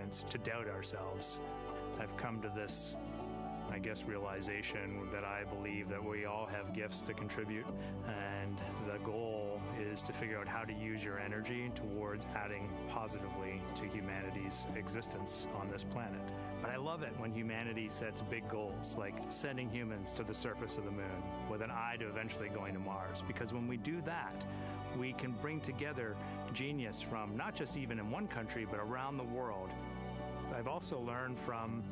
moments to doubt ourselves. I've come to this, I guess, realization that I believe that we all have gifts to contribute, and the goal is to figure out how to use your energy towards adding positively to humanity's existence on this planet. But I love it when humanity sets big goals, like sending humans to the surface of the moon with an eye to eventually going to Mars, because when we do that, we can bring together genius from not just even in one country, but around the world. I've also learned from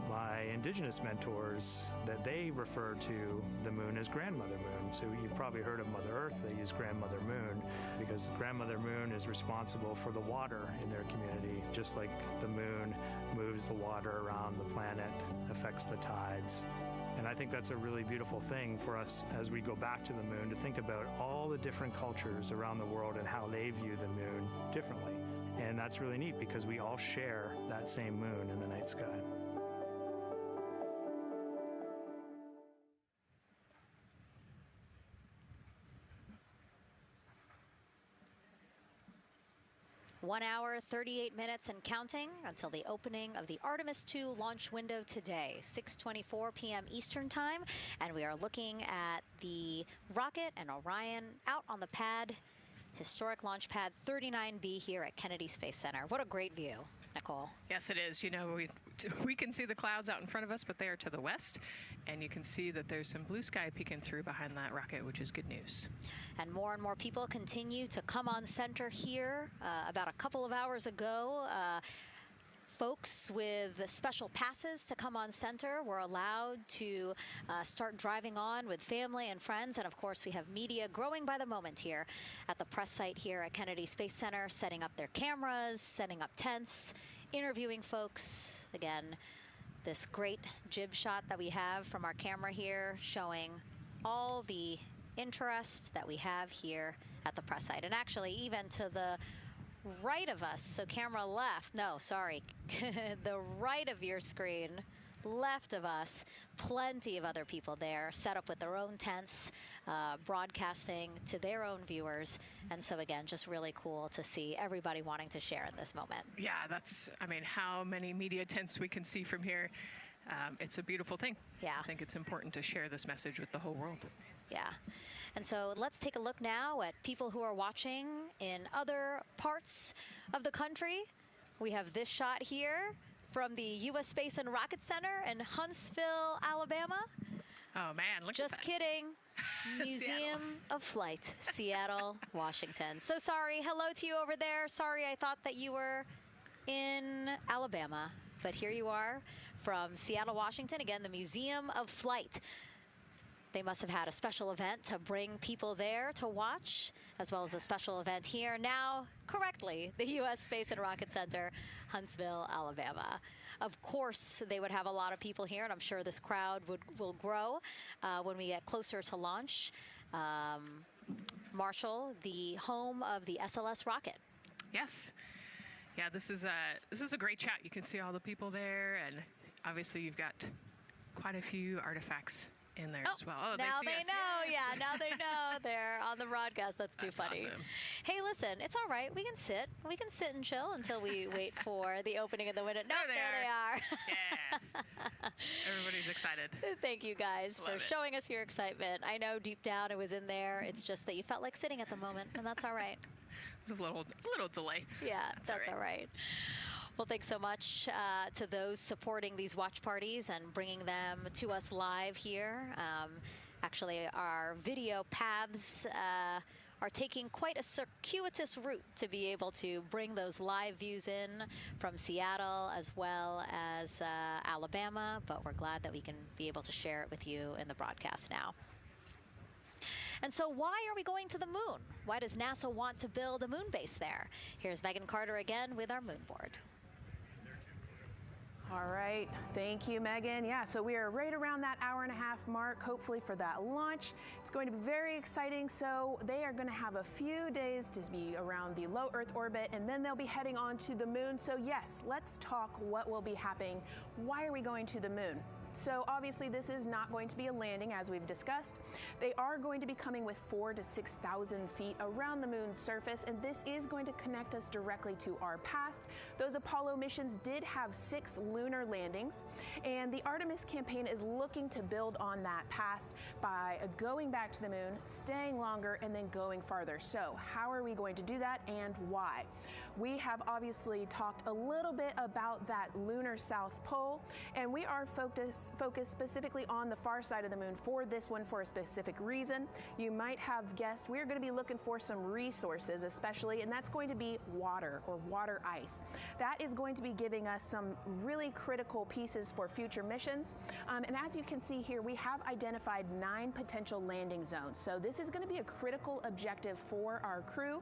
my indigenous mentors that they refer to the moon as Grandmother Moon. So you've probably heard of Mother Earth. They use Grandmother Moon because Grandmother Moon is responsible for the water in their community, just like the moon moves the water around the planet, affects the tides. And I think that's a really beautiful thing for us as we go back to the moon, to think about all the different cultures around the world and how they view the moon differently. And that's really neat because we all share that same moon in the night sky. One hour, 38 minutes and counting until the opening of the Artemis 2 launch window today, 6:24 p.m. Eastern Time. And we are looking at the rocket and Orion out on the pad, historic launch pad 39B here at Kennedy Space Center. What a great view, Nicole. Yes, it is. You know, we can see the clouds out in front of us, but they are to the west. And you can see that there's some blue sky peeking through behind that rocket, which is good news. And more people continue to come on center here. About a couple of hours ago, folks with special passes to come on center were allowed to start driving on with family and friends. And of course, we have media growing by the moment here at the press site here at Kennedy Space Center, setting up their cameras, setting up tents, interviewing folks. Again, this great jib shot that we have from our camera here showing all the interest that we have here at the press site. And actually, even to the right of us, so camera left, no, sorry, the right of your screen, left of us, plenty of other people there set up with their own tents, broadcasting to their own viewers. And so again, just really cool to see everybody wanting to share in this moment. Yeah, that's, I mean, how many media tents we can see from here. It's a beautiful thing. Yeah. I think it's important to share this message with the whole world. Yeah. And so let's take a look now at people who are watching in other parts of the country. We have this shot here from the U.S. Space and Rocket Center in Huntsville, Alabama. Oh, man, look Just at that. kidding. Museum of Flight, Seattle, Washington. So sorry. Hello to you over there. Sorry, I thought that you were in Alabama. But here you are from Seattle, Washington. Again, the Museum of Flight. They must have had a special event to bring people there to watch, as well as a special event here. Now, correctly, the U.S. Space and Rocket Center, Huntsville, Alabama. Of course, they would have a lot of people here, and I'm sure this crowd will grow when we get closer to launch. Marshall, the home of the SLS rocket. Yes. Yeah, this is a great shot. You can see all the people there, and obviously you've got quite a few artifacts in there as well. Oh, now they know. Yes. Yeah, now they know. They're on the broadcast. That's funny. Awesome. Hey, listen, it's all right. We can sit. We can sit and chill until we wait for the opening of the window. No, there they are. Yeah. Everybody's excited. Thank you guys for showing us your excitement. I know deep down it was in there. It's just that you felt like sitting at the moment, and that's all right. There's a little delay. Yeah, that's all right. Well, thanks so much to those supporting these watch parties and bringing them to us live here. Actually, our video paths are taking quite a circuitous route to be able to bring those live views in from Seattle as well as Alabama, but we're glad that we can be able to share it with you in the broadcast now. And so why are we going to the moon? Why does NASA want to build a moon base there? Here's Megan Carter again with our moon board. All right, thank you, Megan. Yeah, so we are right around that hour-and-a-half mark, hopefully for that launch. It's going to be very exciting. So they are going to have a few days to be around the low Earth orbit, and then they'll be heading on to the moon. So yes, let's talk what will be happening. Why are we going to the moon? So obviously this is not going to be a landing as we've discussed. They are going to be coming with 4,000 to 6,000 feet around the moon's surface, and this is going to connect us directly to our past. Those Apollo missions did have 6 lunar landings, and the Artemis campaign is looking to build on that past by going back to the moon, staying longer, and then going farther. So how are we going to do that, and why? We have obviously talked a little bit about that lunar South Pole, and we are focused specifically on the far side of the moon for this one for a specific reason. You might have guessed we're going to be looking for some resources especially, and that's going to be water or water ice. That is going to be giving us some really critical pieces for future missions. And as you can see here, we have identified 9 potential landing zones. So this is going to be a critical objective for our crew.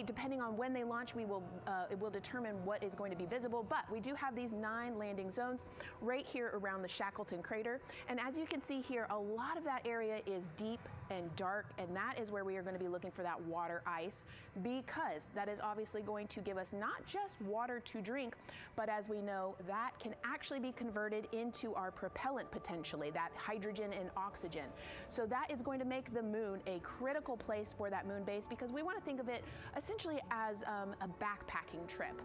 Depending on when they launch, it will determine what is going to be visible, but we do have these 9 landing zones right here around the Shackleton crater. And as you can see here, a lot of that area is deep and dark, and that is where we are going to be looking for that water ice, because that is obviously going to give us not just water to drink, but as we know, that can actually be converted into our propellant potentially, that hydrogen and oxygen. So that is going to make the moon a critical place for that moon base, because we want to think of it essentially as a backpacking trip.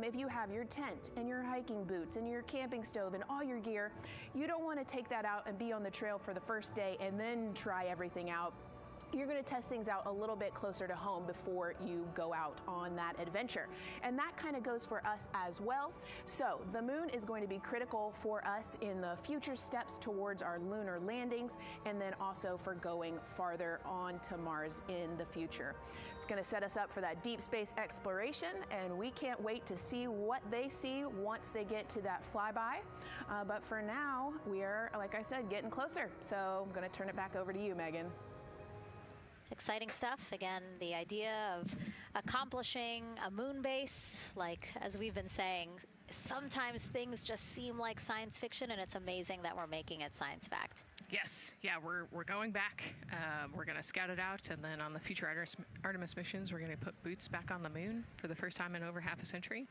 If you have your tent and your hiking boots and your camping stove and all your gear, you don't want to take that out and be on the trail for the first day and then try everything out. You're going to test things out a little bit closer to home before you go out on that adventure. And that kind of goes for us as well. So the moon is going to be critical for us in the future steps towards our lunar landings, and then also for going farther on to Mars in the future. It's going to set us up for that deep space exploration, and we can't wait to see what they see once they get to that flyby. But for now, we are, like I said, getting closer. So I'm going to turn it back over to you, Megan. Exciting stuff. Again, the idea of accomplishing a moon base, like as we've been saying, sometimes things just seem like science fiction, and it's amazing that we're making it science fact. Yes, yeah, we're going back. We're going to scout it out, and then on the future Artemis missions, we're going to put boots back on the moon for the first time in over half a century.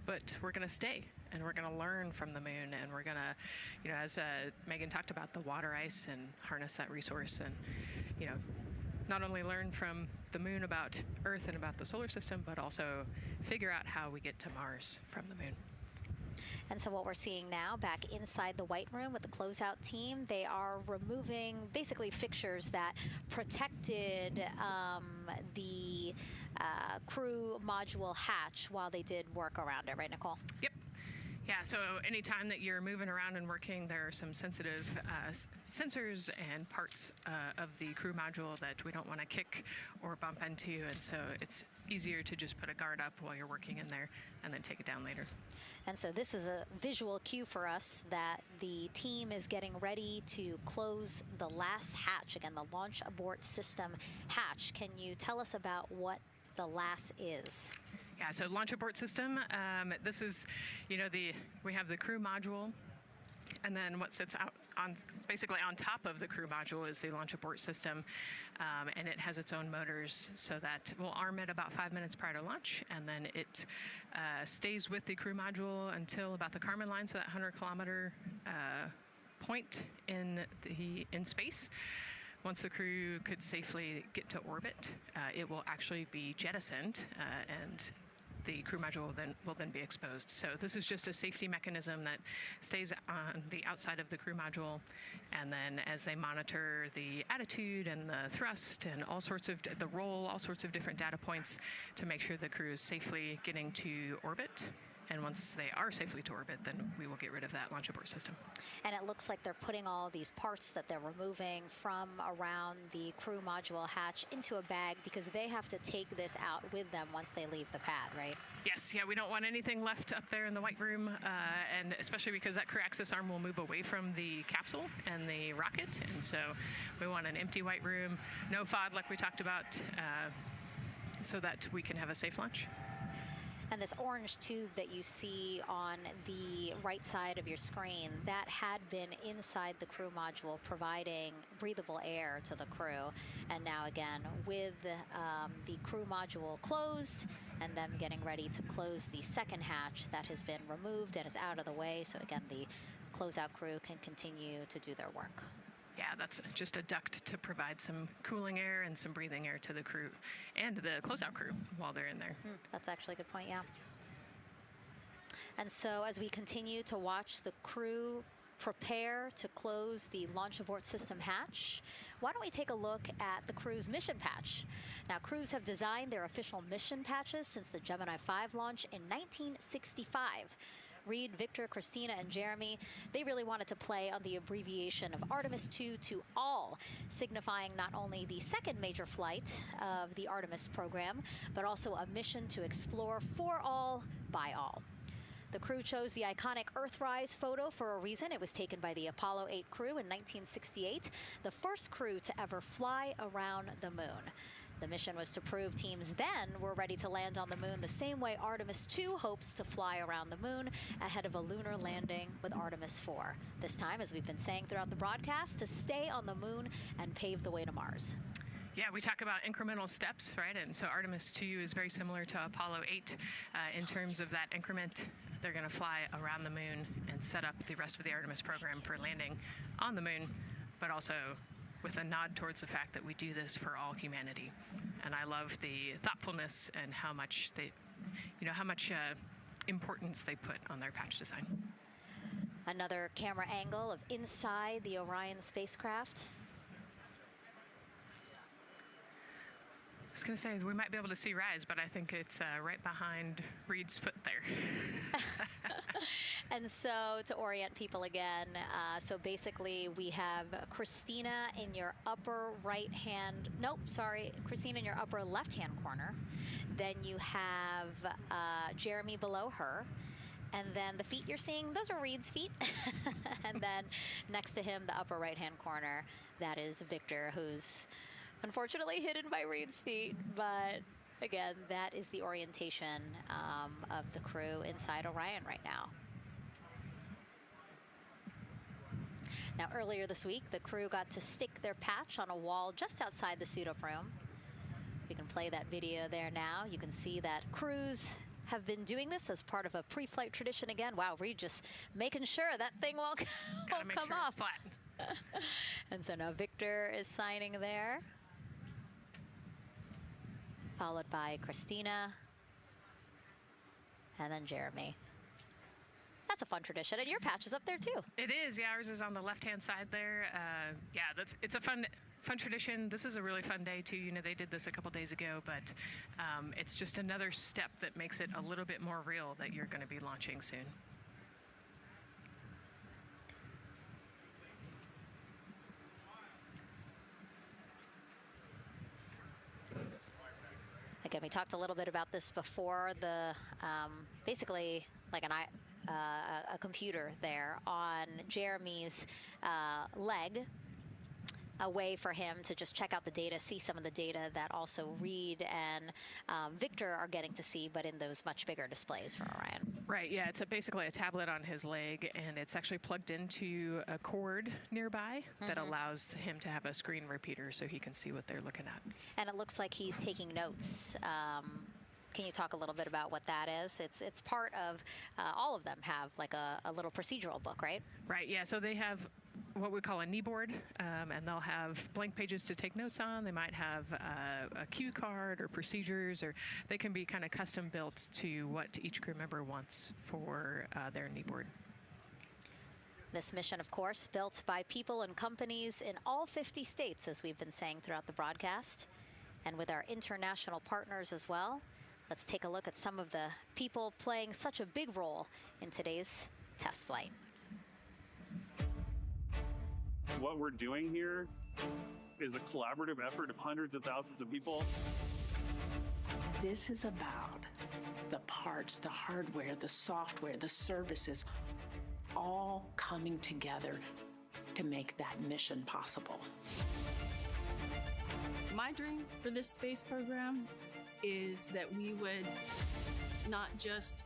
But we're going to stay, and we're going to learn from the moon, and we're going to, as Megan talked about, the water ice, and harness that resource, and not only learn from the moon about Earth and about the solar system, but also figure out how we get to Mars from the moon. And so what we're seeing now back inside the White Room with the closeout team, they are removing basically fixtures that protected the crew module hatch while they did work around it, right, Nicole? Yep. Yeah, so anytime that you're moving around and working, there are some sensitive sensors and parts of the crew module that we don't want to kick or bump into, and so it's easier to just put a guard up while you're working in there and then take it down later. And so this is a visual cue for us that the team is getting ready to close the last hatch, again, the launch abort system hatch. Can you tell us about what the LAS is? Yeah, so launch abort system, this is, we have the crew module, and then what sits out basically on top of the crew module is the launch abort system, and it has its own motors, so that we'll arm it about 5 minutes prior to launch, and then it stays with the crew module until about the Kármán line, so that 100-kilometer point in space. Once the crew could safely get to orbit, it will actually be jettisoned, and the crew module will then be exposed. So this is just a safety mechanism that stays on the outside of the crew module, and then as they monitor the attitude and the thrust and all sorts of the roll, all sorts of different data points to make sure the crew is safely getting to orbit. And once they are safely to orbit, then we will get rid of that launch abort system. And it looks like they're putting all these parts that they're removing from around the crew module hatch into a bag, because they have to take this out with them once they leave the pad, right? Yes, yeah, we don't want anything left up there in the White Room, and especially because that crew access arm will move away from the capsule and the rocket, and so we want an empty White Room, no FOD like we talked about, so that we can have a safe launch. And this orange tube that you see on the right side of your screen, that had been inside the crew module providing breathable air to the crew. And now again, with the crew module closed and them getting ready to close the second hatch that has been removed and is out of the way. So again, the closeout crew can continue to do their work. Yeah, that's just a duct to provide some cooling air and some breathing air to the crew and the closeout crew while they're in there. That's actually a good point, yeah. And so as we continue to watch the crew prepare to close the launch abort system hatch, why don't we take a look at the crew's mission patch? Now, crews have designed their official mission patches since the Gemini 5 launch in 1965. Reed, Victor, Christina, and Jeremy, they really wanted to play on the abbreviation of Artemis 2 to all, signifying not only the second major flight of the Artemis program, but also a mission to explore for all, by all. The crew chose the iconic Earthrise photo for a reason. It was taken by the Apollo 8 crew in 1968, the first crew to ever fly around the moon. The mission was to prove teams then were ready to land on the moon the same way Artemis 2 hopes to fly around the moon ahead of a lunar landing with Artemis 4. This time, as we've been saying throughout the broadcast, to stay on the moon and pave the way to Mars. Yeah, we talk about incremental steps, right? And so Artemis 2 is very similar to Apollo 8 in terms of that increment. They're going to fly around the moon and set up the rest of the Artemis program for landing on the moon, but also with a nod towards the fact that we do this for all humanity. And I love the thoughtfulness and how much importance they put on their patch design. Another camera angle of inside the Orion spacecraft. I was going to say, we might be able to see Rise, but I think it's right behind Reed's foot there. And so to orient people again, so basically we have Christina in your upper right hand, Christina in your upper left hand corner. Then you have Jeremy below her. And then the feet you're seeing, those are Reed's feet. And then next to him, the upper right hand corner, that is Victor, who's unfortunately hidden by Reed's feet. But again, that is the orientation of the crew inside Orion right now. Now, earlier this week, the crew got to stick their patch on a wall just outside the suit-up room. We can play that video there now. You can see that crews have been doing this as part of a pre-flight tradition again. Wow, Reed just making sure that thing won't come sure up. It's flat. And so now Victor is signing there, followed by Christina, and then Jeremy. That's a fun tradition, and your patch is up there too. It is, yeah. Ours is on the left-hand side there. It's a fun tradition. This is a really fun day too. You know, they did this a couple days ago, but it's just another step that makes it a little bit more real that you're going to be launching soon. Again, we talked a little bit about this before. The basically like a computer there on Jeremy's leg, a way for him to just check out the data, see some of the data that also Reed and Victor are getting to see, but in those much bigger displays for Orion. Right, yeah, it's basically a tablet on his leg, and it's actually plugged into a cord nearby that allows him to have a screen repeater so he can see what they're looking at. And it looks like he's taking notes. Can you talk a little bit about what that is? It's part of, all of them have like a little procedural book, right? Right, yeah, so they have what we call a knee board, and they'll have blank pages to take notes on. They might have a cue card or procedures, or they can be kind of custom built to what each crew member wants for their knee board. This mission, of course, built by people and companies in all 50 states, as we've been saying throughout the broadcast, and with our international partners as well. Let's take a look at some of the people playing such a big role in today's test flight. What we're doing here is a collaborative effort of hundreds of thousands of people. This is about the parts, the hardware, the software, the services, all coming together to make that mission possible. My dream for this space program is that we would not just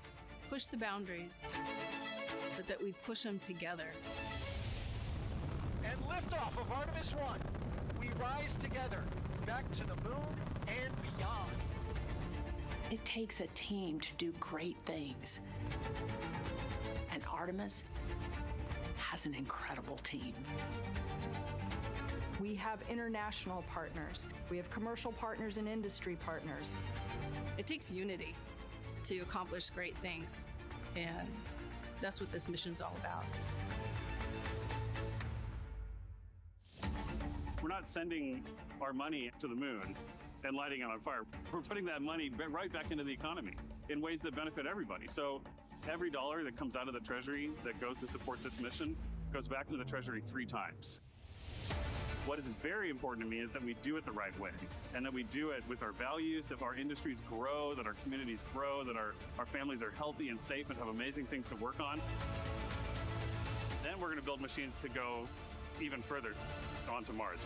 push the boundaries, but that we push them together. And liftoff of Artemis 1. We rise together, back to the moon and beyond. It takes a team to do great things. And Artemis has an incredible team. We have international partners. We have commercial partners and industry partners. It takes unity to accomplish great things, and that's what this mission's all about. We're not sending our money to the moon and lighting it on fire. We're putting that money right back into the economy in ways that benefit everybody. So every dollar that comes out of the Treasury that goes to support this mission goes back into the Treasury 3 times. What is very important to me is that we do it the right way, and that we do it with our values, that our industries grow, that our communities grow, that our families are healthy and safe and have amazing things to work on. Then we're going to build machines to go even further onto Mars.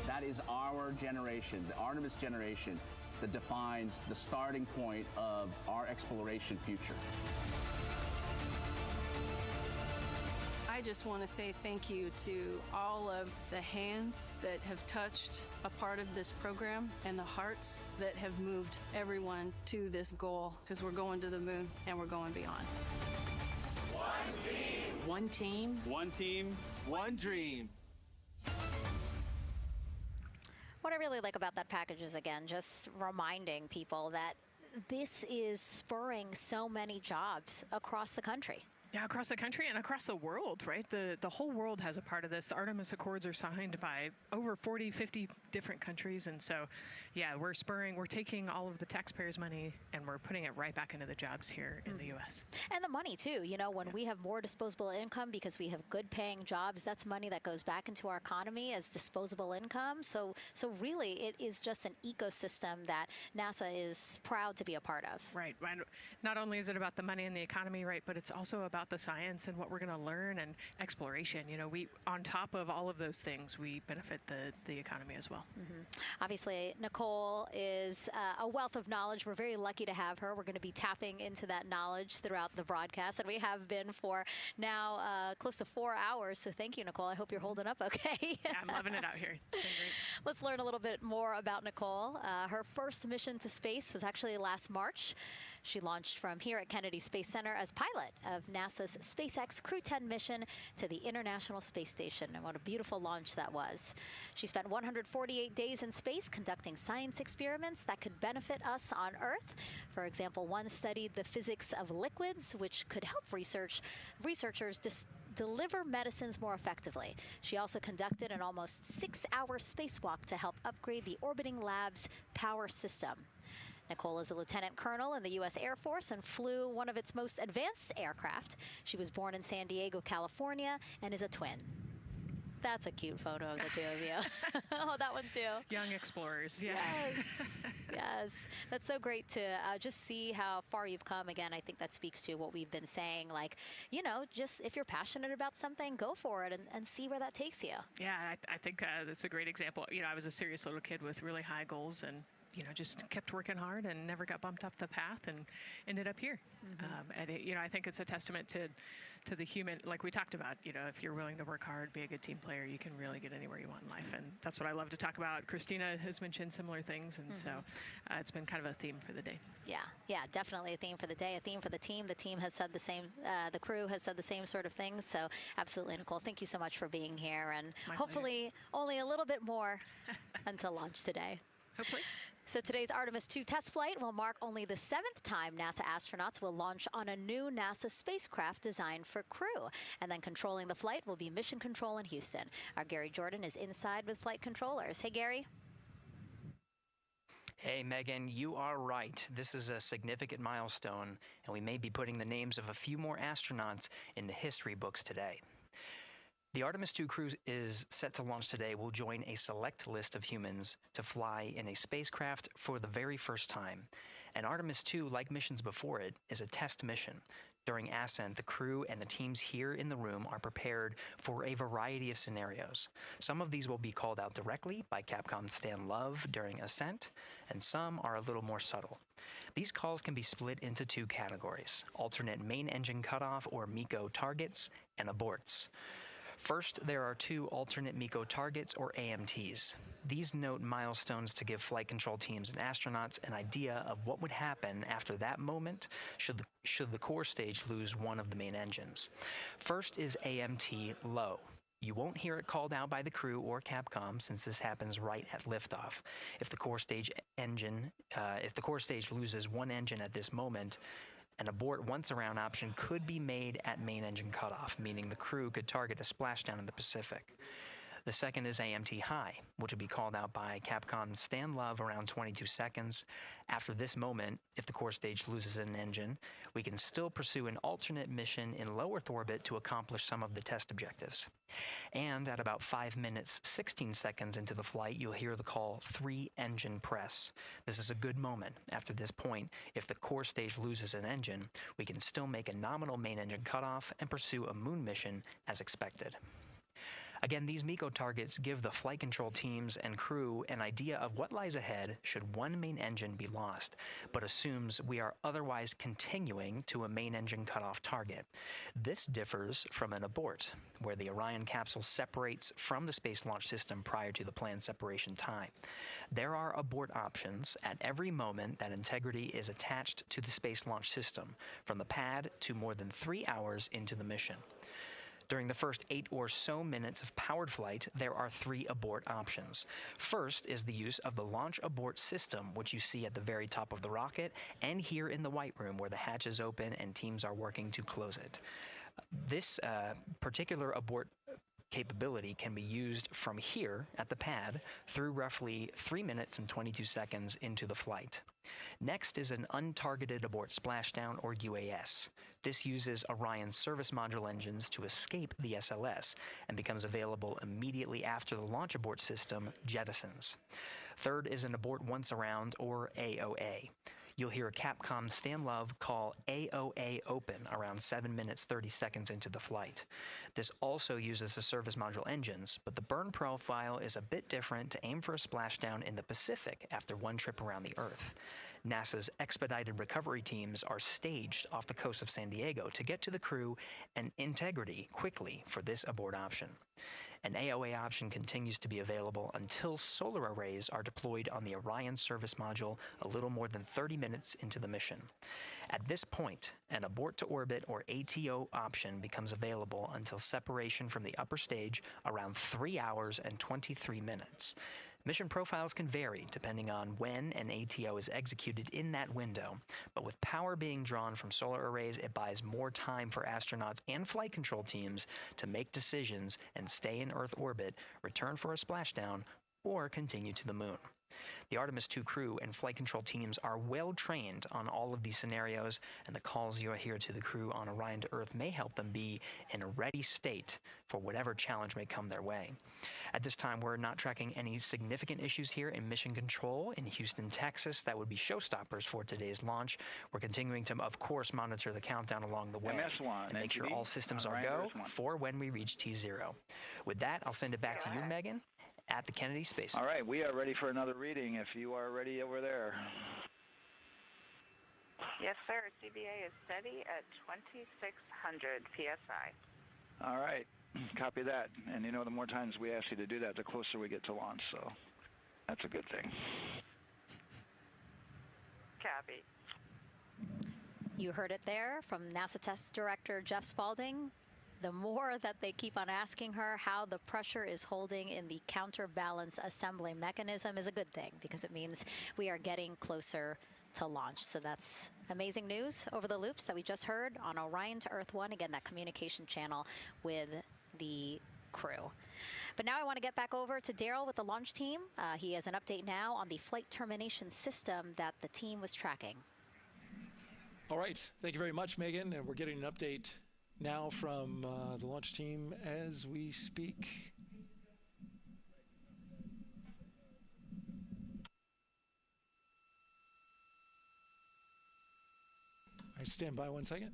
That is our generation, the Artemis generation, that defines the starting point of our exploration future. I just want to say thank you to all of the hands that have touched a part of this program and the hearts that have moved everyone to this goal, because we're going to the moon and we're going beyond. One team. One team. One dream. What I really like about that package is, again, just reminding people that this is spurring so many jobs across the country. Yeah, across the country and across the world, right? The whole world has a part of this. The Artemis Accords are signed by over 40, 50 different countries. And so, yeah, we're taking all of the taxpayers' money and we're putting it right back into the jobs here in the U.S. And the money, too. You know, when we have more disposable income because we have good paying jobs, that's money that goes back into our economy as disposable income. So really, it is just an ecosystem that NASA is proud to be a part of. Right. Not only is it about the money and the economy, right, but it's also about the science and what we're going to learn and exploration. You know, on top of all of those things, we benefit the economy as well. Obviously, Nicole is a wealth of knowledge. We're very lucky to have her. We're going to be tapping into that knowledge throughout the broadcast, and we have been for now close to 4 hours. So thank you, Nicole. I hope you're holding up okay. Yeah, I'm loving it out here. It's been great. Let's learn a little bit more about Nicole. Her first mission to space was actually last March. She launched from here at Kennedy Space Center as pilot of NASA's SpaceX Crew 10 mission to the International Space Station. And what a beautiful launch that was. She spent 148 days in space conducting science experiments that could benefit us on Earth. For example, one studied the physics of liquids, which could help researchers deliver medicines more effectively. She also conducted an almost 6-hour spacewalk to help upgrade the orbiting lab's power system. Nicole is a lieutenant colonel in the U.S. Air Force and flew one of its most advanced aircraft. She was born in San Diego, California, and is a twin. That's a cute photo of the two of you. Oh, that one too. Young explorers, yeah. Yes. That's so great to just see how far you've come. Again, I think that speaks to what we've been saying. Like, you know, just if you're passionate about something, go for it and see where that takes you. Yeah, I think that's a great example. You know, I was a serious little kid with really high goals and, you know, just kept working hard and never got bumped off the path and ended up here. You know, I think it's a testament to the human, like we talked about, you know, if you're willing to work hard, be a good team player, you can really get anywhere you want in life. And that's what I love to talk about. Christina has mentioned similar things. And so it's been kind of a theme for the day. Yeah, definitely a theme for the day, a theme for the team. The team has said the same, the crew has said the same sort of things. So absolutely, Nicole, thank you so much for being here. And hopefully only a little bit more until launch today. Hopefully. So today's Artemis 2 test flight will mark only the 7th time NASA astronauts will launch on a new NASA spacecraft designed for crew. And then controlling the flight will be Mission Control in Houston. Our Gary Jordan is inside with flight controllers. Hey, Gary. Hey, Megan, you are right. This is a significant milestone, and we may be putting the names of a few more astronauts in the history books today. The Artemis 2 crew is set to launch today. Will join a select list of humans to fly in a spacecraft for the very first time. And Artemis 2, like missions before it, is a test mission. During ascent, the crew and the teams here in the room are prepared for a variety of scenarios. Some of these will be called out directly by Capcom Stan Love during ascent, and some are a little more subtle. These calls can be split into 2 categories: alternate main engine cutoff or MECO targets, and aborts. First, there are 2 alternate MECO targets, or AMTs. These note milestones to give flight control teams and astronauts an idea of what would happen after that moment should the core stage lose one of the main engines. First is AMT low. You won't hear it called out by the crew or Capcom since this happens right at liftoff. If the core stage loses one engine at this moment, an abort once around option could be made at main engine cutoff, meaning the crew could target a splashdown in the Pacific. The second is AMT high, which would be called out by Capcom's Stan Love around 22 seconds. After this moment, if the core stage loses an engine, we can still pursue an alternate mission in low Earth orbit to accomplish some of the test objectives. And at about 5 minutes, 16 seconds into the flight, you'll hear the call 3-engine press. This is a good moment. After this point, if the core stage loses an engine, we can still make a nominal main engine cutoff and pursue a moon mission as expected. Again, these MECO targets give the flight control teams and crew an idea of what lies ahead should one main engine be lost, but assumes we are otherwise continuing to a main engine cutoff target. This differs from an abort, where the Orion capsule separates from the Space Launch System prior to the planned separation time. There are abort options at every moment that integrity is attached to the Space Launch System, from the pad to more than 3 hours into the mission. During the first 8 or so minutes of powered flight, there are 3 abort options. First is the use of the launch abort system, which you see at the very top of the rocket and here in the White Room where the hatch is open and teams are working to close it. This particular abort capability can be used from here at the pad through roughly 3 minutes and 22 seconds into the flight. Next is an untargeted abort splashdown, or UAS. This uses Orion's service module engines to escape the SLS and becomes available immediately after the launch abort system jettisons. Third is an abort once around, or AOA. You'll hear Capcom Stan Love call AOA open around 7 minutes 30 seconds into the flight. This also uses the service module engines, but the burn profile is a bit different to aim for a splashdown in the Pacific after one trip around the Earth. NASA's expedited recovery teams are staged off the coast of San Diego to get to the crew and integrity quickly for this abort option. An AOA option continues to be available until solar arrays are deployed on the Orion service module a little more than 30 minutes into the mission. At this point, an abort to orbit, or ATO option, becomes available until separation from the upper stage around 3 hours and 23 minutes. Mission profiles can vary depending on when an ATO is executed in that window, but with power being drawn from solar arrays, it buys more time for astronauts and flight control teams to make decisions and stay in Earth orbit, return for a splashdown, or continue to the moon. The Artemis II crew and flight control teams are well trained on all of these scenarios, and the calls you'll hear to the crew on Orion to Earth may help them be in a ready state for whatever challenge may come their way. At this time, we're not tracking any significant issues here in mission control in Houston, Texas. That would be showstoppers for today's launch. We're continuing to, of course, monitor the countdown along the way and make sure all systems are go for when we reach T0. With that, I'll send it back to you, Megan, at the Kennedy Space Center. All right, we are ready for another reading if you are ready over there. Yes, sir. CBA is steady at 2,600 PSI. All right, copy that. And you know, the more times we ask you to do that, the closer we get to launch, so that's a good thing. Copy. You heard it there from NASA Test Director Jeff Spaulding. The more that they keep on asking her how the pressure is holding in the counterbalance assembly mechanism is a good thing, because it means we are getting closer to launch. So that's amazing news over the loops that we just heard on Orion to Earth 1. Again, that communication channel with the crew. But now I want to get back over to Daryl with the launch team. He has an update now on the flight termination system that the team was tracking. All right. Thank you very much, Megan. And we're getting an update now from the launch team as we speak. All right, stand by 1 second.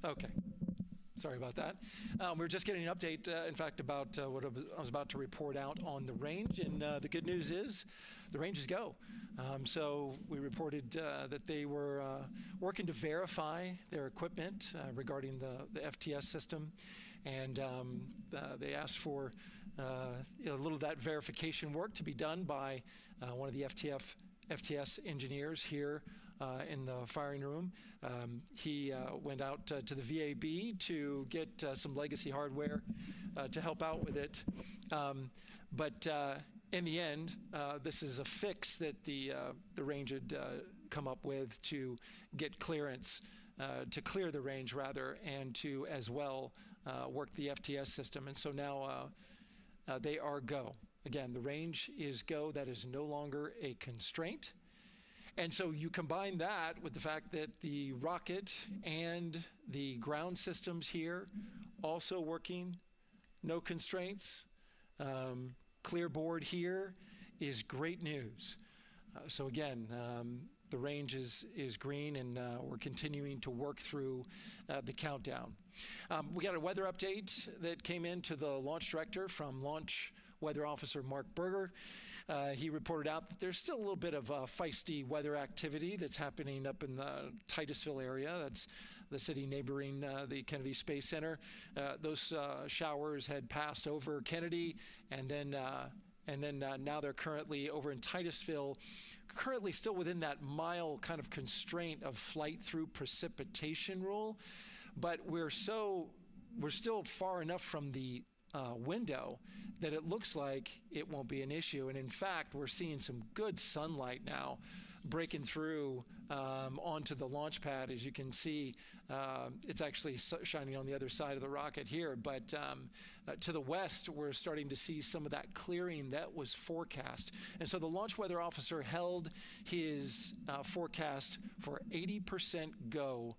Okay. Sorry about that. We're just getting an update, in fact, about what I was about to report out on the range. And the good news is the range is go. So we reported that they were working to verify their equipment regarding the FTS system. And they asked for a little of that verification work to be done by one of the FTS engineers here in the firing room. He went out to the VAB to get some legacy hardware to help out with it. But in the end, this is a fix that the range had come up with to get clearance, to clear the range rather, and to as well work the FTS system. And so now they are go. Again, the range is go. That is no longer a constraint. And so you combine that with the fact that the rocket and the ground systems here also working, no constraints, clear board here is great news. So again, the range is green, and we're continuing to work through the countdown. We got a weather update that came in to the launch director from Launch Weather Officer Mark Berger. He reported out that there's still a little bit of feisty weather activity that's happening up in the Titusville area. That's the city neighboring the Kennedy Space Center. Those showers had passed over Kennedy, and then now they're currently over in Titusville, currently still within that mile kind of constraint of flight through precipitation rule. But we're still far enough from the window that it looks like it won't be an issue. And in fact, we're seeing some good sunlight now breaking through onto the launch pad. As you can see, it's actually shining on the other side of the rocket here. But to the west, we're starting to see some of that clearing that was forecast. And so the launch weather officer held his forecast for 80% go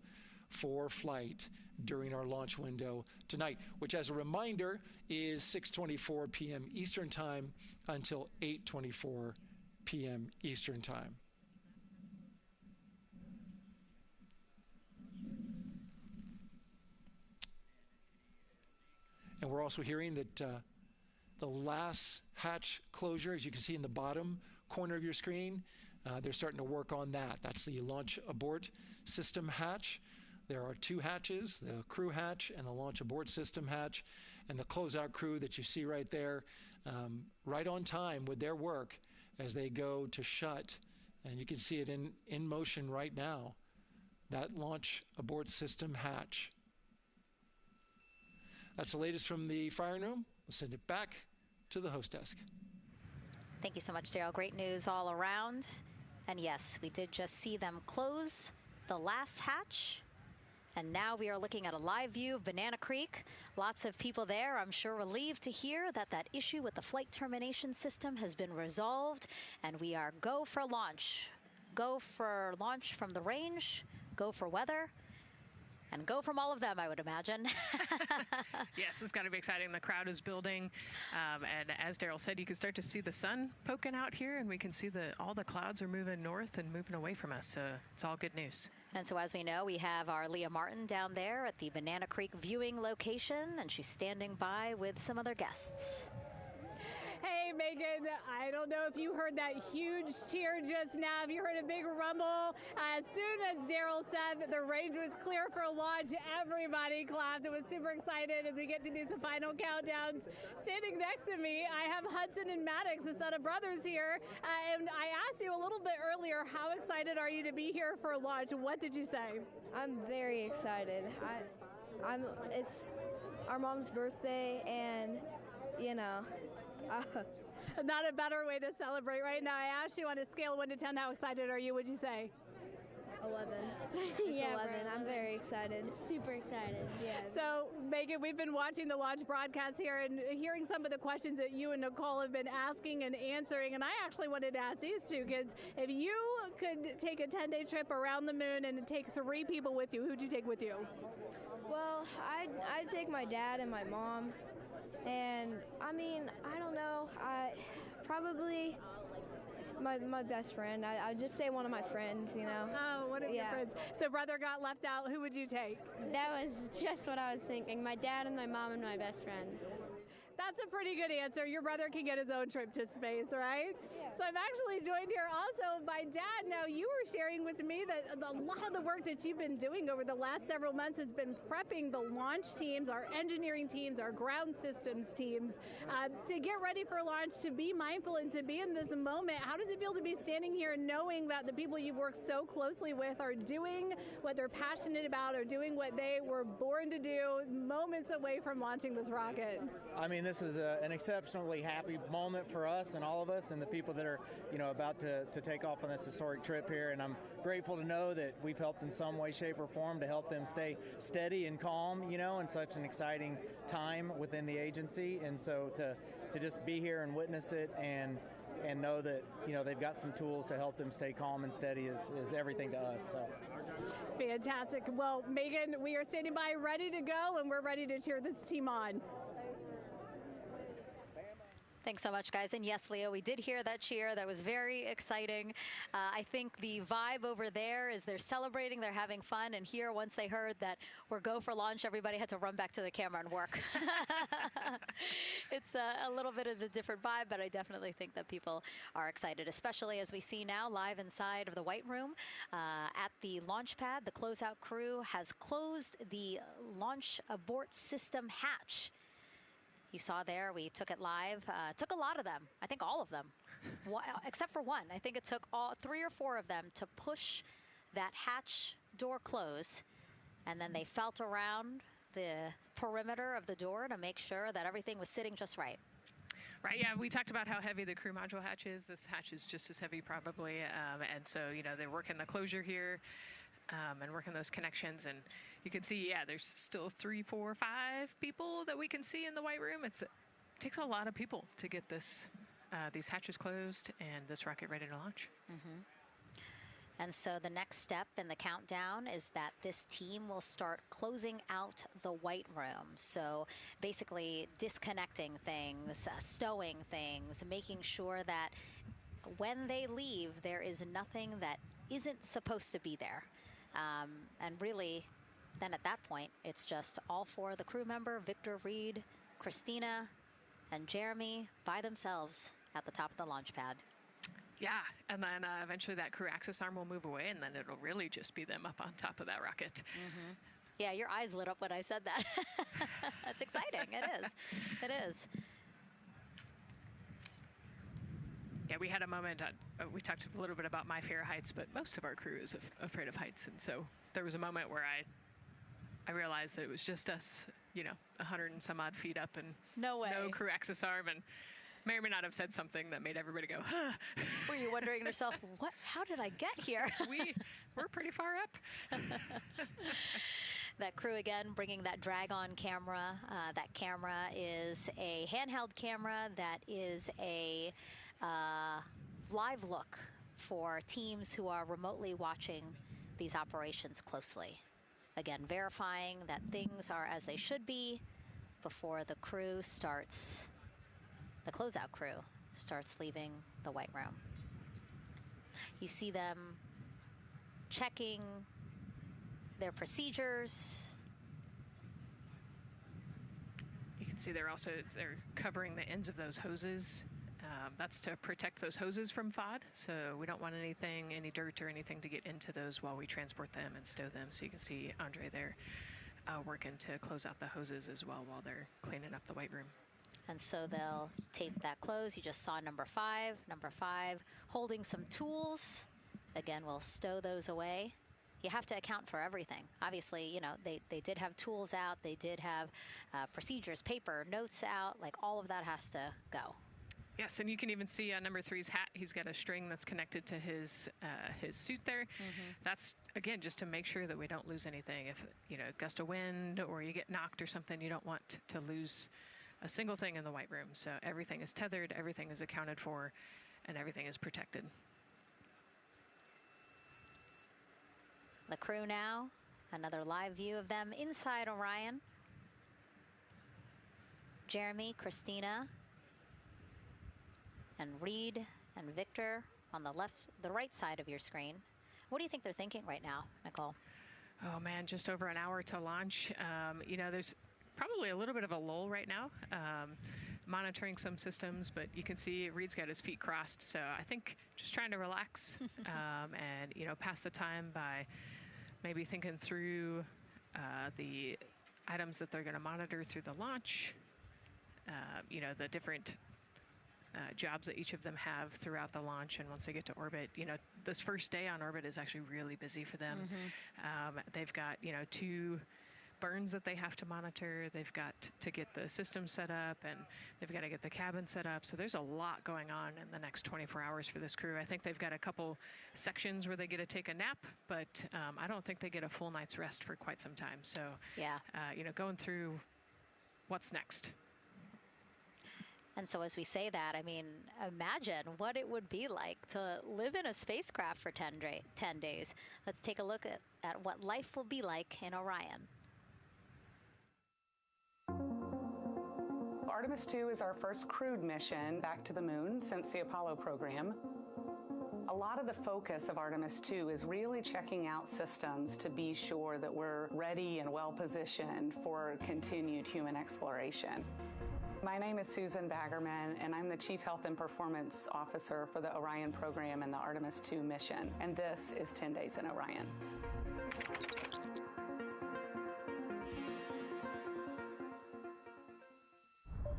for flight during our launch window tonight, which, as a reminder, is 6:24 p.m. Eastern Time until 8:24 p.m. Eastern Time. And we're also hearing that the last hatch closure, as you can see in the bottom corner of your screen, they're starting to work on that. That's the launch abort system hatch. There are two hatches, the crew hatch and the launch abort system hatch, and the closeout crew that you see right there, right on time with their work as they go to shut. And you can see it in motion right now, that launch abort system hatch. That's the latest from the firing room. We'll send it back to the host desk. Thank you so much, Daryl. Great news all around. And yes, we did just see them close the last hatch. And now we are looking at a live view of Banana Creek. Lots of people there, I'm sure, relieved to hear that that issue with the flight termination system has been resolved. And we are go for launch. Go for launch from the range, go for weather, and go from all of them, I would imagine. Yes, it's got to be exciting. The crowd is building. And as Daryl said, you can start to see the sun poking out here, and we can see all the clouds are moving north and moving away from us. So it's all good news. And so as we know, we have our Leah Martin down there at the Banana Creek viewing location, and she's standing by with some other guests. Hey, Megan, I don't know if you heard that huge cheer just now. If you heard a big rumble, as soon as Daryl said that the range was clear for launch, everybody clapped. It was super excited as we get to these final countdowns. Standing next to me, I have Hudson and Maddox, the son of brothers here. And I asked you a little bit earlier, how excited are you to be here for launch? What did you say? I'm very excited. It's our mom's birthday, and, not a better way to celebrate right now. I asked you on a scale of 1 to 10, how excited are you? Would you say? 11. Yeah, 11. I'm very excited. Super excited. Yeah. So, Megan, we've been watching the launch broadcast here and hearing some of the questions that you and Nicole have been asking and answering. And I actually wanted to ask these two kids, if you could take a 10-day trip around the moon and take 3 people with you, who'd you take with you? Well, I'd take my dad and my mom. And, I don't know, probably My best friend. I just say one of my friends, you know. Oh, one of your friends. So brother got left out. Who would you take? That was just what I was thinking. My dad and my mom and my best friend. That's a pretty good answer. Your brother can get his own trip to space, right? Yeah. So I'm actually joined here also by Dad. Now, you were sharing with me that a lot of the work that you've been doing over the last several months has been prepping the launch teams, our engineering teams, our ground systems teams to get ready for launch, to be mindful and to be in this moment. How does it feel to be standing here knowing that the people you've worked so closely with are doing what they're passionate about, or doing what they were born to do, moments away from launching this rocket? I mean, this is an exceptionally happy moment for us and all of us and the people that are, about to take off on this historic trip here. And I'm grateful to know that we've helped in some way, shape, or form to help them stay steady and calm, in such an exciting time within the agency. And so to just be here and witness it and know that, they've got some tools to help them stay calm and steady is everything to us. So. Fantastic. Well, Megan, we are standing by ready to go, and we're ready to cheer this team on. Thanks so much, guys. And yes, Leo, we did hear that cheer. That was very exciting. I think the vibe over there is they're celebrating, they're having fun. And here, once they heard that we're go for launch, everybody had to run back to the camera and work. It's a little bit of a different vibe, but I definitely think that people are excited, especially as we see now live inside of the White Room at the launch pad. The closeout crew has closed the launch abort system hatch. You saw there, we took it live. Took a lot of them. I think all of them, except for one. I think it took all 3 or 4 of them to push that hatch door close. And then they felt around the perimeter of the door to make sure that everything was sitting just right. Right, yeah, we talked about how heavy the crew module hatch is. This hatch is just as heavy probably. And so, they're working the closure here and working those connections. And you can see, there's still 3, 4, 5 people that we can see in the White Room. It takes a lot of people to get these hatches closed and this rocket ready to launch. Mm-hmm. And so the next step in the countdown is that this team will start closing out the White Room. So basically disconnecting things, stowing things, making sure that when they leave, there is nothing that isn't supposed to be there. And really, then at that point, it's just all 4 of the crew member, Victor, Reed, Christina, and Jeremy by themselves at the top of the launch pad. Yeah, and then eventually that crew access arm will move away, and then it'll really just be them up on top of that rocket. Mm-hmm. Yeah, your eyes lit up when I said that. That's exciting. It is. It is. Yeah, we had a moment, we talked a little bit about my fear of heights, but most of our crew is afraid of heights. And so there was a moment where I realized that it was just us, 100 and some odd feet up and no crew access arm, and may or may not have said something that made everybody go, huh. Were you wondering to yourself, how did I get here? We're pretty far up. That crew again bringing that drag-on camera. That camera is a handheld camera that is a live look for teams who are remotely watching these operations closely. Again, verifying that things are as they should be before the crew starts, the closeout crew starts leaving the White Room. You see them checking their procedures. You can see they're covering the ends of those hoses. That's to protect those hoses from FOD, so we don't want any dirt or anything to get into those while we transport them and stow them. So you can see Andre there working to close out the hoses as well while they're cleaning up the White Room. And so they'll tape that close. You just saw number 5 holding some tools. Again, we'll stow those away. You have to account for everything. Obviously, they did have tools out. They did have procedures, paper, notes out. Like all of that has to go. Yes, and you can even see on number 3's hat, he's got a string that's connected to his suit there. Mm-hmm. That's, again, just to make sure that we don't lose anything. If, gust of wind or you get knocked or something, you don't want to lose a single thing in the White Room. So everything is tethered, everything is accounted for, and everything is protected. The crew now, another live view of them inside Orion. Jeremy, Christina, and Reed and Victor on the right side of your screen. What do you think they're thinking right now, Nicole? Oh man, just over an hour to launch. There's probably a little bit of a lull right now, monitoring some systems, but you can see Reed's got his feet crossed. So I think just trying to relax and, pass the time by maybe thinking through the items that they're going to monitor through the launch, the different jobs that each of them have throughout the launch. And once they get to orbit, this first day on orbit is actually really busy for them. They've got, 2 burns that they have to monitor. They've got to get the system set up, and they've got to get the cabin set up. So there's a lot going on in the next 24 hours for this crew. I think they've got a couple sections where they get to take a nap, but I don't think they get a full night's rest for quite some time. So, going through what's next. And so as we say that, I mean, imagine what it would be like to live in a spacecraft for 10 days. Let's take a look at what life will be like in Orion. Artemis 2 is our first crewed mission back to the moon since the Apollo program. A lot of the focus of Artemis 2 is really checking out systems to be sure that we're ready and well positioned for continued human exploration. My name is Susan Baggerman, and I'm the Chief Health and Performance Officer for the Orion program and the Artemis 2 mission. And this is 10 Days in Orion.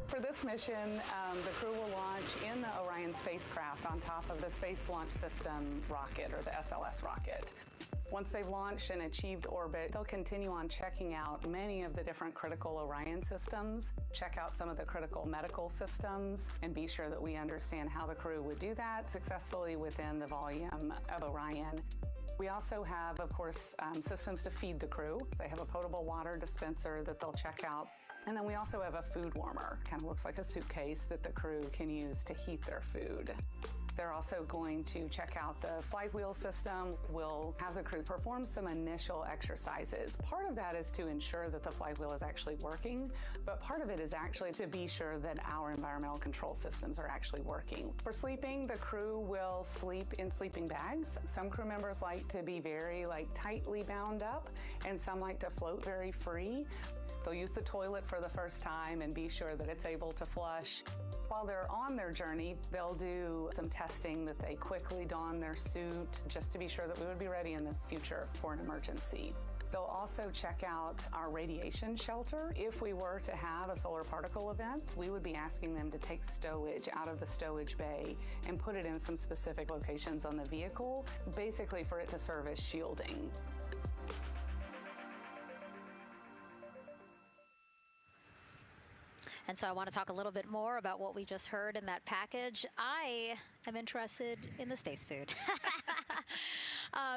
For this mission, the crew will launch in the Orion spacecraft on top of the Space Launch System rocket, or the SLS rocket. Once they've launched and achieved orbit, they'll continue on checking out many of the different critical Orion systems, check out some of the critical medical systems, and be sure that we understand how the crew would do that successfully within the volume of Orion. We also have, of course, systems to feed the crew. They have a potable water dispenser that they'll check out. And then we also have a food warmer, kind of looks like a suitcase that the crew can use to heat their food. They're also going to check out the flywheel system. We'll have the crew perform some initial exercises. Part of that is to ensure that the flywheel is actually working, but part of it is actually to be sure that our environmental control systems are actually working. For sleeping, the crew will sleep in sleeping bags. Some crew members like to be very tightly bound up, and some like to float very free. They'll use the toilet for the first time and be sure that it's able to flush. While they're on their journey, they'll do some testing that they quickly don their suit just to be sure that we would be ready in the future for an emergency. They'll also check out our radiation shelter. If we were to have a solar particle event, we would be asking them to take stowage out of the stowage bay and put it in some specific locations on the vehicle, basically for it to serve as shielding. And so I want to talk a little bit more about what we just heard in that package. I am interested in the space food.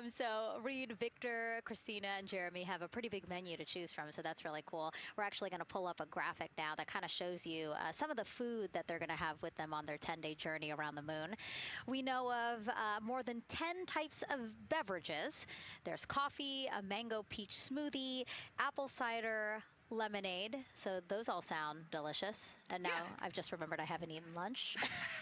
So Reed, Victor, Christina, and Jeremy have a pretty big menu to choose from, so that's really cool. We're actually going to pull up a graphic now that kind of shows you some of the food that they're going to have with them on their 10-day journey around the moon. We know of more than 10 types of beverages. There's coffee, a mango peach smoothie, apple cider, lemonade. So those all sound delicious. And now I've just remembered I haven't eaten lunch.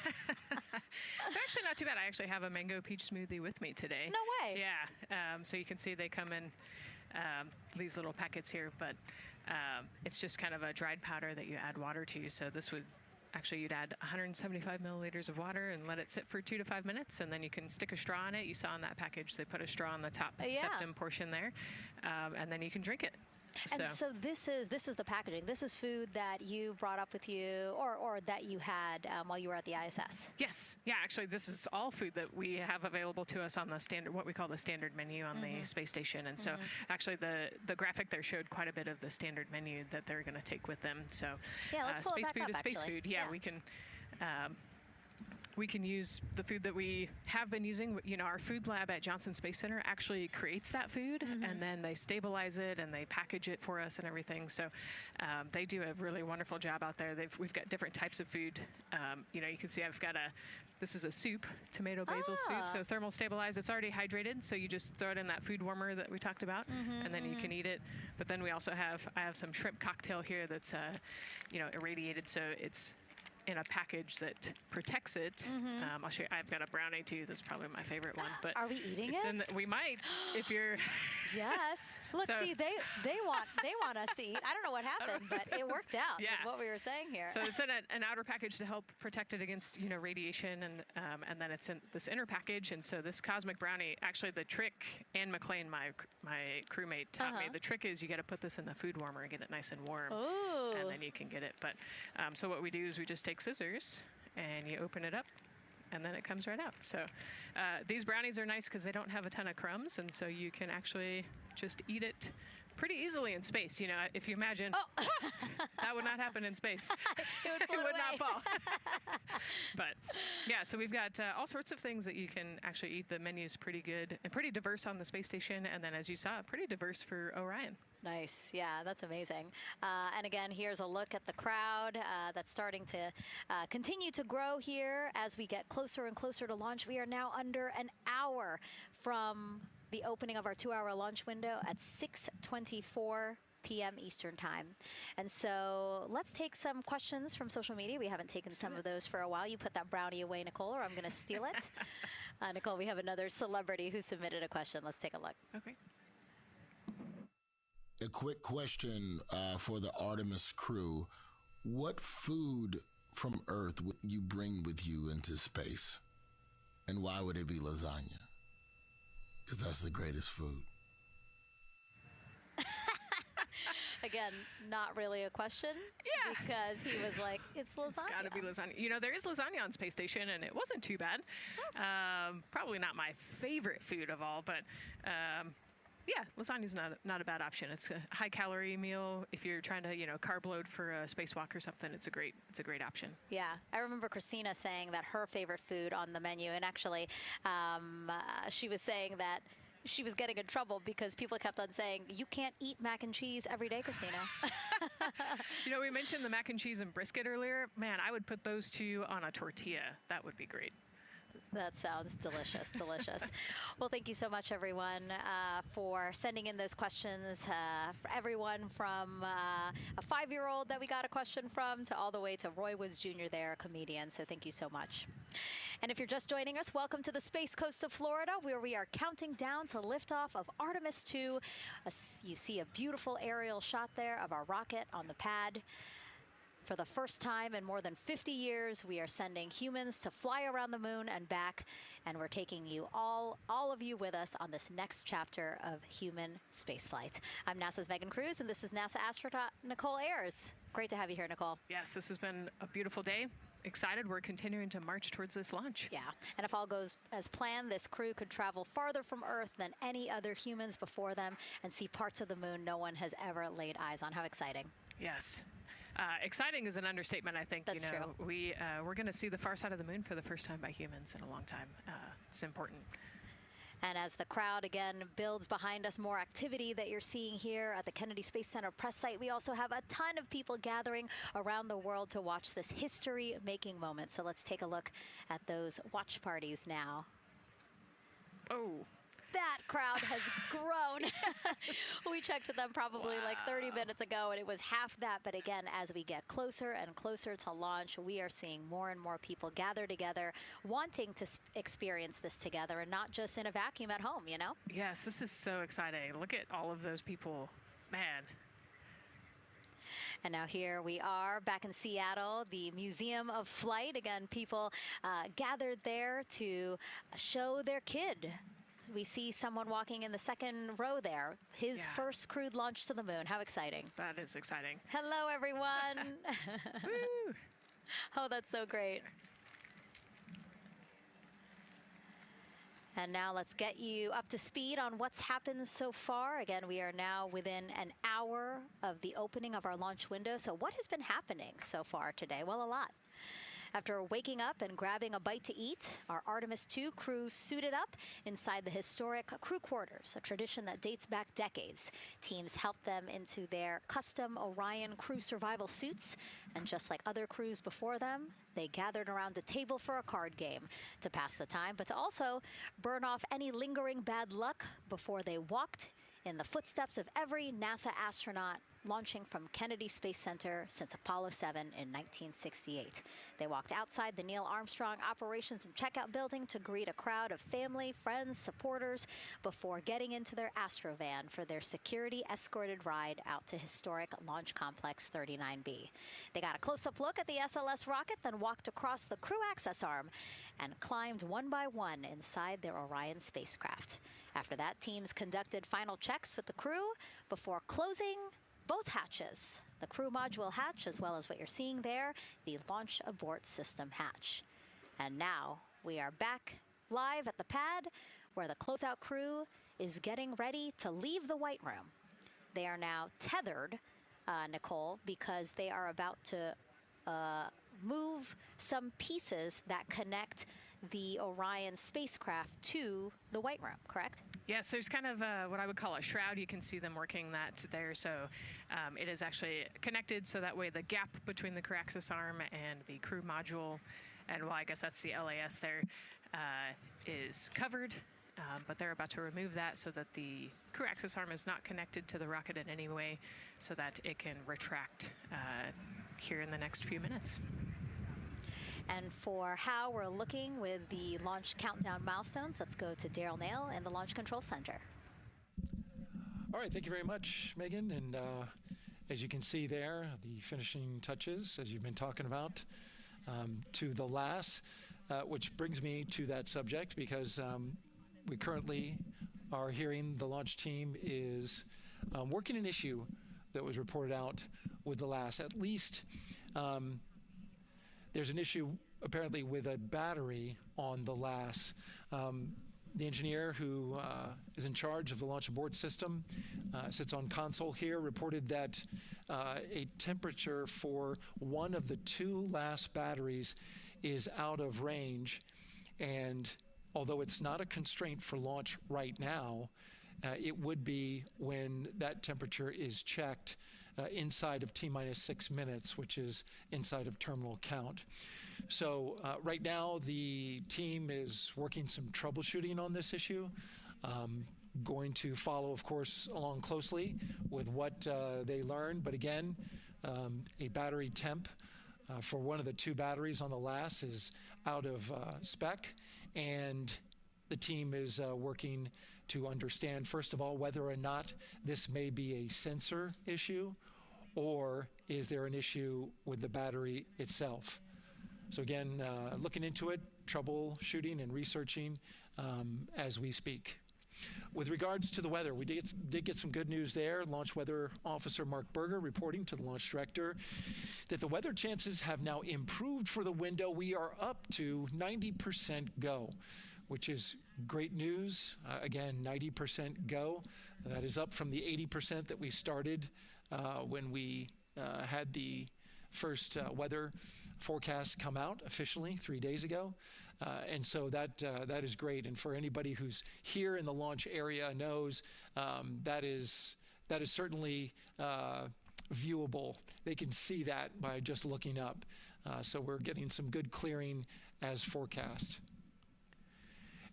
They're actually not too bad. I actually have a mango peach smoothie with me today. No way. Yeah. So you can see they come in these little packets here, but it's just kind of a dried powder that you add water to. So this would actually, you'd add 175 milliliters of water and let it sit for 2 to 5 minutes, and then you can stick a straw in it. You saw in that package they put a straw on the top septum portion there, and then you can drink it. And so this is the packaging. This is food that you brought up with you, or that you had while you were at the ISS. Yes. Yeah. Actually, this is all food that we have available to us on the standard, what we call the standard menu on the space station. And so, actually, the graphic there showed quite a bit of the standard menu that they're going to take with them. So, let's pull space it back food up, is space actually. food. Yeah, we can use the food that we have been using. You know, our food lab at Johnson Space Center actually creates that food, and then they stabilize it and they package it for us and everything. So they do a really wonderful job out there. We've got different types of food. You know, you can see I've got this is a soup, tomato basil soup, so thermal stabilized. It's already hydrated, so you just throw it in that food warmer that we talked about, and then you can eat it. But then we also I have some shrimp cocktail here that's, you know, irradiated, so it's in a package that protects it. I'll show you. I've got a brownie too. This is probably my favorite one. But are we eating it's it? we might if you're. Yes. Look, So- see, they want us to eat. I don't know what happened, but it worked out Yeah. with what we were saying here. So it's in an outer package to help protect it against radiation, and then it's in this inner package. And so this cosmic brownie, actually the trick, Anne McLean, my crewmate, taught me the trick is you got to put this in the food warmer and get it nice and warm, Ooh. and then you can get it. But so what we do is we just take scissors and you open it up, and then it comes right out. So these brownies are nice because they don't have a ton of crumbs, and so you can actually just eat it pretty easily in space. If you imagine, that would not happen in space. It would, not fall. But yeah, so we've got all sorts of things that you can actually eat. The menu's pretty good and pretty diverse on the space station, and then as you saw, pretty diverse for Orion. Nice. Yeah, that's amazing. And again, here's a look at the crowd that's starting to continue to grow here as we get closer and closer to launch. We are now under an hour from the opening of our 2-hour launch window at 6:24 p.m. Eastern Time. And so let's take some questions from social media. We haven't taken some of those for a while. You put that brownie away, Nicole, or I'm going to steal it. Nicole, we have another celebrity who submitted a question. Let's take a look. Okay. A quick question for the Artemis crew. What food from Earth would you bring with you into space? And why would it be lasagna? Because that's the greatest food. Again, not really a question. Yeah. Because he was like, it's lasagna. It's got to be lasagna. There is lasagna on Space Station, and it wasn't too bad. Probably not my favorite food of all, but yeah, lasagna's not a bad option. It's a high-calorie meal. If you're trying to, carb load for a spacewalk or something, it's a great option. Yeah, I remember Christina saying that her favorite food on the menu, and actually, she was saying that she was getting in trouble because people kept on saying, you can't eat mac and cheese every day, Christina. We mentioned the mac and cheese and brisket earlier. Man, I would put those two on a tortilla. That would be great. That sounds delicious, delicious. Well, thank you so much, everyone, for sending in those questions. For everyone from a 5-year-old that we got a question from to all the way to Roy Woods Jr. there, a comedian. So thank you so much. And if you're just joining us, welcome to the Space Coast of Florida, where we are counting down to liftoff of Artemis 2. You see a beautiful aerial shot there of our rocket on the pad. For the first time in more than 50 years, we are sending humans to fly around the moon and back, and we're taking you all of you with us on this next chapter of human spaceflight. I'm NASA's Megan Cruz, and this is NASA astronaut Nicole Ayers. Great to have you here, Nicole. Yes, this has been a beautiful day. Excited. We're continuing to march towards this launch. Yeah, and if all goes as planned, this crew could travel farther from Earth than any other humans before them and see parts of the moon no one has ever laid eyes on. How exciting. Yes. Exciting is an understatement, I think. That's true. We're going to see the far side of the moon for the first time by humans in a long time. It's important. And as the crowd again builds behind us, more activity that you're seeing here at the Kennedy Space Center press site. We also have a ton of people gathering around the world to watch this history-making moment. So let's take a look at those watch parties now. Oh. That crowd has grown. We checked them probably like 30 minutes ago, and it was half that. But again, as we get closer and closer to launch, we are seeing more and more people gather together, wanting to experience this together and not just in a vacuum at home, Yes, this is so exciting. Look at all of those people. Man. And now here we are back in Seattle, the Museum of Flight. Again, people gathered there to show their kid. We see someone walking in the second row there. His first crewed launch to the moon. How exciting. That is exciting. Hello, everyone. Woo. Oh, that's so great. And now let's get you up to speed on what's happened so far. Again, we are now within an hour of the opening of our launch window. So what has been happening so far today? Well, a lot. After waking up and grabbing a bite to eat, our Artemis 2 crew suited up inside the historic crew quarters, a tradition that dates back decades. Teams helped them into their custom Orion crew survival suits, and just like other crews before them, they gathered around a table for a card game to pass the time, but to also burn off any lingering bad luck before they walked in the footsteps of every NASA astronaut launching from Kennedy Space Center since Apollo 7 in 1968. They walked outside the Neil Armstrong Operations and Checkout Building to greet a crowd of family, friends, supporters before getting into their Astrovan for their security-escorted ride out to historic Launch Complex 39B. They got a close-up look at the SLS rocket, then walked across the crew access arm and climbed one by one inside their Orion spacecraft. After that, teams conducted final checks with the crew before closing both hatches, the crew module hatch, as well as what you're seeing there, the launch abort system hatch. And now we are back live at the pad where the closeout crew is getting ready to leave the White Room. They are now tethered, Nicole, because they are about to move some pieces that connect the Orion spacecraft to the White Room, correct? Yes, there's kind of what I would call a shroud. You can see them working that there. So it is actually connected, so that way the gap between the crew access arm and the crew module, and well, I guess that's the LAS there, is covered. But they're about to remove that so that the crew access arm is not connected to the rocket in any way, so that it can retract here in the next few minutes. And for how we're looking with the launch countdown milestones, let's go to Daryl Nail in the Launch Control Center. All right, thank you very much, Megan. And as you can see there, the finishing touches, as you've been talking about, to the LAS, which brings me to that subject, because we currently are hearing the launch team is working an issue that was reported out with the LAS. At least there's an issue apparently with a battery on the LAS. The engineer who is in charge of the launch abort system sits on console here, reported that a temperature for one of the two LAS batteries is out of range. And although it's not a constraint for launch right now, it would be when that temperature is checked inside of T-minus 6 minutes, which is inside of terminal count. So right now, the team is working some troubleshooting on this issue. Going to follow, of course, along closely with what they learn. But again, a battery temp for one of the two batteries on the LAS is out of spec, and the team is working to understand, first of all, whether or not this may be a sensor issue, or is there an issue with the battery itself. So again, looking into it, troubleshooting and researching as we speak. With regards to the weather, we did get some good news there. Launch Weather Officer Mark Berger reporting to the launch director that the weather chances have now improved for the window. We are up to 90% go, which is great news. Again, 90% go. That is up from the 80% that we started when we had the first weather forecast come out officially 3 days ago. And so that is great. And for anybody who's here in the launch area knows that is certainly viewable. They can see that by just looking up. So we're getting some good clearing as forecast.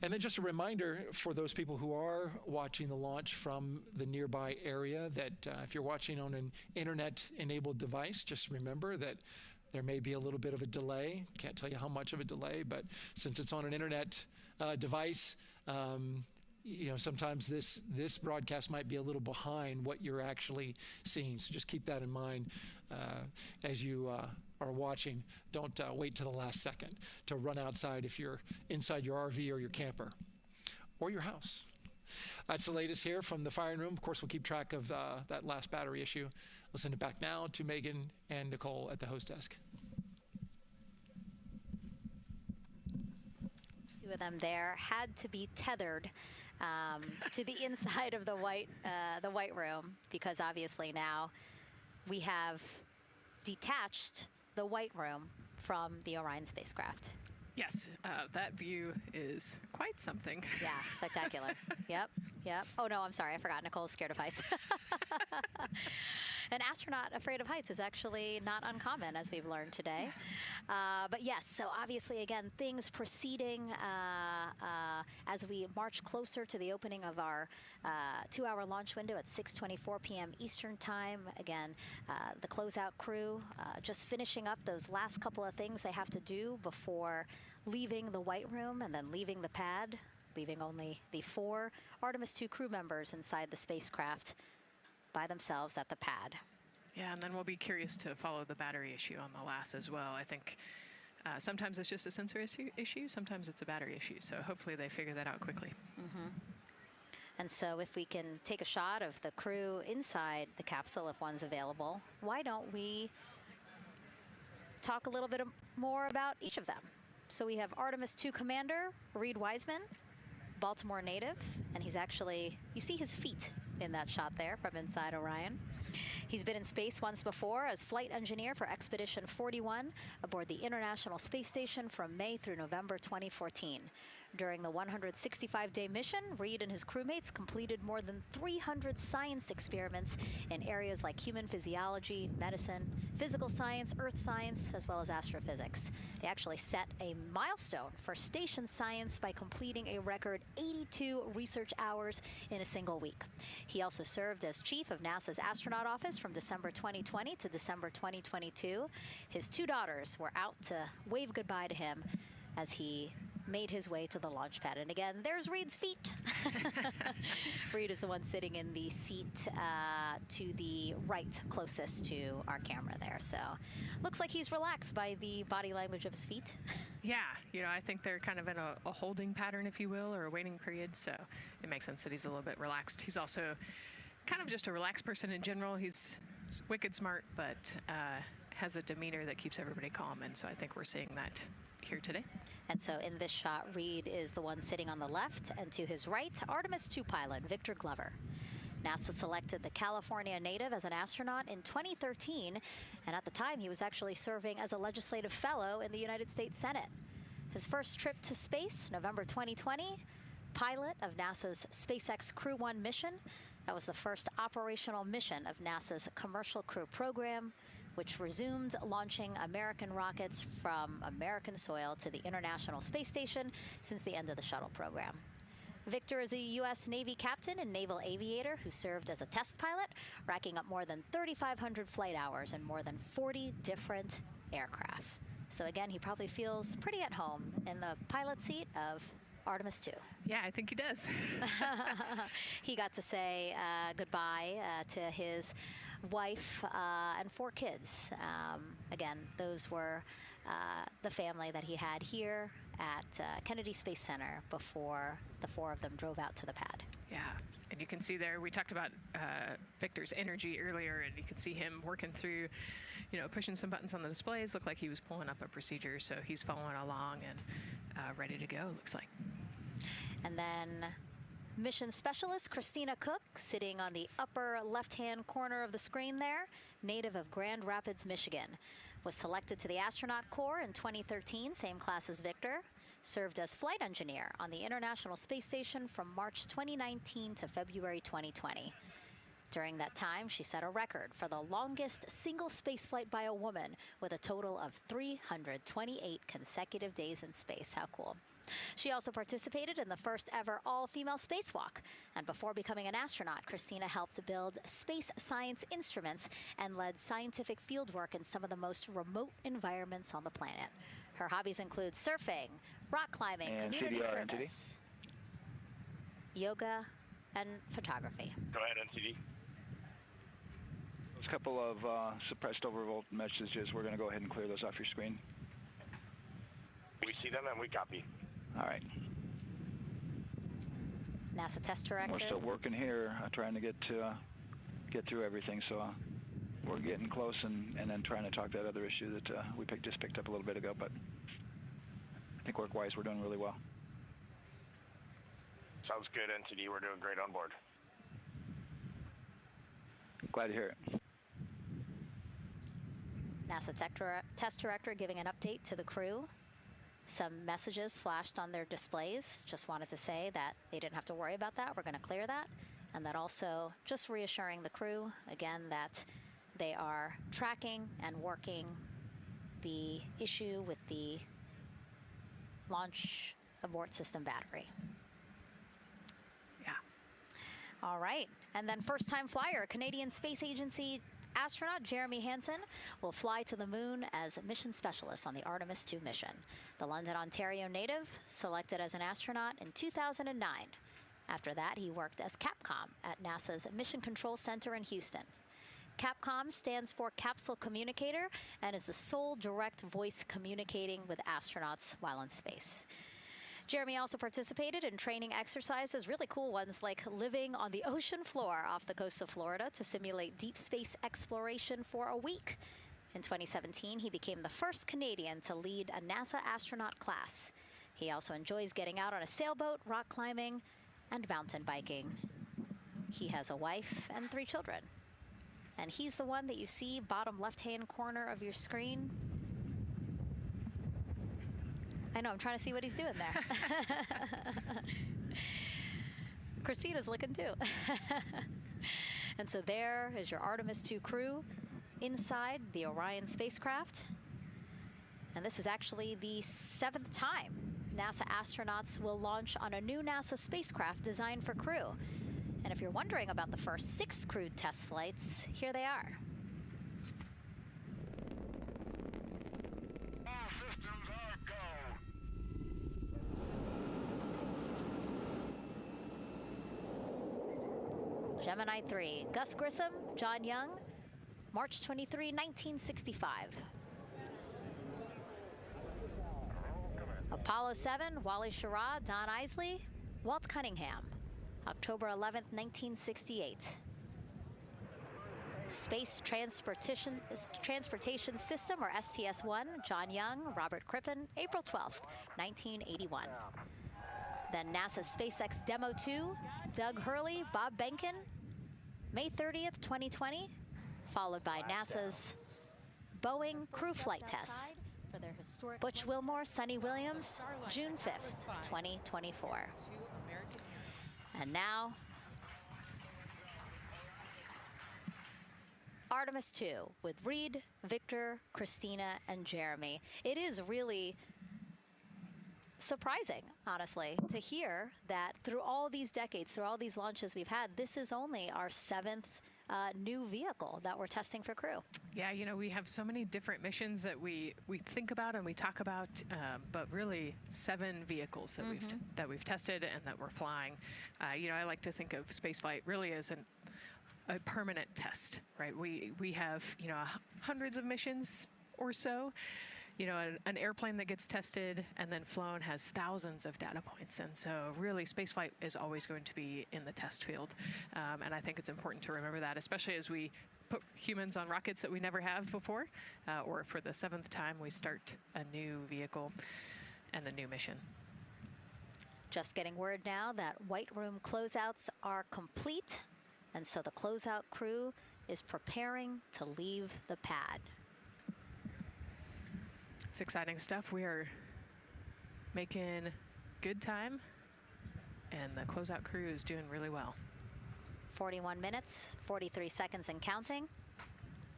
And then just a reminder for those people who are watching the launch from the nearby area that if you're watching on an internet-enabled device, just remember that there may be a little bit of a delay. Can't tell you how much of a delay, but since it's on an internet device, sometimes this broadcast might be a little behind what you're actually seeing. So just keep that in mind as you are watching. Don't wait to the last second to run outside if you're inside your RV or your camper or your house. That's the latest here from the firing room. Of course, we'll keep track of that last battery issue. We'll send it back now to Megan and Nicole at the host desk. Two of them there had to be tethered to the inside of the White Room, because obviously now we have detached the White Room from the Orion spacecraft. Yes, that view is quite something. Yeah, spectacular. Yep. Yep. Oh, no, I'm sorry. I forgot. Nicole's scared of heights. An astronaut afraid of heights is actually not uncommon, as we've learned today. But yes, so obviously, again, things proceeding as we march closer to the opening of our 2-hour launch window at 6:24 p.m. Eastern Time. Again, the closeout crew just finishing up those last couple of things they have to do before leaving the White Room and then leaving the pad, leaving only the 4 Artemis 2 crew members inside the spacecraft by themselves at the pad. Yeah, and then we'll be curious to follow the battery issue on the LAS as well. I think sometimes it's just a sensor issue, sometimes it's a battery issue. So hopefully they figure that out quickly. Mm-hmm. And so if we can take a shot of the crew inside the capsule, if one's available, why don't we talk a little bit more about each of them? So we have Artemis 2 Commander Reed Wiseman, Baltimore native, and he's actually, you see his feet in that shot there from inside Orion. He's been in space once before as flight engineer for Expedition 41 aboard the International Space Station from May through November 2014. During the 165-day mission, Reed and his crewmates completed more than 300 science experiments in areas like human physiology, medicine, physical science, earth science, as well as astrophysics. They actually set a milestone for station science by completing a record 82 research hours in a single week. He also served as chief of NASA's astronaut office from December 2020 to December 2022. His 2 daughters were out to wave goodbye to him as he made his way to the launch pad. And again, there's Reed's feet. Reed is the one sitting in the seat to the right, closest to our camera there. So looks like he's relaxed by the body language of his feet. Yeah, I think they're kind of in a holding pattern, if you will, or a waiting period. So it makes sense that he's a little bit relaxed. He's also kind of just a relaxed person in general. He's wicked smart, but has a demeanor that keeps everybody calm. And so I think we're seeing that here today. And so in this shot, Reed is the one sitting on the left, and to his right, Artemis 2 pilot Victor Glover. NASA selected the California native as an astronaut in 2013, and at the time he was actually serving as a legislative fellow in the United States Senate. His first trip to space, November 2020, pilot of NASA's SpaceX Crew 1 mission. That was the first operational mission of NASA's Commercial Crew program, which resumed launching American rockets from American soil to the International Space Station since the end of the shuttle program. Victor is a U.S. Navy captain and naval aviator who served as a test pilot, racking up more than 3,500 flight hours in more than 40 different aircraft. So again, he probably feels pretty at home in the pilot seat of Artemis 2. Yeah, I think he does. He got to say goodbye to his wife and 4 kids. Again, those were the family that he had here at Kennedy Space Center before the 4 of them drove out to the pad. Yeah, and you can see there, we talked about Victor's energy earlier, and you can see him working through, pushing some buttons on the displays. Looked like he was pulling up a procedure, so he's following along and ready to go, looks like. And then mission specialist Christina Cook, sitting on the upper left-hand corner of the screen there, native of Grand Rapids, Michigan, was selected to the Astronaut Corps in 2013, same class as Victor, served as flight engineer on the International Space Station from March 2019 to February 2020. During that time, she set a record for the longest single spaceflight by a woman with a total of 328 consecutive days in space. How cool. She also participated in the first ever all-female spacewalk. And before becoming an astronaut, Christina helped build space science instruments and led scientific fieldwork in some of the most remote environments on the planet. Her hobbies include surfing, rock climbing, and community CDR, service, yoga, and photography. Go ahead, NCD. Those couple of suppressed overvolt messages, we're going to go ahead and clear those off your screen. We see them and we copy. All right. NASA test director. We're still working here, trying to get through everything. So we're getting close, and then trying to talk that other issue that we just picked up a little bit ago. But I think work-wise, we're doing really well. Sounds good, NCD. We're doing great on board. Glad to hear it. NASA test director giving an update to the crew. Some messages flashed on their displays. Just wanted to say that they didn't have to worry about that. We're going to clear that. And that also just reassuring the crew, again, that they are tracking and working the issue with the launch abort system battery. Yeah. All right. And then first-time flyer, Canadian Space Agency astronaut Jeremy Hansen will fly to the moon as a mission specialist on the Artemis 2 mission. The London, Ontario native selected as an astronaut in 2009. After that, he worked as Capcom at NASA's Mission Control Center in Houston. Capcom stands for Capsule Communicator and is the sole direct voice communicating with astronauts while in space. Jeremy also participated in training exercises, really cool ones like living on the ocean floor off the coast of Florida to simulate deep space exploration for a week. In 2017, he became the first Canadian to lead a NASA astronaut class. He also enjoys getting out on a sailboat, rock climbing, and mountain biking. He has a wife and 3 children. And he's the one that you see bottom left-hand corner of your screen. I know, I'm trying to see what he's doing there. Christina's looking too. And so there is your Artemis 2 crew inside the Orion spacecraft. And this is actually the 7th time NASA astronauts will launch on a new NASA spacecraft designed for crew. And if you're wondering about the first 6 crewed test flights, here they are. Gemini 3, Gus Grissom, John Young, March 23, 1965. Apollo 7, Wally Schirra, Don Isley, Walt Cunningham, October 11, 1968. Space Transportation System, or STS-1, John Young, Robert Crippen, April 12, 1981. Then NASA's SpaceX Demo 2, Doug Hurley, Bob Behnken, May 30th, 2020, followed by NASA's Boeing crew flight tests. Butch Wilmore, Sonny Williams, June 5th, 2024. And now, Artemis 2 with Reed, Victor, Christina, and Jeremy. It is really surprising, honestly, to hear that through all these decades, through all these launches we've had, this is only our 7th new vehicle that we're testing for crew. Yeah, you know, we have so many different missions that we think about and we talk about, but really 7 vehicles that we've tested and that we're flying. You know, I like to think of spaceflight really as a permanent test, right? We have, you know, hundreds of missions or so. You know, an airplane that gets tested and then flown has thousands of data points. And so really spaceflight is always going to be in the test field. And I think it's important to remember that, especially as we put humans on rockets that we never have before, or for the 7th time we start a new vehicle and a new mission. Just getting word now that White Room closeouts are complete. And so the closeout crew is preparing to leave the pad. It's exciting stuff. We are making good time, and the closeout crew is doing really well. 41 minutes, 43 seconds and counting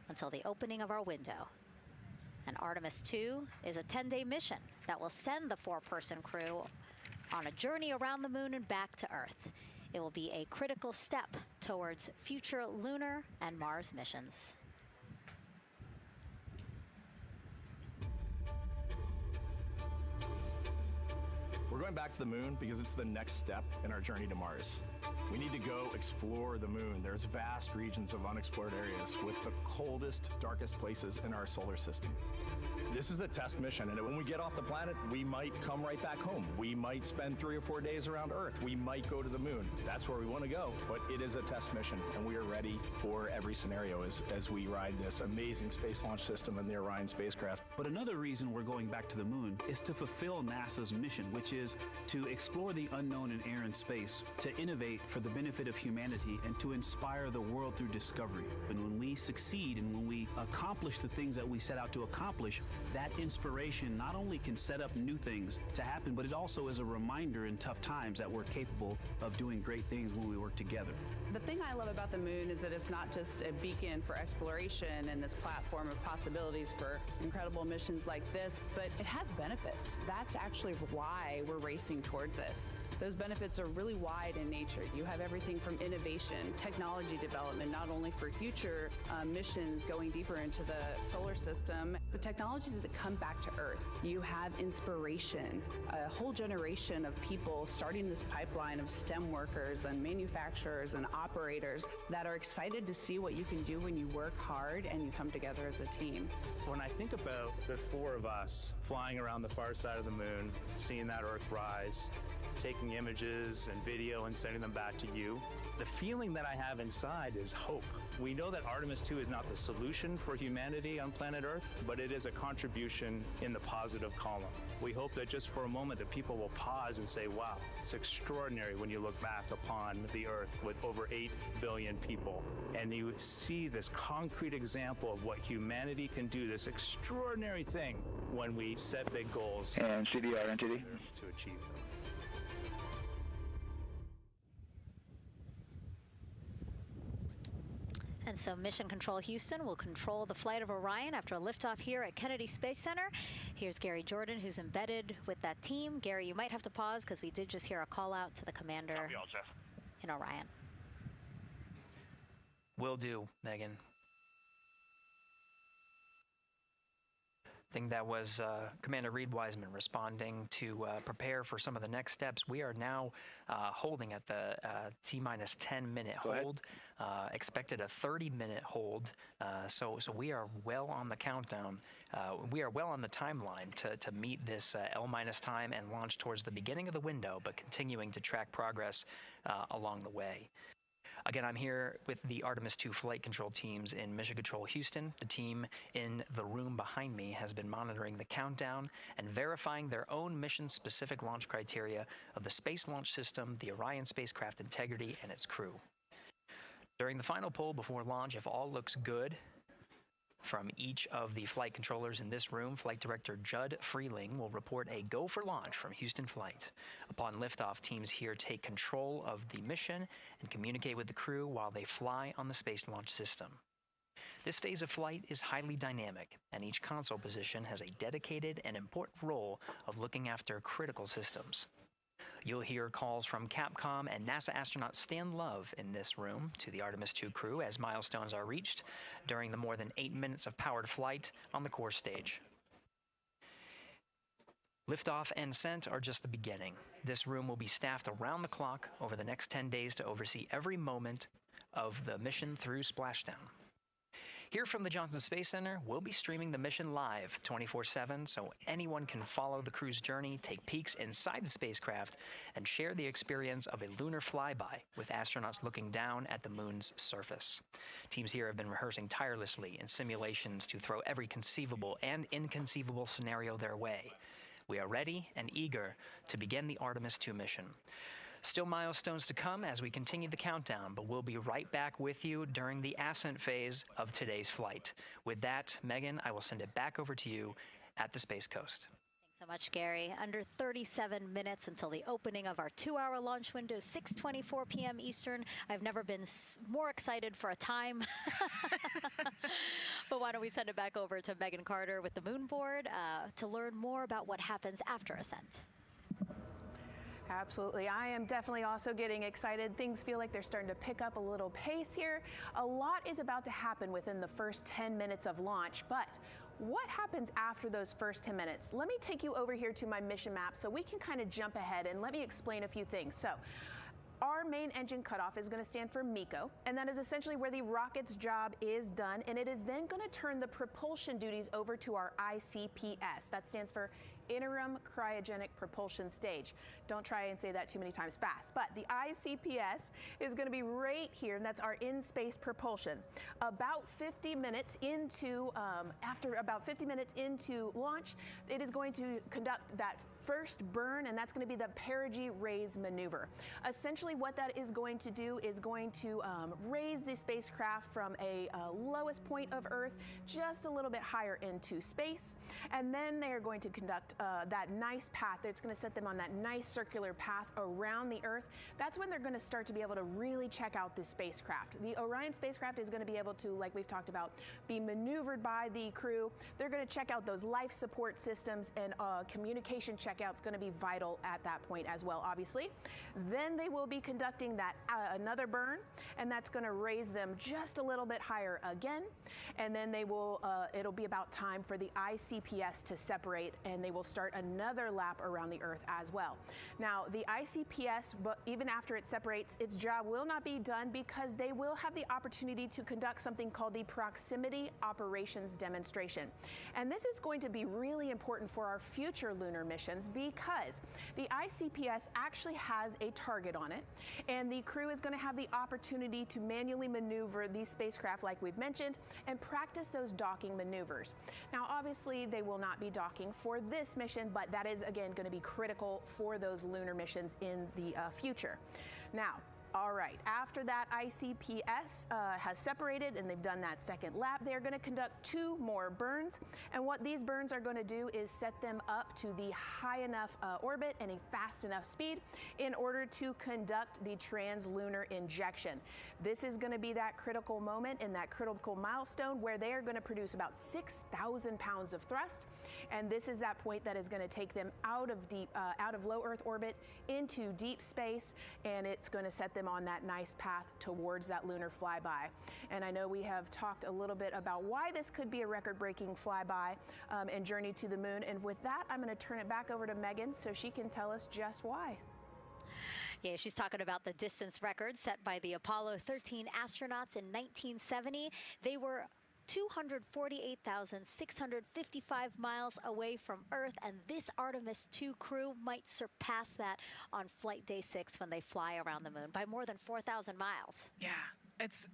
until the opening of our window. And Artemis 2 is a 10-day mission that will send the 4-person crew on a journey around the moon and back to Earth. It will be a critical step towards future lunar and Mars missions. We're going back to the moon because it's the next step in our journey to Mars. We need to go explore the moon. There's vast regions of unexplored areas with the coldest, darkest places in our solar system. This is a test mission, and when we get off the planet, we might come right back home. We might spend 3 or 4 days around Earth. We might go to the moon. That's where we want to go, but it is a test mission, and we are ready for every scenario as we ride this amazing space launch system in the Orion spacecraft. But another reason we're going back to the moon is to fulfill NASA's mission, which is to explore the unknown in air and space, to innovate for the benefit of humanity, and to inspire the world through discovery. And when we succeed and when we accomplish the things that we set out to accomplish, that inspiration not only can set up new things to happen, but it also is a reminder in tough times that we're capable of doing great things when we work together. The thing I love about the moon is that it's not just a beacon for exploration and this platform of possibilities for incredible missions like this, but it has benefits. That's actually why we're racing towards it. Those benefits are really wide in nature. You have everything from innovation, technology development, not only for future missions going deeper into the solar system, but technologies that come back to Earth. You have inspiration, a whole generation of people starting this pipeline of STEM workers and manufacturers and operators that are excited to see what you can do when you work hard and you come together as a team. When I think about the four of us flying around the far side of the moon, seeing that Earth rise, taking images and video and sending them back to you, the feeling that I have inside is hope. We know that Artemis 2 is not the solution for humanity on planet Earth, but it is a contribution in the positive column. We hope that just for a moment that people will pause and say, wow, it's extraordinary when you look back upon the Earth with over 8 billion people, and you see this concrete example of what humanity can do, this extraordinary thing when we set big goals and CDR entity to achieve them. And so Mission Control Houston will control the flight of Orion after a liftoff here at Kennedy Space Center. Here's Gary Jordan, who's embedded with that team. Gary, you might have to pause because we did just hear a call out to the commander in Orion. Will do, Megan. I think that was Commander Reed Wiseman responding to prepare for some of the next steps. We are now holding at the T-minus 10-minute hold. Expected a 30-minute hold. So we are well on the countdown. We are well on the timeline to meet this L-minus time and launch towards the beginning of the window, but continuing to track progress along the way. Again, I'm here with the Artemis 2 flight control teams in Mission Control Houston. The team in the room behind me has been monitoring the countdown and verifying their own mission-specific launch criteria of the Space Launch System, the Orion spacecraft integrity, and its crew. During the final poll before launch, if all looks good from each of the flight controllers in this room, Flight Director Judd Freeling will report a go for launch from Houston Flight. Upon liftoff, teams here take control of the mission and communicate with the crew while they fly on the Space Launch System. This phase of flight is highly dynamic, and each console position has a dedicated and important role of looking after critical systems. You'll hear calls from Capcom and NASA astronaut Stan Love in this room to the Artemis 2 crew as milestones are reached during the more than 8 minutes of powered flight on the core stage. Liftoff and ascent are just the beginning. This room will be staffed around the clock over the next 10 days to oversee every moment of the mission through splashdown. Here from the Johnson Space Center, we'll be streaming the mission live 24/7 so anyone can follow the crew's journey, take peeks inside the spacecraft, and share the experience of a lunar flyby with astronauts looking down at the moon's surface. Teams here have been rehearsing tirelessly in simulations to throw every conceivable and inconceivable scenario their way. We are ready and eager to begin the Artemis 2 mission. Still milestones to come as we continue the countdown, but we'll be right back with you during the ascent phase of today's flight. With that, Megan, I will send it back over to you at the Space Coast. Thanks so much, Gary. Under 37 minutes until the opening of our 2-hour launch window, 6:24 p.m. Eastern. I've never been more excited for a time. But why don't we send it back over to Megan Carter with the Moon Board to learn more about what happens after ascent. Absolutely. I am definitely also getting excited. Things feel like they're starting to pick up a little pace here. A lot is about to happen within the first 10 minutes of launch, but what happens after those first 10 minutes? Let me take you over here to my mission map so we can kind of jump ahead and let me explain a few things. So, our main engine cutoff is going to stand for MECO, and that is essentially where the rocket's job is done, and it is then going to turn the propulsion duties over to our ICPS. That stands for interim cryogenic propulsion stage. Don't try and say that too many times fast, but the ICPS is going to be right here, and that's our in-space propulsion. About 50 minutes into, after about 50 minutes into launch, it is going to conduct that first burn, and that's going to be the perigee raise maneuver. Essentially what that is going to do is going to raise the spacecraft from a lowest point of Earth just a little bit higher into space, and then they are going to conduct that nice path that's going to set them on that nice circular path around the Earth. That's when they're going to start to be able to really check out this spacecraft. The Orion spacecraft is going to be able to, like we've talked about, be maneuvered by the crew. They're going to check out those life support systems, and communication checkout's going to be vital at that point as well, obviously. Then they will be conducting that another burn, and that's going to raise them just a little bit higher again. And then they will, it'll be about time for the ICPS to separate, and they will start another lap around the Earth as well. Now, the ICPS, but even after it separates, its job will not be done, because they will have the opportunity to conduct something called the proximity operations demonstration. And this is going to be really important for our future lunar missions, because the ICPS actually has a target on it, and the crew is going to have the opportunity to manually maneuver these spacecraft, like we've mentioned, and practice those docking maneuvers. Now, obviously, they will not be docking for this mission, but that is, again, going to be critical for those lunar missions in the future. Now, all right, after that ICPS has separated and they've done that second lap, they're going to conduct 2 more burns. And what these burns are going to do is set them up to the high enough orbit and a fast enough speed in order to conduct the translunar injection. This is going to be that critical moment and that critical milestone where they are going to produce about 6,000 pounds of thrust. And this is that point that is going to take them out of low Earth orbit into deep space, and it's going to set them on that nice path towards that lunar flyby. And I know we have talked a little bit about why this could be a record-breaking flyby and journey to the moon. And with that, I'm going to turn it back over to Megan so she can tell us just why. Yeah, she's talking about the distance record set by the Apollo 13 astronauts in 1970. They were 248,655 miles away from Earth, and this Artemis 2 crew might surpass that on flight day 6 when they fly around the moon by more than 4,000 miles. Yeah, it's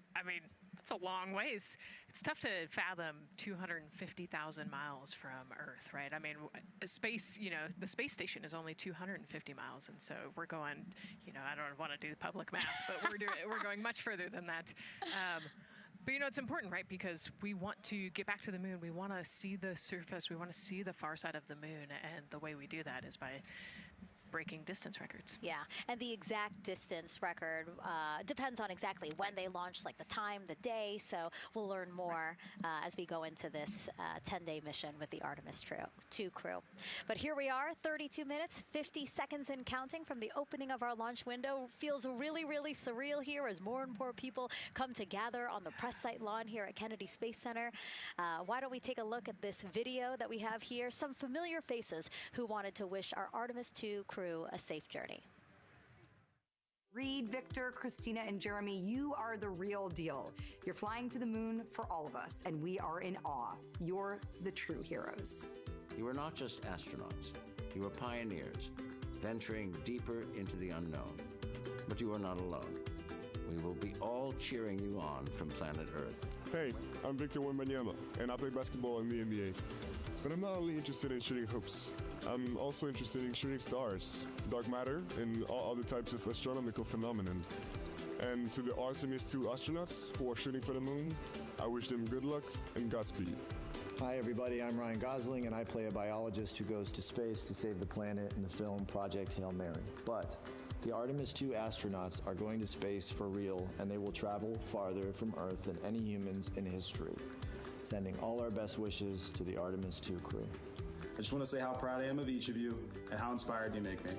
a long ways. It's tough to fathom 250,000 miles from Earth, right? I mean, space, the space station is only 250 miles, and so we're going, I don't want to do the public math, but we're going much further than that. But it's important, right? Because we want to get back to the moon. We want to see the surface. We want to see the far side of the moon. And the way we do that is by breaking distance records. Yeah, and the exact distance record depends on exactly when they launch, like the time, the day. So we'll learn more as we go into this 10-day mission with the Artemis 2 crew. But here we are, 32 minutes, 50 seconds and counting from the opening of our launch window. Feels really, really surreal here as more and more people come to gather on the press site lawn here at Kennedy Space Center. Why don't we take a look at this video that we have here? Some familiar faces who wanted to wish our Artemis 2 crew a safe journey. Reed, Victor, Christina, and Jeremy, you are the real deal. You're flying to the moon for all of us, and we are in awe. You're the true heroes. You are not just astronauts. You are pioneers, venturing deeper into the unknown. But you are not alone. We will be all cheering you on from planet Earth. Hey, I'm Victor Wembanyama, and I play basketball in the NBA. But I'm not only interested in shooting hoops. I'm also interested in shooting stars, dark matter, and all other types of astronomical phenomenon. And to the Artemis 2 astronauts who are shooting for the moon, I wish them good luck and Godspeed. Hi everybody, I'm Ryan Gosling, and I play a biologist who goes to space to save the planet in the film Project Hail Mary. But the Artemis 2 astronauts are going to space for real, and they will travel farther from Earth than any humans in history. Sending all our best wishes to the Artemis 2 crew. I just want to say how proud I am of each of you and how inspired you make me.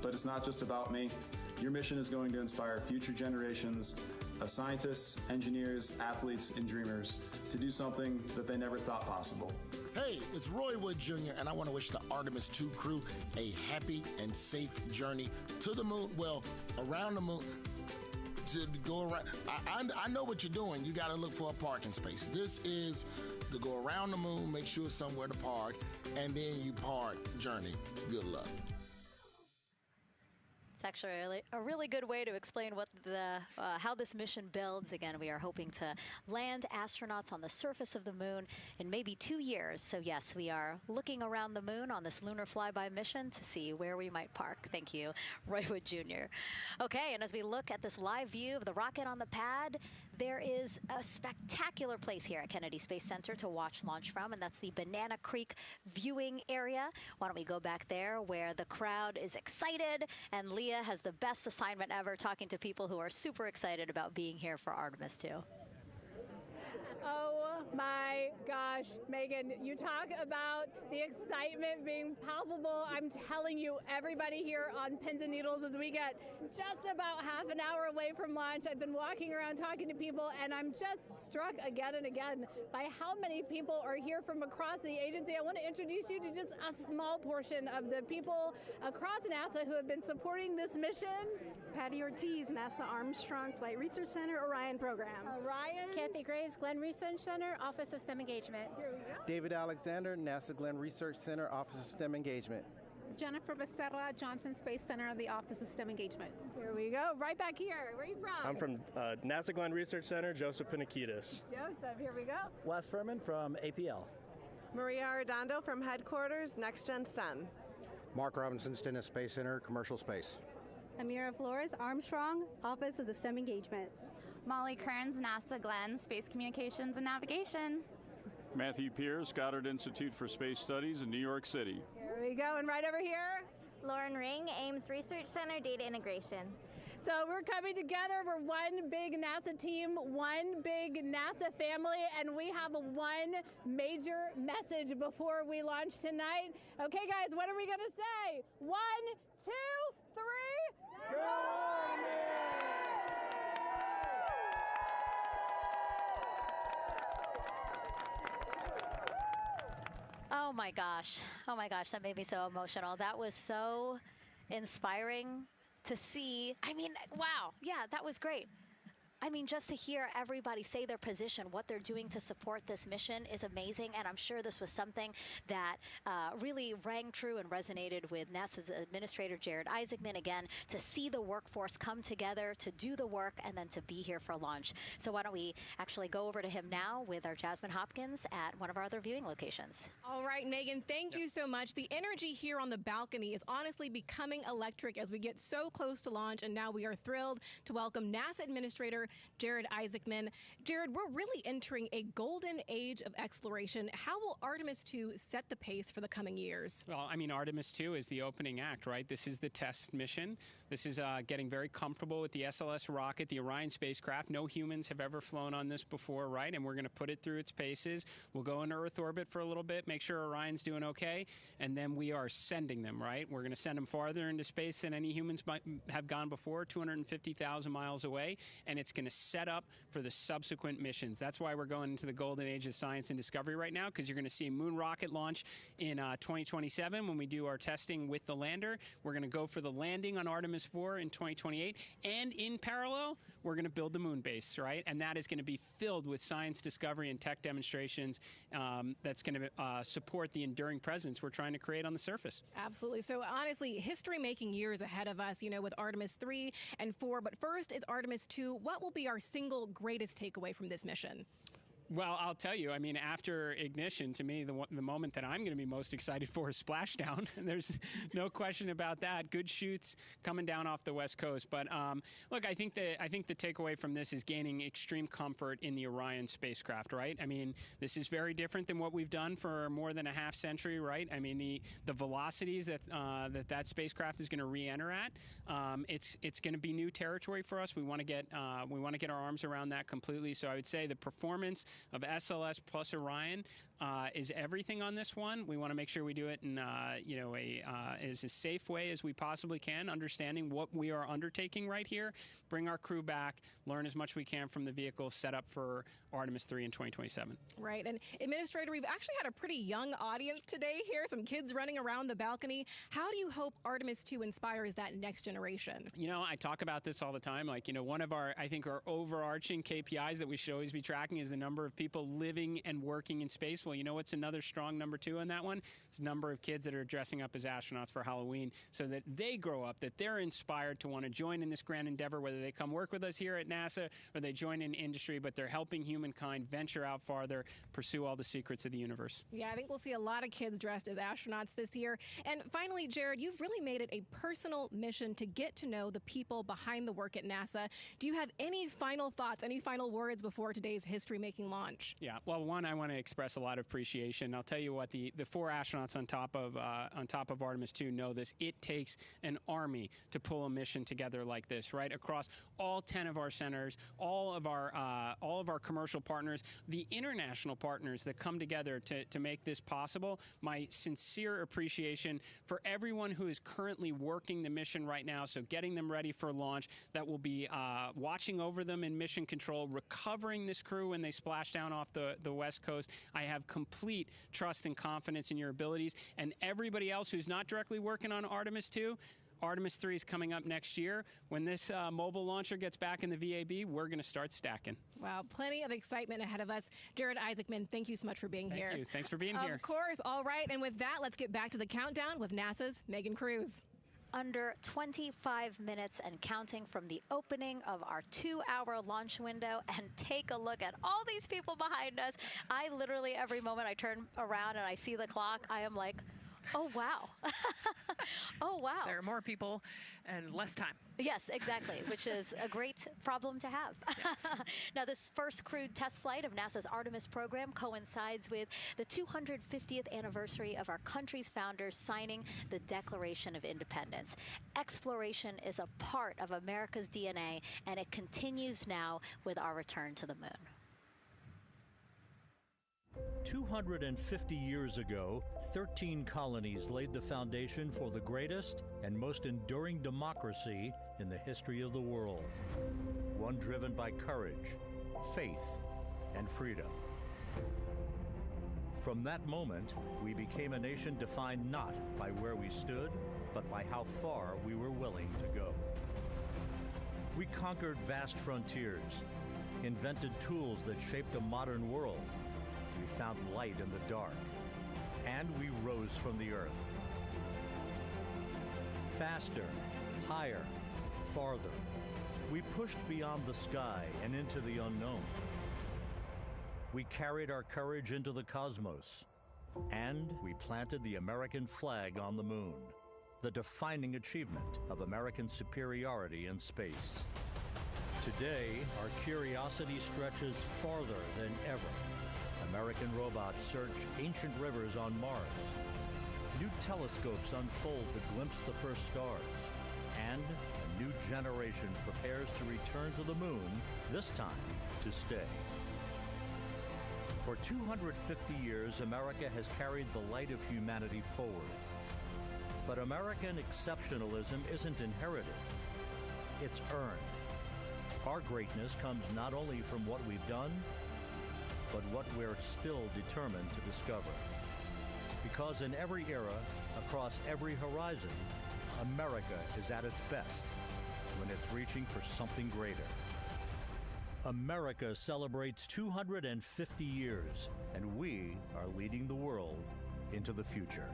But it's not just about me. Your mission is going to inspire future generations of scientists, engineers, athletes, and dreamers to do something that they never thought possible. Hey, it's Roy Wood Jr., and I want to wish the Artemis 2 crew a happy and safe journey to the moon, well, around the moon. to go around. I know what you're doing. You got to look for a parking space. This is to go around the moon, make sure somewhere to park, and then you park. Journey. Good luck. It's actually a really good way to explain what how this mission builds. Again, we are hoping to land astronauts on the surface of the moon in maybe 2 years. So yes, we are looking around the moon on this lunar flyby mission to see where we might park. Thank you, Roywood Jr. Okay, and as we look at this live view of the rocket on the pad, there is a spectacular place here at Kennedy Space Center to watch launch from, and that's the Banana Creek viewing area. Why don't we go back there where the crowd is excited, and Leah has the best assignment ever, talking to people who are super excited about being here for Artemis 2. Oh my gosh, Megan, you talk about the excitement being palpable. I'm telling you, everybody here on pins and needles as we get just about half an hour away from launch. I've been walking around talking to people, and I'm just struck again and again by how many people are here from across the agency. I want to introduce you to just a small portion of the people across NASA who have been supporting this mission. Patty Ortiz, NASA Armstrong Flight Research Center, Orion Program. Orion. Kathy Graves, Glenn Research Center, Office of STEM Engagement. Here we go. David Alexander, NASA Glenn Research Center, Office of STEM Engagement. Jennifer Becerra, Johnson Space Center, the Office of STEM Engagement. Here we go. Right back here. Where are you from? I'm from NASA Glenn Research Center, Joseph Panakitis. Joseph, here we go. Wes Furman from APL. Maria Arredondo from Headquarters, Next Gen STEM. Mark Robinson, Stennis Space Center, Commercial Space. Amira Flores, Armstrong, Office of the STEM Engagement. Molly Kearns, NASA Glenn, Space Communications and Navigation. Matthew Pierce, Goddard Institute for Space Studies in New York City. Here we go, and right over here. Lauren Ring, Ames Research Center, Data Integration. So we're coming together. We're one big NASA team, one big NASA family, and we have one major message before we launch tonight. Okay, guys, what are we going to say? 1, 2, 3, go! Oh my gosh, that made me so emotional. That was so inspiring to see. I mean, wow, yeah, that was great. I mean, just to hear everybody say their position, what they're doing to support this mission is amazing. And I'm sure this was something that really rang true and resonated with NASA's Administrator Jared Isaacman, again, to see the workforce come together to do the work and then to be here for launch. So why don't we actually go over to him now with our Jasmine Hopkins at one of our other viewing locations. All right, Megan, thank you so much. The energy here on the balcony is honestly becoming electric as we get so close to launch, and now we are thrilled to welcome NASA Administrator Jared Isaacman. Jared, we're really entering a golden age of exploration. How will Artemis 2 set the pace for the coming years? Well, I mean, Artemis 2 is the opening act, right? This is the test mission. This is getting very comfortable with the SLS rocket, the Orion spacecraft. No humans have ever flown on this before, right? And we're going to put it through its paces. We'll go into Earth orbit for a little bit, make sure Orion's doing okay, and then we are sending them, right? We're going to send them farther into space than any humans might have gone before, 250,000 miles away, and it's going to set up for the subsequent missions. That's why we're going into the golden age of science and discovery right now, because you're going to see moon rocket launch in 2027 when we do our testing with the lander. We're going to go for the landing on Artemis 4 in 2028, and in parallel, we're going to build the moon base, right? And that is going to be filled with science discovery and tech demonstrations that's going to support the enduring presence we're trying to create on the surface. Absolutely. So honestly, history-making years ahead of us, you know, with Artemis 3 and 4. But first is Artemis 2. What will be our single greatest takeaway from this mission? Well, I'll tell you, I mean, after ignition, to me, the moment that I'm going to be most excited for is splashdown. There's no question about that. Good shoots coming down off the West Coast. But look, I think the takeaway from this is gaining extreme comfort in the Orion spacecraft, right? I mean, this is very different than what we've done for more than a half century, right? I mean, the velocities that spacecraft is going to re-enter at, it's going to be new territory for us. We want to get our arms around that completely. So I would say the performance of SLS plus Orion is everything on this one. We want to make sure we do it in as a safe way as we possibly can, understanding what we are undertaking right here, bring our crew back, learn as much we can from the vehicle, set up for Artemis 3 in 2027. Right. And Administrator, we've actually had a pretty young audience today here, some kids running around the balcony. How do you hope Artemis 2 inspires that next generation? I talk about this all the time. One of our overarching KPIs that we should always be tracking is the number of people living and working in space. Well, what's another strong number 2 on that one? It's the number of kids that are dressing up as astronauts for Halloween, so that they grow up, that they're inspired to want to join in this grand endeavor, whether they come work with us here at NASA or they join in industry, but they're helping humankind venture out farther, pursue all the secrets of the universe. Yeah, I think we'll see a lot of kids dressed as astronauts this year. And finally, Jared, you've really made it a personal mission to get to know the people behind the work at NASA. Do you have any final thoughts, any final words before today's history-making launch? Yeah, well, one, I want to express a lot of appreciation. I'll tell you what, the 4 astronauts on top of Artemis 2 know this. It takes an army to pull a mission together like this, right? Across all 10 of our centers, all of our commercial partners, the international partners that come together to make this possible. My sincere appreciation for everyone who is currently working the mission right now, so getting them ready for launch, that will be watching over them in mission control, recovering this crew when they splash down off the West Coast. I have complete trust and confidence in your abilities, and everybody else who's not directly working on Artemis 2, Artemis 3 is coming up next year. When this mobile launcher gets back in the VAB, we're going to start stacking. Wow, plenty of excitement ahead of us. Jared Isaacman, thank you so much for being here. Thank you. Thanks for being here. Of course. All right. And with that, let's get back to the countdown with NASA's Megan Cruz. Under 25 minutes and counting from the opening of our 2-hour launch window, and take a look at all these people behind us. I literally, every moment I turn around and I see the clock, I am like, oh, wow. Oh, wow. There are more people and less time. Yes, exactly, which is a great problem to have. Yes. Now, this first crewed test flight of NASA's Artemis program coincides with the 250th anniversary of our country's founders signing the Declaration of Independence. Exploration is a part of America's DNA, and it continues now with our return to the moon. 250 years ago, 13 colonies laid the foundation for the greatest and most enduring democracy in the history of the world. One driven by courage, faith, and freedom. From that moment, we became a nation defined not by where we stood, but by how far we were willing to go. We conquered vast frontiers, invented tools that shaped a modern world. We found light in the dark, and we rose from the earth. Faster, higher, farther. We pushed beyond the sky and into the unknown. We carried our courage into the cosmos, and we planted the American flag on the moon, the defining achievement of American superiority in space. Today, our curiosity stretches farther than ever. American robots search ancient rivers on Mars. New telescopes unfold to glimpse the first stars. And a new generation prepares to return to the moon, this time to stay. For 250 years, America has carried the light of humanity forward. But American exceptionalism isn't inherited, it's earned. Our greatness comes not only from what we've done, but what we're still determined to discover. Because in every era, across every horizon, America is at its best when it's reaching for something greater. America celebrates 250 years, and we are leading the world into the future.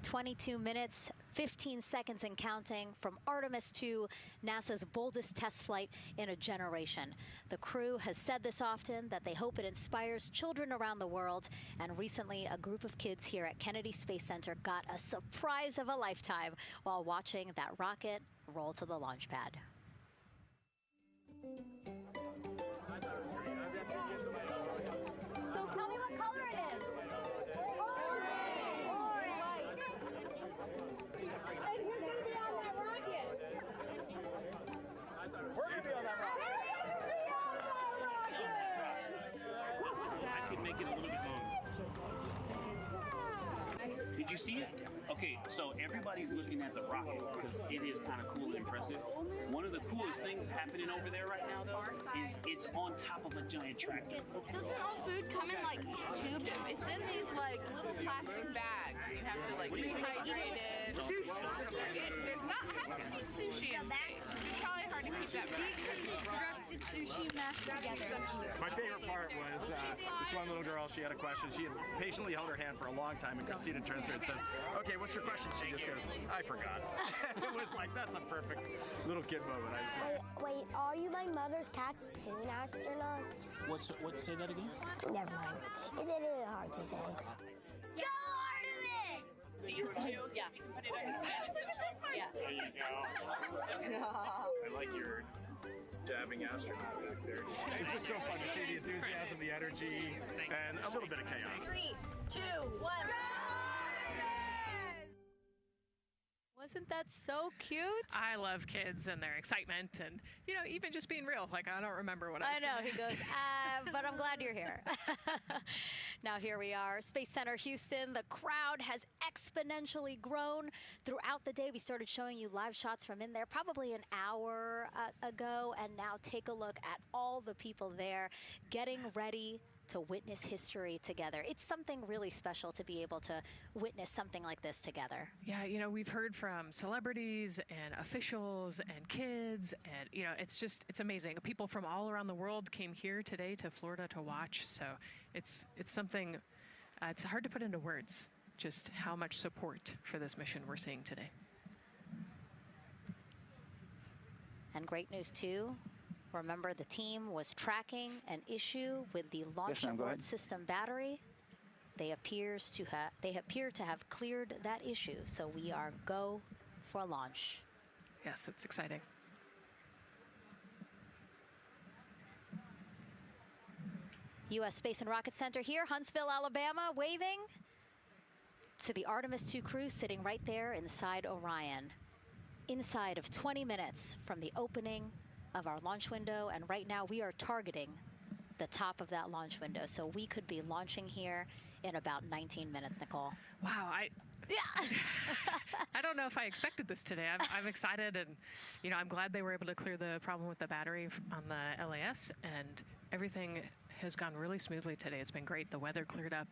22 minutes, 15 seconds and counting from Artemis 2, NASA's boldest test flight in a generation. The crew has said this often, that they hope it inspires children around the world. And recently, a group of kids here at Kennedy Space Center got a surprise of a lifetime while watching that rocket roll to the launch pad. So tell me what color it is. And who's going to be on that rocket? We're going to be can make it a little bit longer. Did you see it? Okay, so everybody's looking at the rocket because it is kind of cool and impressive. One of the coolest things happening over there right now, though, is it's on top of a giant tractor. Doesn't all food come in like tubes? It's in these like little plastic bags. You have to like rehydrate it. Sushi. There's not. I haven't seen sushi in space. It's probably hard to keep that back. Sushi mashed together. My favorite part was this one little girl. She had a question. She had patiently held her hand for a long time, and Christina turns to her and says, "Okay, what's your question?" She just goes, "I forgot." It was like, that's a perfect little kid moment. I just love. Wait, are you my mother's cartoon astronauts? What? Say that again? Never mind. It's a little hard to say. Go Artemis! These two? Yeah. Yeah. There you go. I like your dabbing astronaut back there. It's just so fun to see the enthusiasm, the energy, and a little bit of chaos. 3, 2, 1. Wasn't that so cute? I love kids and their excitement and, even just being real. Like, I don't remember what I was I know, gonna he ask. goes, but I'm glad you're here. Now here we are, Space Center Houston. The crowd has exponentially grown throughout the day. We started showing you live shots from in there probably an hour ago, and now take a look at all the people there getting ready to witness history together. It's something really special to be able to witness something like this together. Yeah, we've heard from celebrities and officials and kids, and it's amazing. People from all around the world came here today to Florida to watch. So it's something. It's hard to put into words just how much support for this mission we're seeing today. And great news too. Remember, the team was tracking an issue with the launch abort system battery. They appear to have cleared that issue, so we are go for launch. Yes, it's exciting. U.S. Space and Rocket Center here, Huntsville, Alabama, waving to the Artemis II crew sitting right there inside Orion. Inside of 20 minutes from the opening of our launch window, and right now we are targeting the top of that launch window, so we could be launching here in about 19 minutes, Nicole. Wow, I don't know if I expected this today. I'm excited, and I'm glad they were able to clear the problem with the battery on the LAS, and everything has gone really smoothly today. It's been great. The weather cleared up.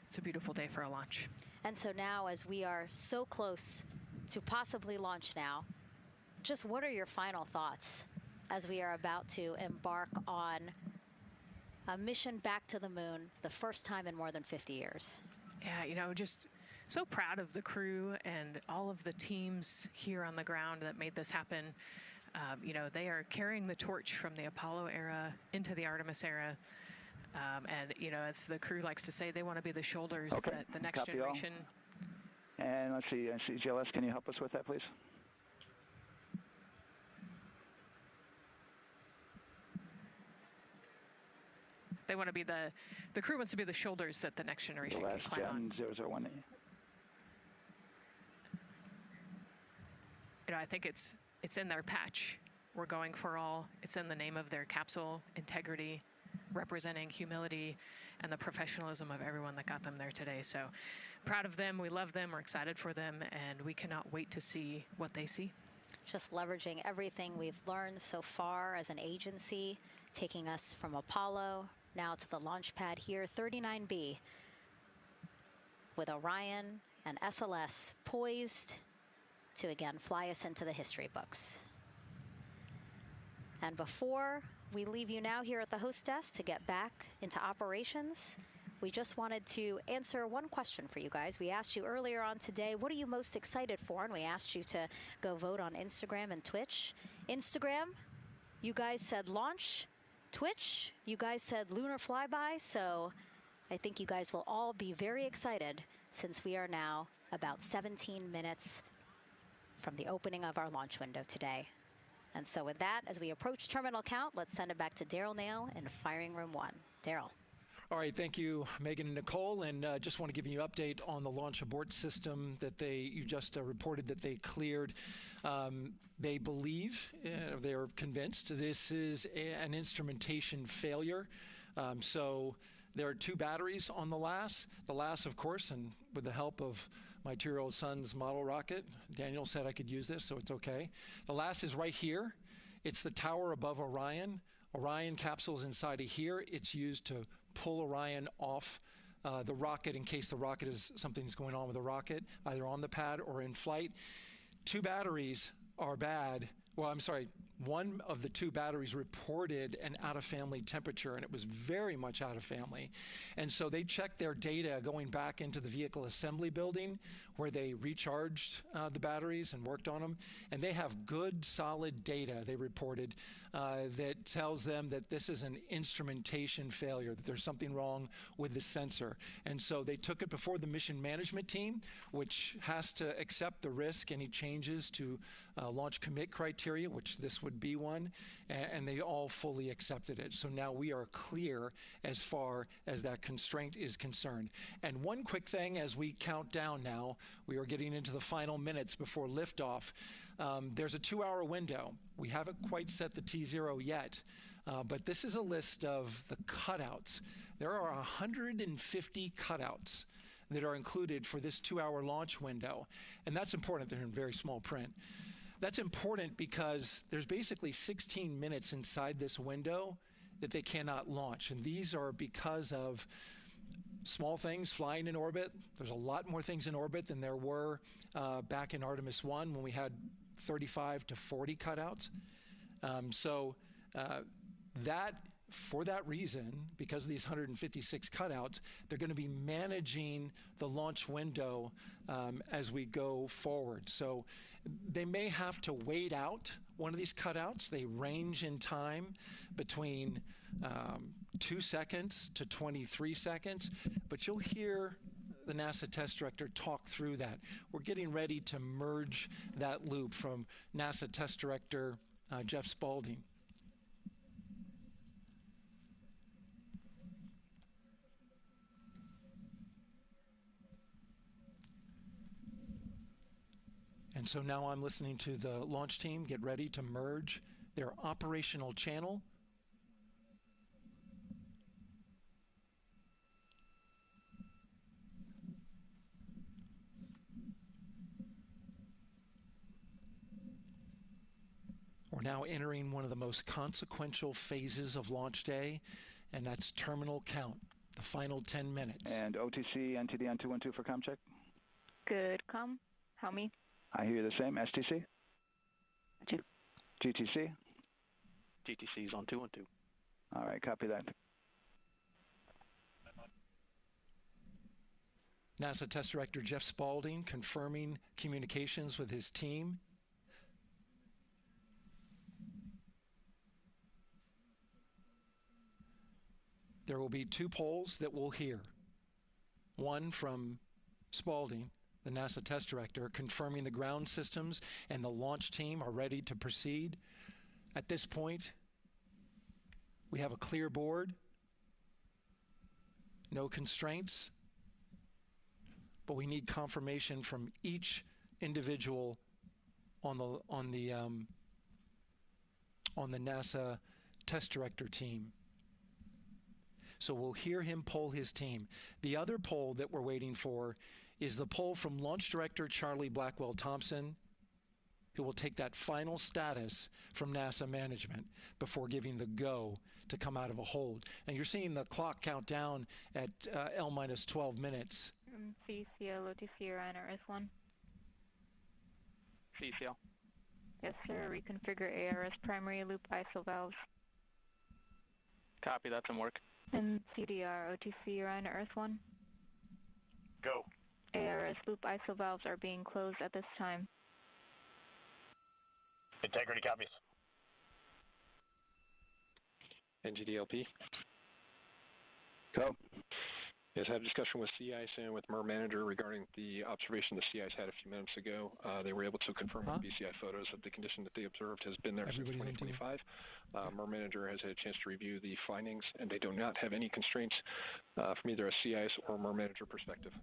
It's a beautiful day for a launch. And so now, as we are so close to possibly launch now, just what are your final thoughts as we are about to embark on a mission back to the moon, the first time in more than 50 years? Yeah, just so proud of the crew and all of the teams here on the ground that made this happen. They are carrying the torch from the Apollo era into the Artemis era. And, as the crew likes to say, they want to be the shoulders that the next generation. And let's see, GLS, can you help us with that, please? They want to be the crew wants to be the shoulders that the next generation can climb on. 001. I think it's in their patch. We're going for all. It's in the name of their capsule, integrity, representing humility and the professionalism of everyone that got them there today. So proud of them. We love them. We're excited for them, and we cannot wait to see what they see. Just leveraging everything we've learned so far as an agency, taking us from Apollo now to the launch pad here, 39B, with Orion and SLS poised to again fly us into the history books. And before we leave you now here at the host desk to get back into operations, we just wanted to answer one question for you guys. We asked you earlier on today, what are you most excited for? And we asked you to go vote on Instagram and Twitch. Instagram, you guys said launch. Twitch, you guys said lunar flyby. So I think you guys will all be very excited since we are now about 17 minutes from the opening of our launch window today. And so with that, as we approach terminal count, let's send it back to Daryl Nail in Firing Room 1. Daryl. All right, thank you, Megan and Nicole. And just want to give you an update on the launch abort system that you just reported that they cleared. They believe, they're convinced, this is an instrumentation failure. So There are 2 batteries on the LAS. The LAS, of course, and with the help of my 2-year-old son's model rocket, Daniel said I could use this, so it's okay. The LAS is right here. It's the tower above Orion. Orion capsule is inside of here. It's used to pull Orion off the rocket in case something's going on with the rocket, either on the pad or in flight. 2 batteries are bad. Well, I'm sorry, one of the 2 batteries reported an out-of-family temperature, and it was very much out of family. And so they checked their data going back into the vehicle assembly building where they recharged the batteries and worked on them. And they have good, solid data, they reported, that tells them that this is an instrumentation failure, that there's something wrong with the sensor. And so they took it before the mission management team, which has to accept the risk, any changes to launch commit criteria, which this would be one, and they all fully accepted it. So now we are clear as far as that constraint is concerned. And one quick thing as we count down now, we are getting into the final minutes before liftoff. There's a 2-hour window. We haven't quite set the T0 yet, but this is a list of the cutouts. There are 150 cutouts that are included for this 2-hour launch window, and that's important. They're in very small print. That's important because there's basically 16 minutes inside this window that they cannot launch, and these are because of small things flying in orbit. There's a lot more things in orbit than there were back in Artemis 1 when we had 35 to 40 cutouts. For that reason, because of these 156 cutouts, they're going to be managing the launch window as we go forward. So they may have to wait out one of these cutouts. They range in time between 2 seconds to 23 seconds, but you'll hear the NASA test director talk through that. We're getting ready to merge that loop from NASA test director Jeff Spaulding. And so now I'm listening to the launch team get ready to merge their operational channel We're now entering one of the most consequential phases of launch day, and that's terminal count, the final 10 minutes. And OTC, NTD on 212 for comm check? Good comm. How me? I hear you the same. STC? 2. GTC? GTC is on 212. All right, copy that. NASA Test Director Jeff Spaulding confirming communications with his team. There will be 2 polls that we'll hear. One from Spaulding, the NASA Test Director, confirming the ground systems and the launch team are ready to proceed. At this point, we have a clear board, no constraints, but we need confirmation from each individual on the NASA Test Director team. So we'll hear him poll his team. The other poll that we're waiting for is the poll from Launch Director Charlie Blackwell Thompson, who will take that final status from NASA management before giving the go to come out of a hold. And you're seeing the clock count down at L minus 12 minutes. CCL, OTC, Orion, or S1. CCL. Yes, sir. Reconfigure ARS primary loop ISO valves. Copy, that's in work. And CDR, OTC, Orion, or S1. Go. ARS loop ISO valves are being closed at this time. Integrity copies. NGDLP. Go. Yes, I had a discussion with Sea Ice and with MER Manager regarding the observation the Sea Ice had a few minutes ago. They were able to confirm with BCI photos that the condition that they observed has been there since 2025. MER Manager has had a chance to review the findings, and they do not have any constraints from either a Sea Ice or MER Manager perspective.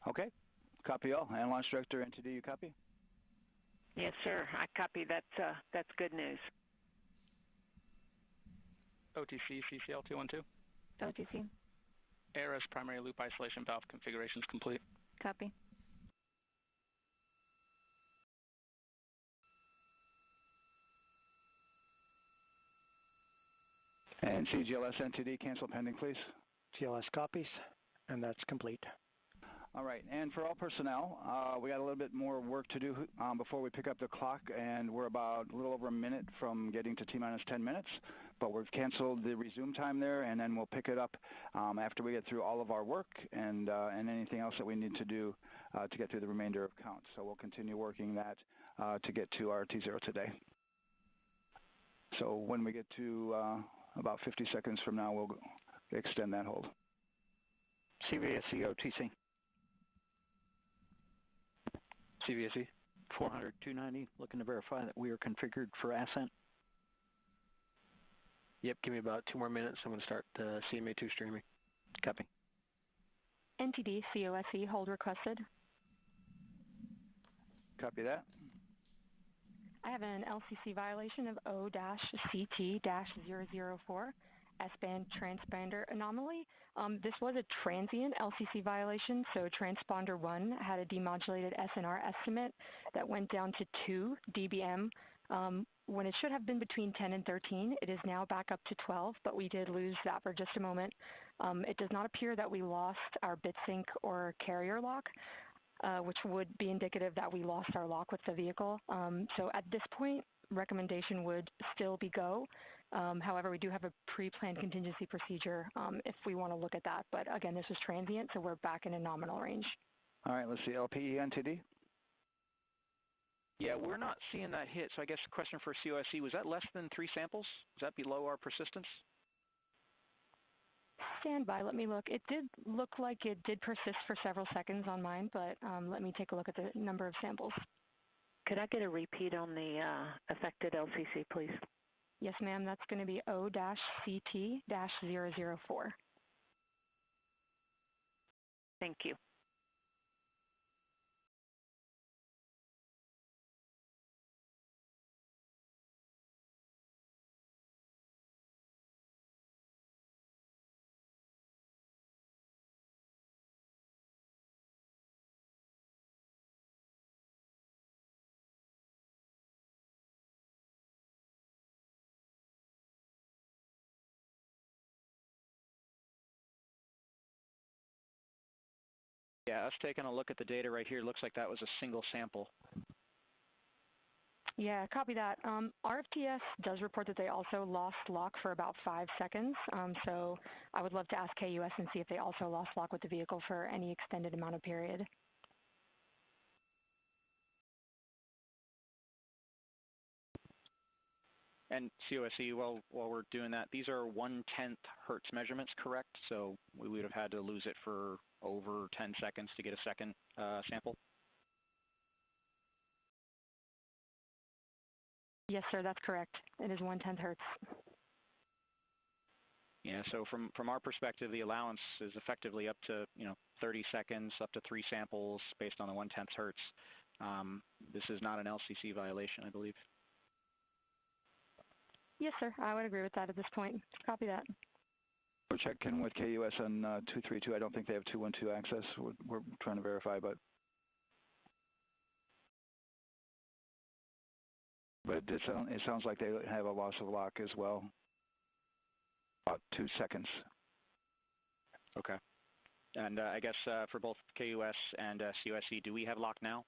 Okay. Copy all. And Launch Director NTD, you copy? Yes, sir. I copy. That's good news. OTC CCL 212. OTC. ARS primary loop isolation valve configuration is complete. Copy. And CGLS NTD, cancel pending, please. CLS copies, and that's complete. All right, and for all personnel, we got a little bit more work to do before we pick up the clock, and we're about a little over a minute from getting to T-minus 10 minutes, but we've canceled the resume time there, and then we'll pick it up after we get through all of our work and anything else that we need to do to get through the remainder of counts. So we'll continue working that to get to our T0 today. So when we get to about 50 seconds from now, we'll extend that hold. CVSE OTC. CVSE 400-290, looking to verify that we are configured for ascent. Yep, give me about 2 more minutes. I'm going to start CMA2 streaming. Copy. NTD COSE hold requested. Copy that. I have an LCC violation of O-CT-004, S-band transponder anomaly. This was a transient LCC violation, so transponder 1 had a demodulated SNR estimate that went down to 2 dBm when it should have been between 10 and 13. It is now back up to 12, but we did lose that for just a moment. It does not appear that we lost our bit sync or carrier lock, which would be indicative that we lost our lock with the vehicle. So at this point, recommendation would still be go. However, we do have a pre-planned contingency procedure if we want to look at that. But again, this is transient, so we're back in a nominal range. All right, let's see, LPE NTD. Yeah, we're not seeing that hit, so I guess the question for COSE, was that less than 3 samples? Is that below our persistence? Stand by, let me look. It did look like it did persist for several seconds on mine, but let me take a look at the number of samples. Could I get a repeat on the affected LCC, please? Yes, ma'am, that's going to be O-CT-004. Thank you. Yeah, us taking a look at the data right here, looks like that was a single sample. Yeah, copy that. RFTS does report that they also lost lock for about 5 seconds. So I would love to ask KUS and see if they also lost lock with the vehicle for any extended amount of period. And COSE, while we're doing that, these are 1/10 hertz measurements, correct? So we would have had to lose it for over 10 seconds to get a second sample? Yes, sir, that's correct. It is 1/10 hertz. Yeah, so from our perspective, the allowance is effectively up to 30 seconds, up to 3 samples based on the 1/10 hertz. This is not an LCC violation, I believe. Yes, sir, I would agree with that at this point. Copy that. We're checking with KUS on 232. I don't think they have 212 access. We're trying to verify, but it sounds like they have a loss of lock as well. About 2 seconds. Okay. And I guess for both KUS and COSE, do we have lock now?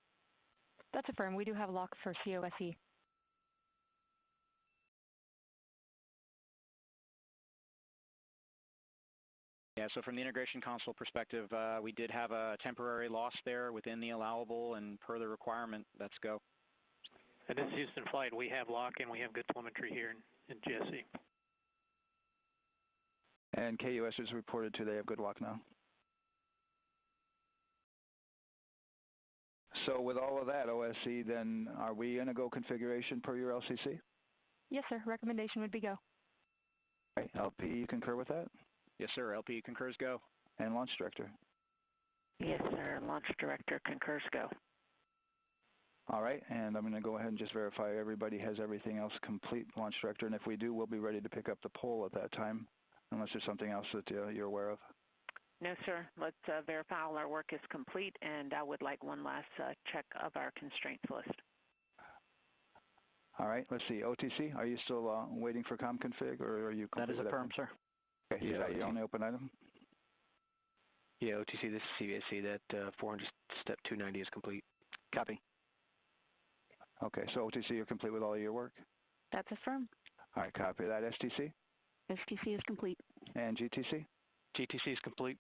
That's affirmed. We do have lock for COSE. Yeah, so from the integration console perspective, we did have a temporary loss there within the allowable, and per the requirement, let's go. And this is Houston Flight. We have lock and we have good telemetry here in GSE. And KUS has reported too, they have good lock now. So with all of that, OSC, then are we in a go configuration per your LCC? Yes, sir. Recommendation would be go. Okay. LP, you concur with that? Yes, sir. LP concurs go. And Launch Director? Yes, sir. Launch Director concurs go. All right, and I'm going to go ahead and just verify everybody has everything else complete, Launch Director, and if we do, we'll be ready to pick up the poll at that time, unless there's something else that you're aware of. No, sir. Let's verify all our work is complete, and I would like one last check of our constraints list. All right, let's see. OTC, are you still waiting for ComConfig, or are you complete? That is affirmed, sir. Okay, Yeah, is that your only open item? Yeah, OTC, this is CVSC. That 400 step 290 is complete. Copy. Okay, so OTC, you're complete with all of your work? That's affirmed. All right, copy that. STC? STC is complete. And GTC? GTC is complete.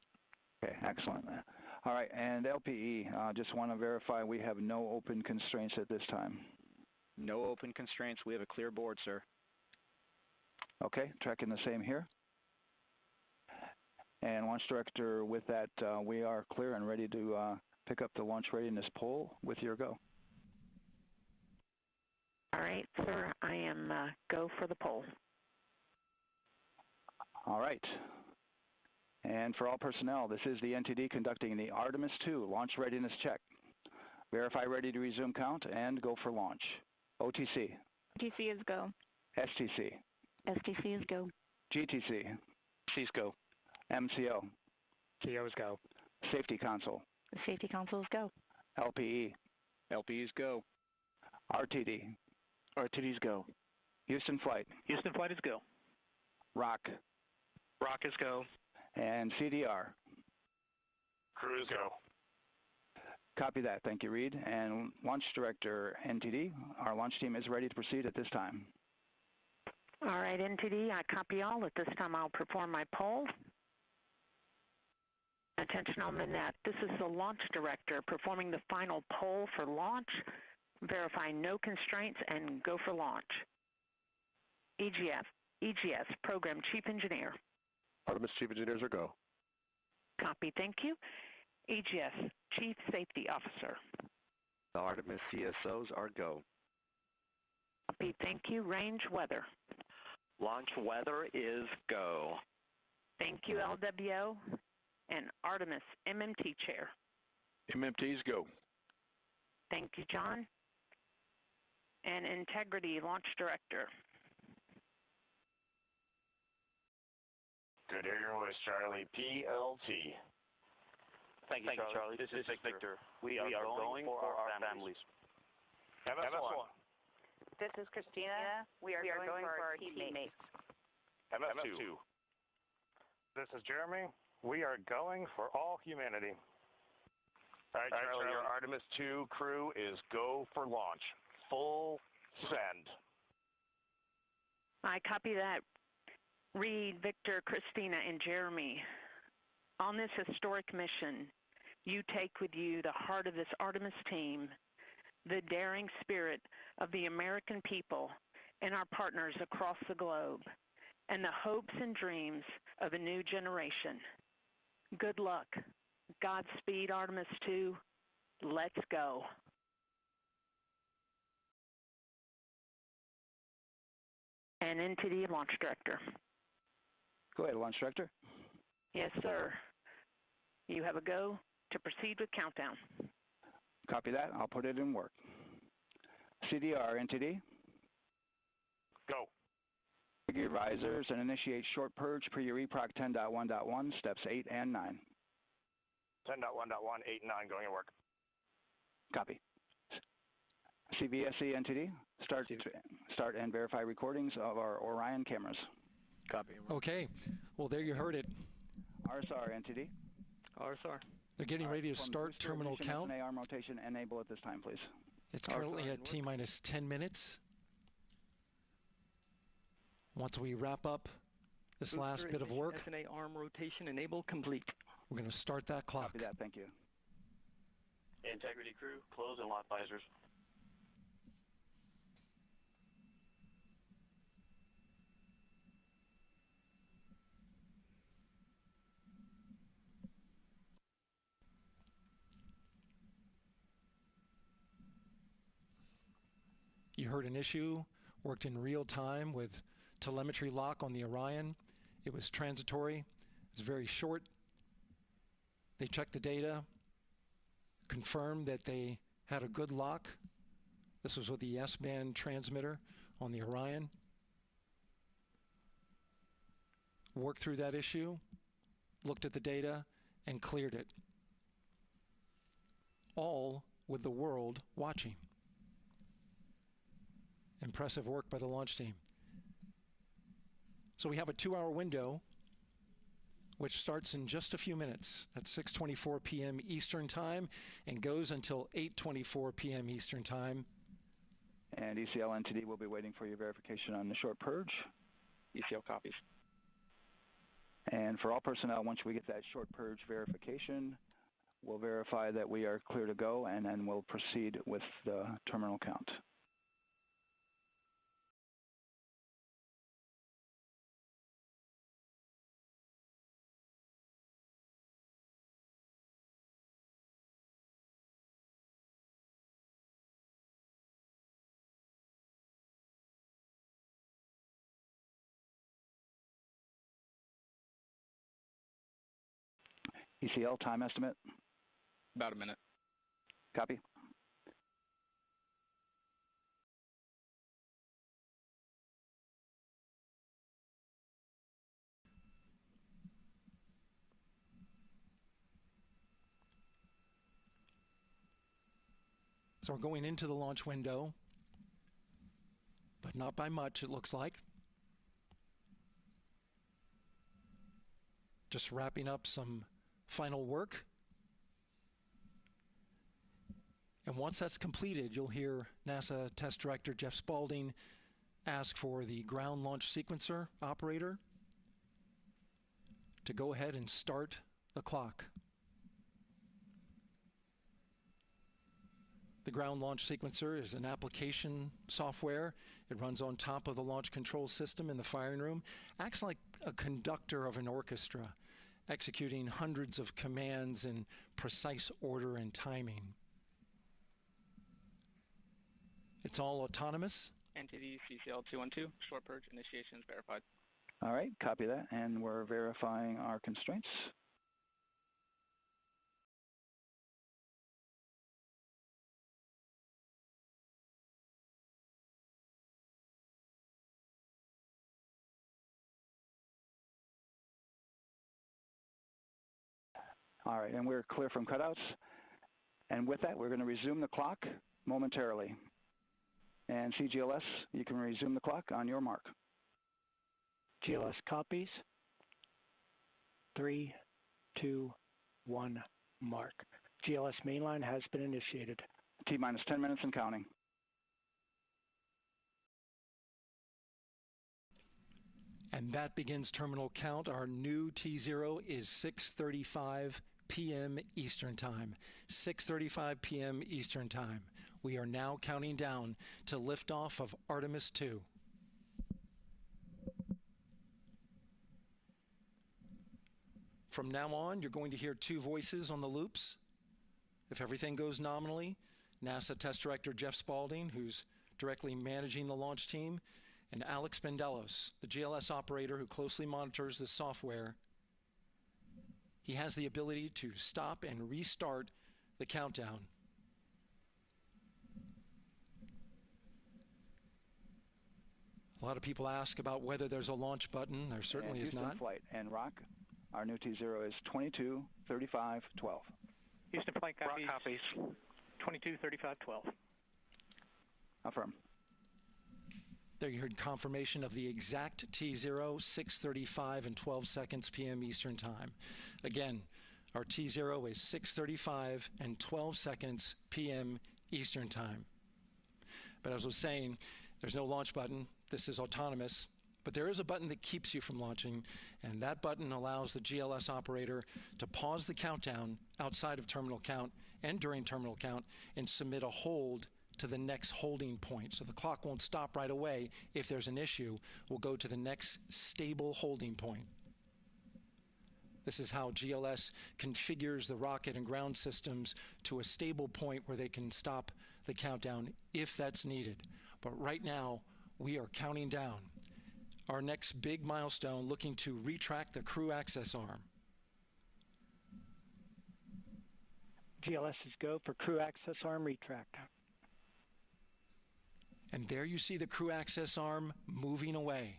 Okay, excellent. All right, and LPE, just want to verify we have no open constraints at this time. No open constraints. We have a clear board, sir. Okay, tracking the same here. And Launch Director, with that, we are clear and ready to pick up the launch readiness poll with your go. All right, sir. I am go for the poll. All right. And for all personnel, this is the NTD conducting the Artemis II launch readiness check. Verify ready to resume count and go for launch. OTC. OTC is go. STC. STC is go. GTC. C's go. MCO. CO is go. Safety Console. The Safety Console is go. LPE. LPE's go. RTD. RTD's go. Houston Flight. Houston Flight is go. ROC. ROC is go. And CDR. Crew is go. Copy that. Thank you, Reed. And Launch Director NTD, our launch team is ready to proceed at this time. All right, NTD, I copy all. At this time, I'll perform my poll. Attention on the net. This is the Launch Director performing the final poll for launch. Verify no constraints and go for launch. EGS, Program Chief Engineer. Artemis Chief Engineers are go. Copy, thank you. EGS, Chief Safety Officer. The Artemis CSOs are go. Copy, thank you. Range Weather. Launch weather is go. Thank you, LWO. And Artemis MMT Chair. MMT's go. Thank you, John. And Integrity Launch Director. Good to hear your voice, Charlie. PLT. Thank you, Charlie. This is Victor. We are going for our families. MS1. This is Christina. We are going for our teammates. MS2. This is Jeremy. We are going for all humanity. All right, Charlie, your Artemis 2 crew is go for launch. Full send. I copy that. Reed, Victor, Christina, and Jeremy. On this historic mission, you take with you the heart of this Artemis team, the daring spirit of the American people and our partners across the globe, and the hopes and dreams of a new generation. Good luck. Godspeed, Artemis 2. Let's go. And NTD Launch Director. Go ahead, Launch Director. Yes, sir. You have a go to proceed with countdown. Copy that. I'll put it in work. CDR NTD. Go. Gear risers and initiate short purge per your EPROC 10.1.1, steps 8 and 9. 10.1.1, 8 and 9 going to work. Copy. CVSC NTD, start and verify recordings of our Orion cameras. Copy. Okay. Well, there you heard it. RSR NTD. RSR. They're getting ready to start terminal count. SNA arm rotation enable at this time, please. It's currently at T-minus 10 minutes. Once we wrap up this last bit of work, SNA arm rotation enable complete. We're going to start that clock. Copy that. Thank you. Integrity crew, close and lock visors. You heard an issue, worked in real time with telemetry lock on the Orion. It was transitory. It was very short. They checked the data, confirmed that they had a good lock This was with the S-band transmitter on the Orion. Worked through that issue, looked at the data, and cleared it. All with the world watching. Impressive work by the launch team. So we have a 2-hour window, which starts in just a few minutes at 6:24 p.m. Eastern Time and goes until 8:24 p.m. Eastern Time. And ECL NTD will be waiting for your verification on the short purge. ECL copies. And for all personnel, once we get that short purge verification, we'll verify that we are clear to go, and then we'll proceed with the terminal count. ECL time estimate? About a minute. Copy. So we're going into the launch window, but not by much, it looks like. Just wrapping up some final work. And once that's completed, you'll hear NASA Test Director Jeff Spaulding ask for the ground launch sequencer operator to go ahead and start the clock. The ground launch sequencer is an application software. It runs on top of the launch control system in the firing room, acts like a conductor of an orchestra, executing hundreds of commands in precise order and timing. It's all autonomous. NTD CCL 212, short purge initiation is verified. All right, copy that, and we're verifying our constraints. All right, and we're clear from cutouts. And with that, we're going to resume the clock momentarily. And CGLS, you can resume the clock on your mark. GLS copies. 3, 2, 1, mark. GLS mainline has been initiated. T-minus 10 minutes and counting. And that begins terminal count. Our new T0 is 6:35 p.m. Eastern Time. 6:35 p.m. Eastern Time. We are now counting down to liftoff of Artemis 2. From now on, you're going to hear two voices on the loops. If everything goes nominally, NASA Test Director Jeff Spaulding, who's directly managing the launch team, and Alex Bendelos, the GLS operator who closely monitors the software. He has the ability to stop and restart the countdown. A lot of people ask about whether there's a launch button. There certainly is not. Flight and Rock, our new T0 is 22:35:12. Houston flight copies. 22:35:12. Affirm. There you heard confirmation of the exact T0, 6:35 and 12 seconds p.m. Eastern Time. Again, our T0 is 6:35 and 12 seconds p.m. Eastern Time. But as I was saying, there's no launch button. This is autonomous. But there is a button that keeps you from launching, and that button allows the GLS operator to pause the countdown outside of terminal count and during terminal count and submit a hold to the next holding point. So the clock won't stop right away. If there's an issue, we'll go to the next stable holding point. This is how GLS configures the rocket and ground systems to a stable point where they can stop the countdown if that's needed. But right now, we are counting down. Our next big milestone, looking to retract the crew access arm. GLS is go for crew access arm retract. And there you see the crew access arm moving away.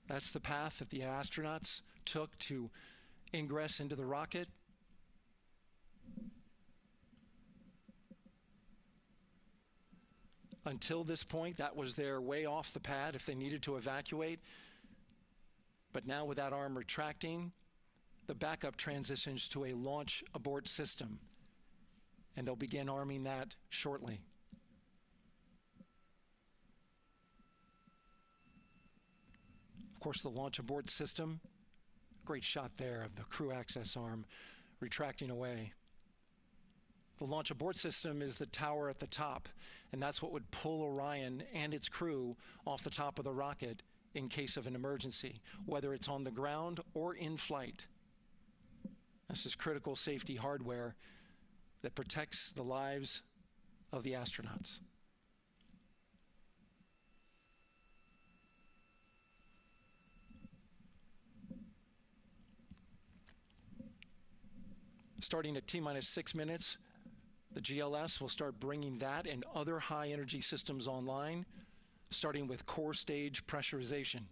That's the path that the astronauts took to ingress into the rocket. Until this point, that was their way off the pad if they needed to evacuate. But now with that arm retracting, the backup transitions to a launch abort system, and they'll begin arming that shortly. Of course, the launch abort system, great shot there of the crew access arm retracting away. The launch abort system is the tower at the top, and that's what would pull Orion and its crew off the top of the rocket in case of an emergency, whether it's on the ground or in flight. This is critical safety hardware that protects the lives of the astronauts. Starting at T-minus 6 minutes, the GLS will start bringing that and other high-energy systems online, starting with core stage pressurization.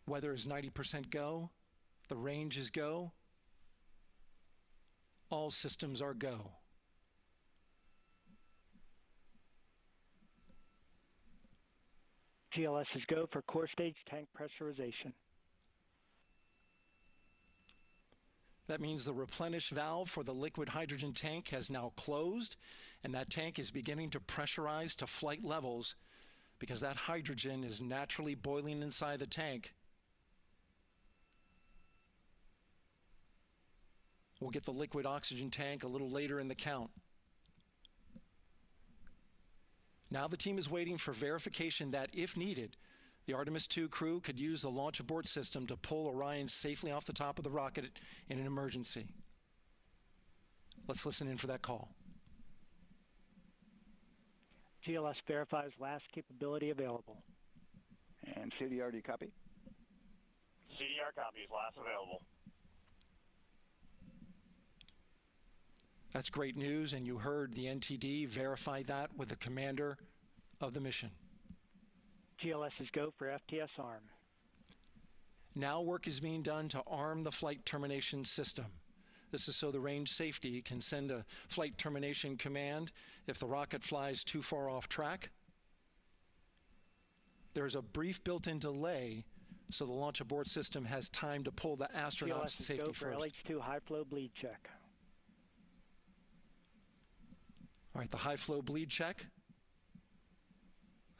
Weather is 90% go. The range is go. All systems are go. GLS is go for core stage tank pressurization. That means the replenish valve for the liquid hydrogen tank has now closed, and that tank is beginning to pressurize to flight levels because that hydrogen is naturally boiling inside the tank. We'll get the liquid oxygen tank a little later in the count. Now the team is waiting for verification that, if needed, the Artemis II crew could use the launch abort system to pull Orion safely off the top of the rocket in an emergency. Let's listen in for that call. GLS verifies last capability available. And CDR, do you copy? CDR copies, last available. That's great news, and you heard the NTD verify that with the commander of the mission. GLS is go for FTS arm. Now work is being done to arm the flight termination system. This is so the range safety can send a flight termination command if the rocket flies too far off track. There's a brief built-in delay, so the launch abort system has time to pull the astronauts to safety first. GLS is go for LH2 high flow bleed check. All right, the high flow bleed check.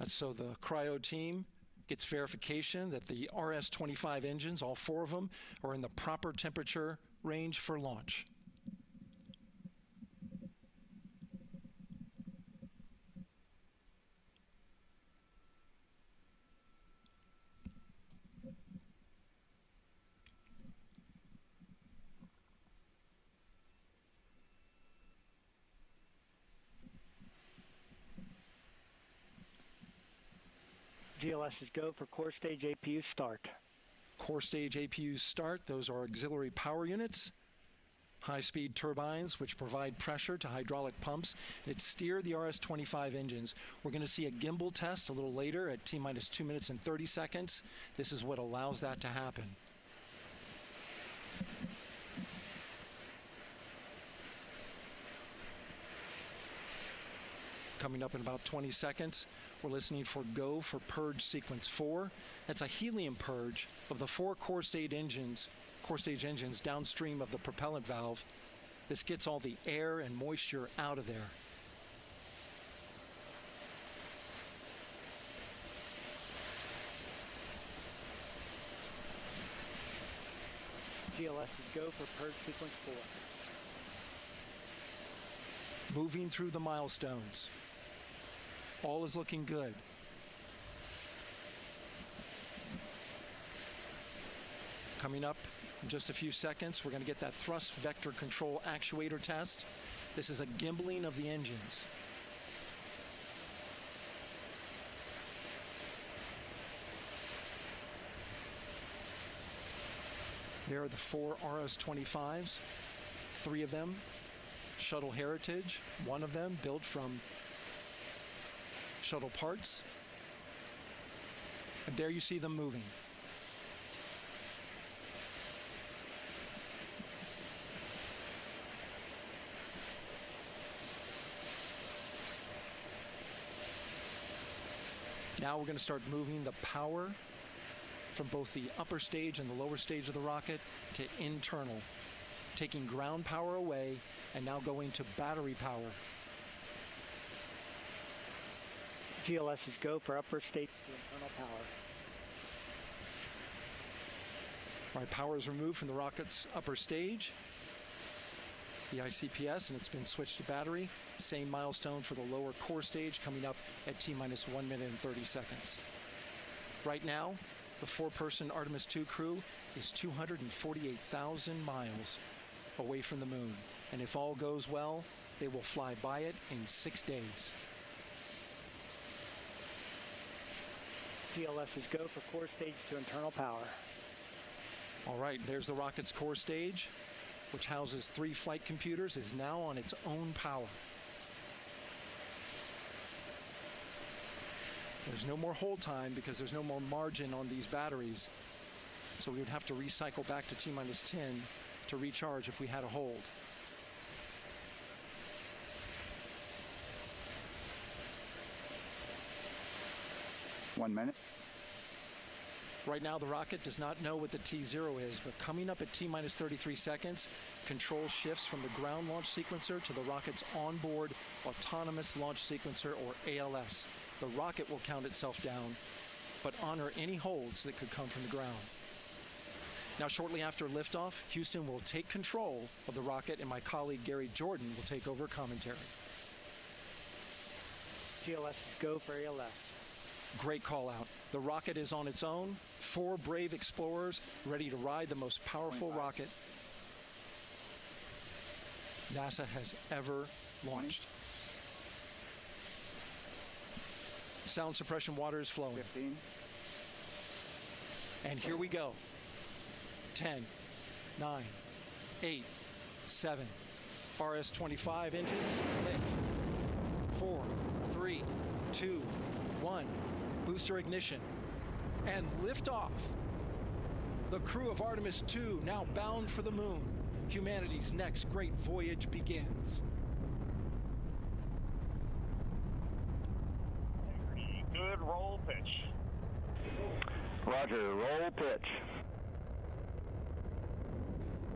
That's so the cryo team gets verification that the RS-25 engines, all 4 of them, are in the proper temperature range for launch. GLS is go for core stage APU start. Core stage APUs start. Those are auxiliary power units, high-speed turbines which provide pressure to hydraulic pumps that steer the RS-25 engines. We're going to see a gimbal test a little later at T-minus 2 minutes and 30 seconds. This is what allows that to happen. Coming up in about 20 seconds, we're listening for go for purge sequence 4. That's a helium purge of the 4 core stage engines downstream of the propellant valve. This gets all the air and moisture out of there. GLS is go for purge sequence 4. Moving through the milestones. All is looking good. Coming up In just a few seconds, we're going to get that thrust vector control actuator test. This is a gimbaling of the engines. There are the 4 RS-25s, 3 of them Shuttle Heritage, 1 of them built from shuttle parts. And there you see them moving. Now we're going to start moving the power from both the upper stage and the lower stage of the rocket to internal, taking ground power away and now going to battery power. GLS is go for upper stage to internal power. All right, power is removed from the rocket's upper stage, the ICPS, and it's been switched to battery. Same milestone for the lower core stage coming up at T-minus 1 minute and 30 seconds. Right now, the 4-person Artemis II crew is 248,000 miles away from the moon. And if all goes well, they will fly by it in 6 days. GLS is go for core stage to internal power. All right, there's the rocket's core stage, which houses 3 flight computers, is now on its own power. There's no more hold time because there's no more margin on these batteries. So we would have to recycle back to T-minus 10 to recharge if we had a hold. One minute. Right now, the rocket does not know what the T0 is, but coming up at T-minus 33 seconds, control shifts from the ground launch sequencer to the rocket's onboard autonomous launch sequencer, or ALS. The rocket will count itself down, but honor any holds that could come from the ground. Now, shortly after liftoff, Houston will take control of the rocket, and my colleague Gary Jordan will take over commentary. GLS is go for ALS. Great call out. The rocket is on its own. 4 brave explorers ready to ride the most powerful rocket NASA has ever launched. Sound suppression water is flowing. 15. And here we go. 10, 9, 8, 7. RS-25 engines lit. 4, 3, 2, 1. Booster ignition. And liftoff. The crew of Artemis II now bound for the moon. Humanity's next great voyage begins. Good roll pitch. Roger, roll pitch.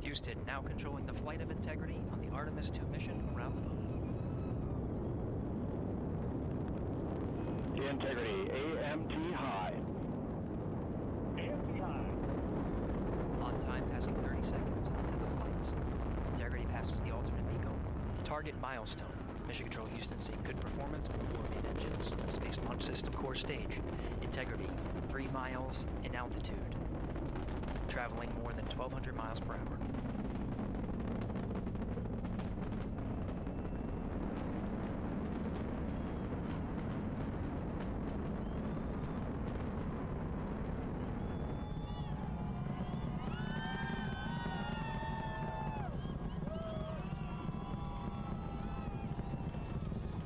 Houston now controlling the flight of Integrity on the Artemis II mission around the moon. Integrity, AMT high. AMT high. On time, passing 30 seconds into the flights. Integrity passes the alternate MECO. Target milestone. Mission Control Houston seeing good performance on the 4 main engines. Space Launch System core stage. Integrity, 3 miles in altitude. Traveling more than 1,200 miles per hour.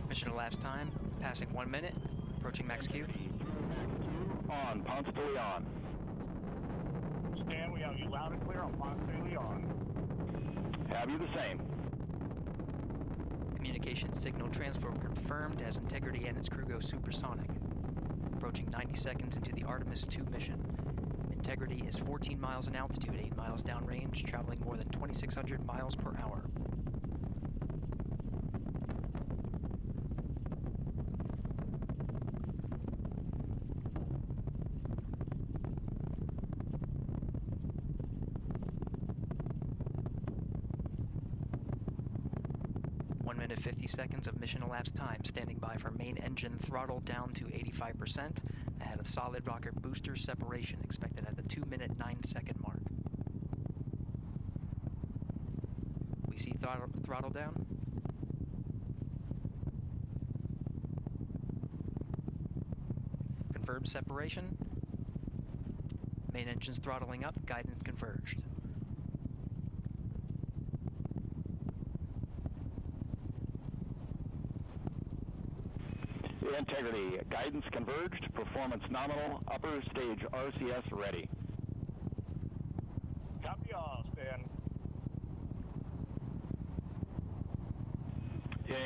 Mission elapsed time, passing 1 minute, approaching max Q. On, Ponce de Leon. Stan, we have you loud and clear on Ponce de Leon. Have you the same? Communication signal transfer confirmed as Integrity and its crew go supersonic. Approaching 90 seconds into the Artemis II mission. Integrity is 14 miles in altitude, 8 miles downrange, traveling more than 2,600 miles per hour. Minute 50 seconds of mission elapsed time, standing by for main engine throttle down to 85%, ahead of solid rocket booster separation expected at the 2 minute 9 second mark. throttle down. Confirmed separation. Main engines throttling up, guidance converged. Integrity, guidance converged, performance nominal, upper stage RCS ready. Copy all, Stan.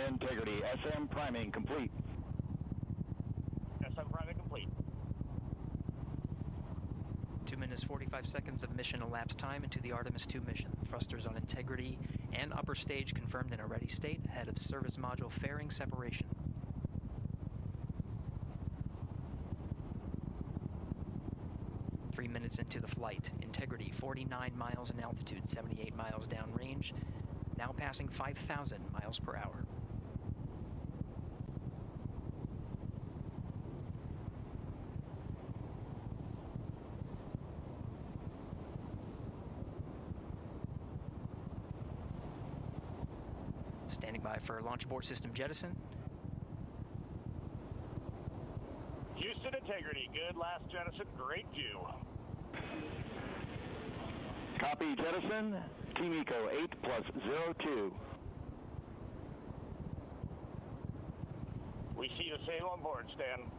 Integrity, SM priming complete. SM priming complete. 2 minutes 45 seconds of mission elapsed time into the Artemis 2 mission. Thrusters on Integrity and upper stage confirmed in a ready state ahead of service module fairing separation. Minutes into the flight. Integrity 49 miles in altitude, 78 miles downrange, now passing 5,000 miles per hour. Standing by for launch abort system jettison. Houston Integrity, good last jettison, great view. Copy jettison, Team Eco 8+02. We see the same on board, Stan.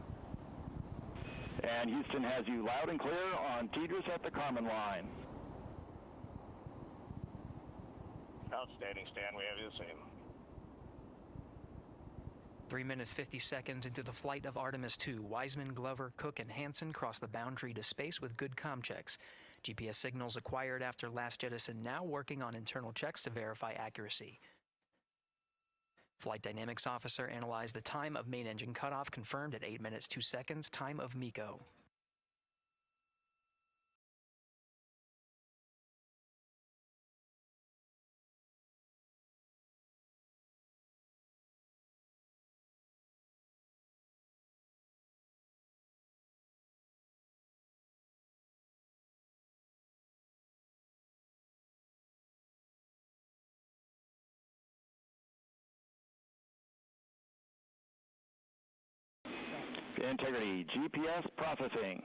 And Houston has you loud and clear on TDRS at the Carmen line. Outstanding, Stan, we have you the same. 3 minutes 50 seconds into the flight of Artemis 2, Wiseman, Glover, Cook, and Hansen cross the boundary to space with good comm checks. GPS signals acquired after last jettison now working on internal checks to verify accuracy. Flight Dynamics Officer analyzed the time of main engine cutoff, confirmed at 8 minutes 2 seconds, time of MECO. Integrity, GPS processing.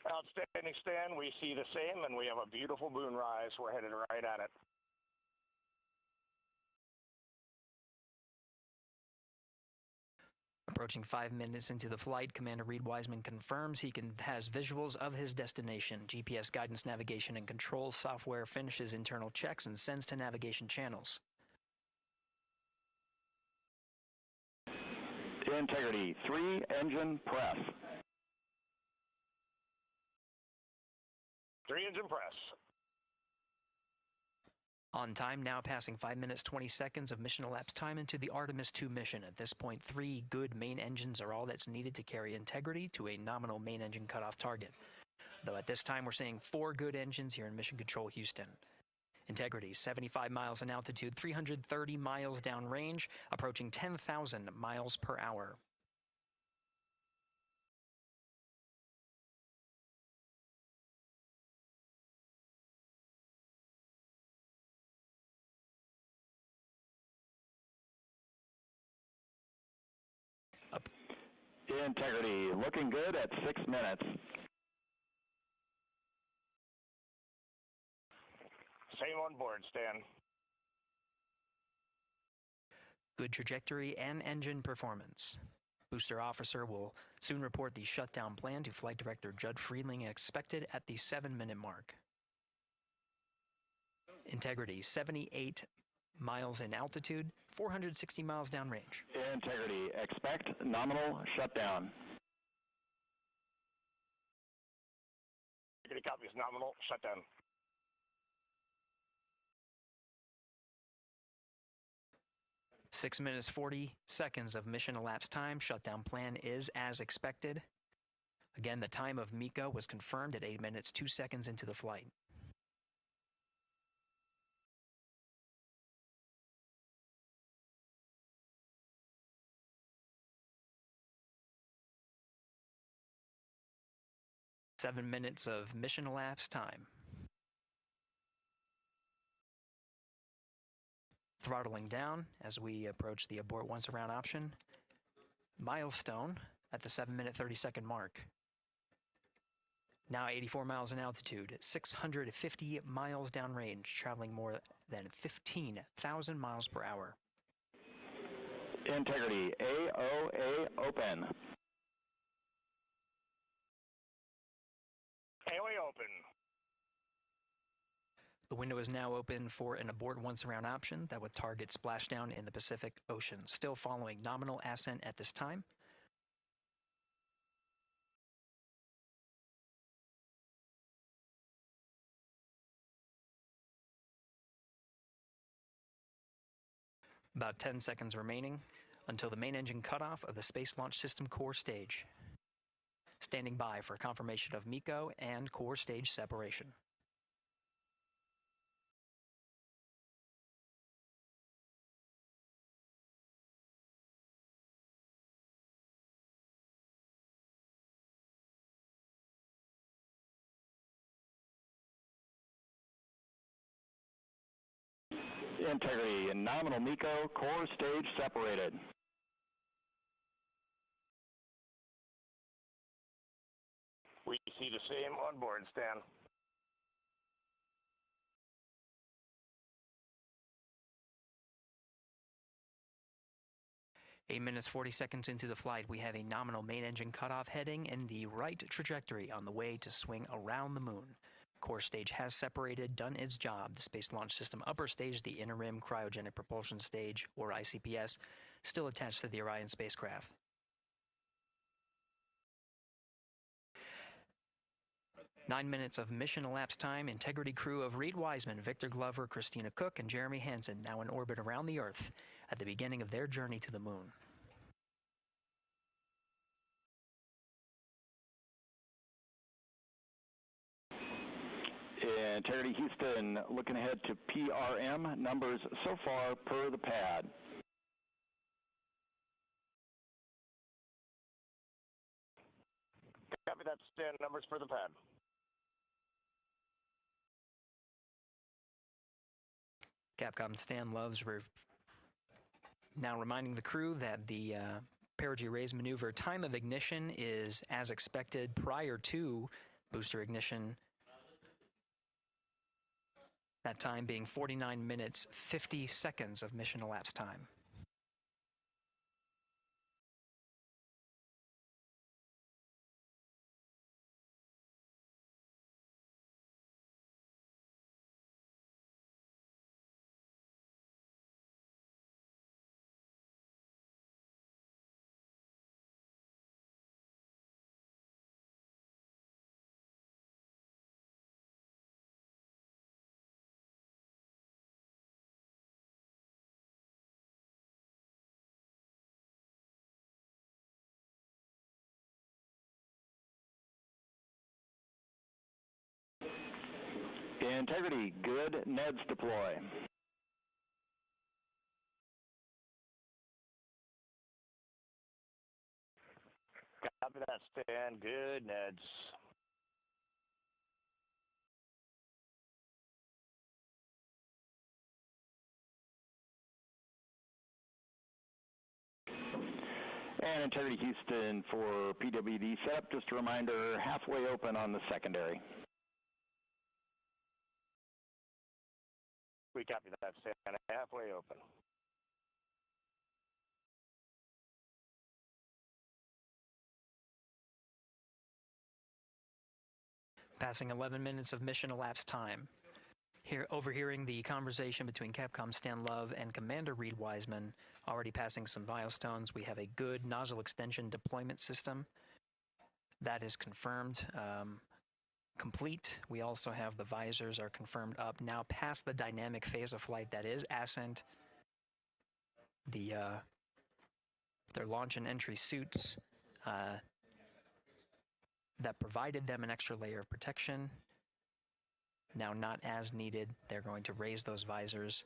Outstanding, Stan. We see the same, and we have a beautiful moonrise. We're headed right at it. Approaching 5 minutes into the flight, Commander Reed Wiseman confirms he has visuals of his destination. GPS guidance, navigation, and control software finishes internal checks and sends to navigation channels. Integrity, 3 engine press. 3 engine press. On time, now passing 5 minutes 20 seconds of mission elapsed time into the Artemis 2 mission. At this point, 3 good main engines are all that's needed to carry Integrity to a nominal main engine cutoff target. Though at this time, we're seeing 4 good engines here in Mission Control Houston. Integrity, 75 miles in altitude, 330 miles downrange, approaching 10,000 miles per hour. Integrity, looking good at 6 minutes. Same on board, Stan. Good trajectory and engine performance. Booster officer will soon report the shutdown plan to Flight Director Judd Friedling, expected at the 7-minute mark. Integrity, 78 miles in altitude, 460 miles downrange. Integrity, expect nominal shutdown. Integrity copies nominal shutdown. Six minutes 40 seconds of mission elapsed time. Shutdown plan is as expected. Again, the time of MECO was confirmed at 8 minutes 2 seconds into the flight. Seven minutes of mission elapsed time. Throttling down as we approach the abort once around option. Milestone at the 7-minute 30-second mark. Now 84 miles in altitude, 650 miles downrange, traveling more than 15,000 miles per hour. Integrity, AOA open. AOA open. The window is now open for an abort once around option that would target splashdown in the Pacific Ocean. Still following nominal ascent at this time. About 10 seconds remaining until the main engine cutoff of the Space Launch System core stage. Standing by for confirmation of MECO and core stage separation. Integrity and nominal MECO, core stage separated. We see the same on board, Stan. Eight minutes, 40 seconds into the flight, we have a nominal main engine cutoff heading in the right trajectory on the way to swing around the moon. Core stage has separated, done its job. The Space Launch System upper stage, the Interim Cryogenic Propulsion Stage, or ICPS, still attached to the Orion spacecraft. Nine minutes of mission elapsed time. Integrity crew of Reed Wiseman, Victor Glover, Christina Cook, and Jeremy Hansen now in orbit around the Earth at the beginning of their journey to the moon. Integrity Houston, looking ahead to PRM numbers so far per the pad. Copy that, Stan. Numbers for the pad. Capcom Stan Loves now reminding the crew that the perigee raise maneuver time of ignition is as expected prior to booster ignition. That time being 49 minutes, 50 seconds of mission elapsed time. Integrity, good. NEDS deploy. Copy that, Stan. Good, Neds. And Integrity Houston for PWD setup. Just a reminder, halfway open on the secondary. We copy that, Stan. Halfway open. Passing 11 minutes of mission elapsed time. Here, overhearing the conversation between Capcom Stan Love and Commander Reed Wiseman, already passing some milestones. We have a good nozzle extension deployment system. That is confirmed. Complete. We also have the visors are confirmed up. Now past the dynamic phase of flight, that is ascent. Their launch and entry suits that provided them an extra layer of protection. Now not as needed. They're going to raise those visors.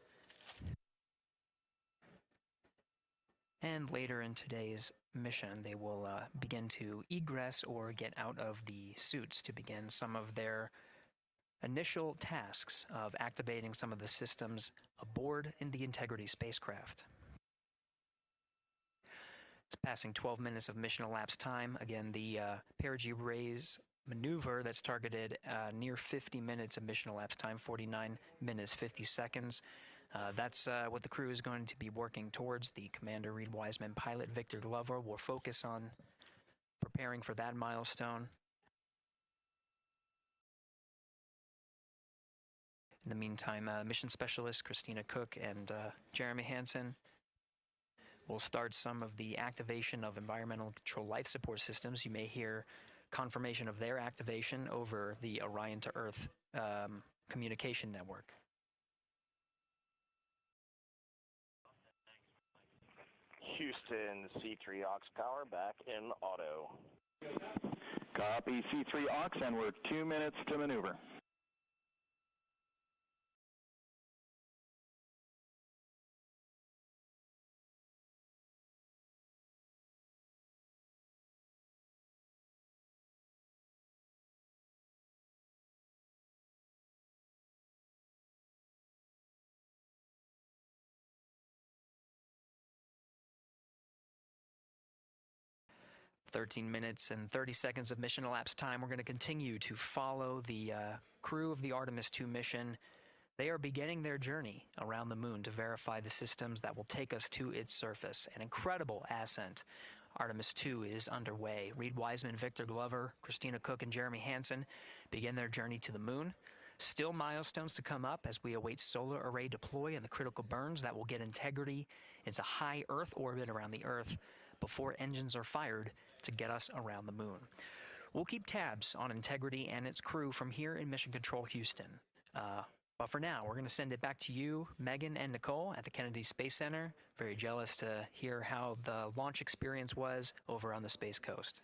And later in today's mission, they will begin to egress or get out of the suits to begin some of their initial tasks of activating some of the systems aboard in the Integrity spacecraft. It's passing 12 minutes of mission elapsed time. Again, the perigee raise maneuver that's targeted near 50 minutes of mission elapsed time, 49 minutes, 50 seconds. That's what the crew is going to be working towards. The Commander Reed Wiseman pilot Victor Glover will focus on preparing for that milestone. In the meantime, mission specialists Christina Cook and Jeremy Hansen will start some of the activation of environmental control life support systems. You may hear confirmation of their activation over the Orion to Earth communication network. Houston, C3 aux power back in auto. Copy C3 aux, and we're 2 minutes to maneuver. "13 minutes and 30 seconds of mission elapsed time. We're going to continue to follow the crew of the Artemis 2 mission. They are beginning their journey around the moon to verify the systems that will take us to its surface. An incredible ascent. Artemis 2 is underway. Reed Wiseman, Victor Glover, Christina Cook, and Jeremy Hansen begin their journey to the moon. Still milestones to come up as we await solar array deploy and the critical burns that will get Integrity into high Earth orbit around the Earth before engines are fired to get us around the moon. We'll keep tabs on Integrity and its crew from here in Mission Control Houston. But for now, we're going to send it back to you, Megan and Nicole at the Kennedy Space Center. Very jealous to hear how the launch experience was over on the Space Coast.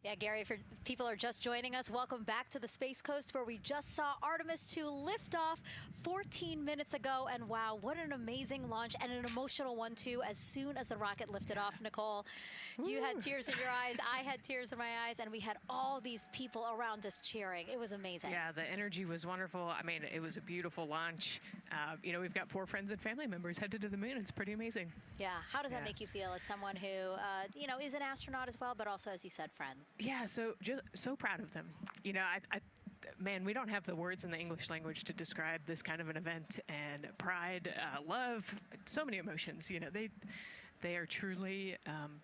Yeah, Gary, if people are just joining us, welcome back to the Space Coast, where we just saw Artemis 2 lift off 14 minutes ago. And wow, what an amazing launch, and an emotional one, too, as soon as the rocket lifted off. Nicole, you had tears in your eyes, I had tears in my eyes, and we had all these people around us cheering. It was amazing. Yeah, the energy was wonderful. I mean, it was a beautiful launch. We've got 4 friends and family members headed to the moon. It's pretty amazing. Yeah, how does that make you feel as someone who, is an astronaut as well, but also, as you said, friends? Yeah, so proud of them. Man, we don't have the words in the English language to describe this kind of an event, and pride, love, so many emotions. They are truly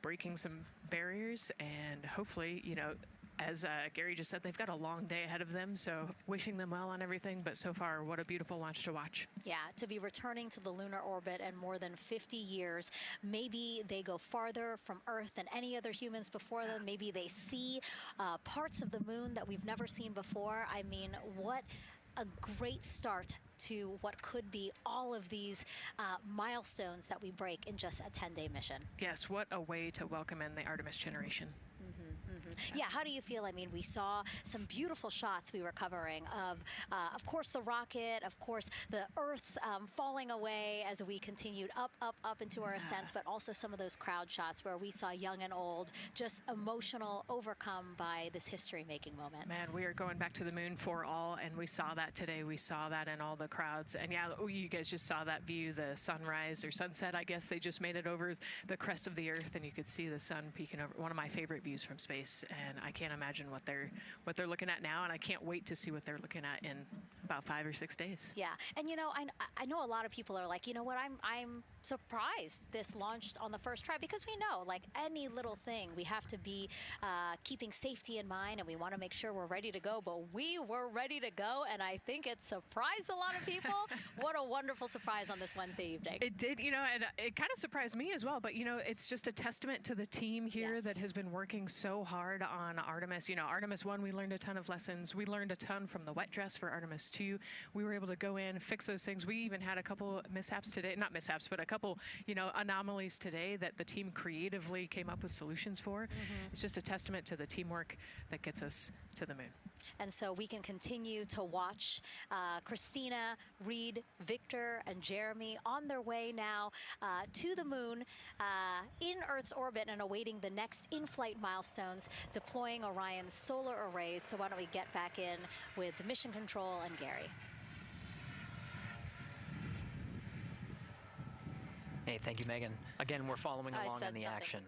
breaking some barriers, and hopefully, as Gary just said, they've got a long day ahead of them, so wishing them well on everything, but so far, what a beautiful launch to watch. Yeah, to be returning to the lunar orbit in more than 50 years. Maybe they go farther from Earth than any other humans before them. Maybe they see parts of the moon that we've never seen before. I mean, what a great start to what could be all of these milestones that we break in just a 10-day mission. Yes, what a way to welcome in the Artemis generation. Yeah, how do you feel? I mean, we saw some beautiful shots we were covering of course, the rocket, of course, the Earth falling away as we continued up into our ascents, but also some of those crowd shots where we saw young and old, just emotional, overcome by this history-making moment. Man, we are going back to the moon for all, and we saw that today. We saw that in all the crowds. And yeah, you guys just saw that view, the sunrise or sunset, I guess. They just made it over the crest of the Earth, and you could see the sun peeking over. One of my favorite views from space, and I can't imagine what they're looking at now, and I can't wait to see what they're looking at in about 5 or 6 days. Yeah, and I know a lot of people are like, you know what, I'm surprised this launched on the first try, because we know, like any little thing, we have to be keeping safety in mind, and we want to make sure we're ready to go, but we were ready to go, and I think it surprised a lot of people. What a wonderful surprise on this Wednesday evening. It did, and it kind of surprised me as well, but it's just a testament to the team here that has been working so hard on Artemis. Artemis 1, we learned a ton of lessons. We learned a ton from the wet dress for Artemis 2. We were able to go in, fix those things. We even had a couple mishaps today, not mishaps, but a couple, anomalies today that the team creatively came up with solutions for. It's just a testament to the teamwork that gets us to the moon. And so we can continue to watch Christina, Reed, Victor, and Jeremy on their way now to the moon in Earth's orbit and awaiting the next in-flight milestones, deploying Orion's solar arrays. So why don't we get back in with Mission Control and Gary. Hey, thank you, Megan. Again, we're following I along said in the something. action.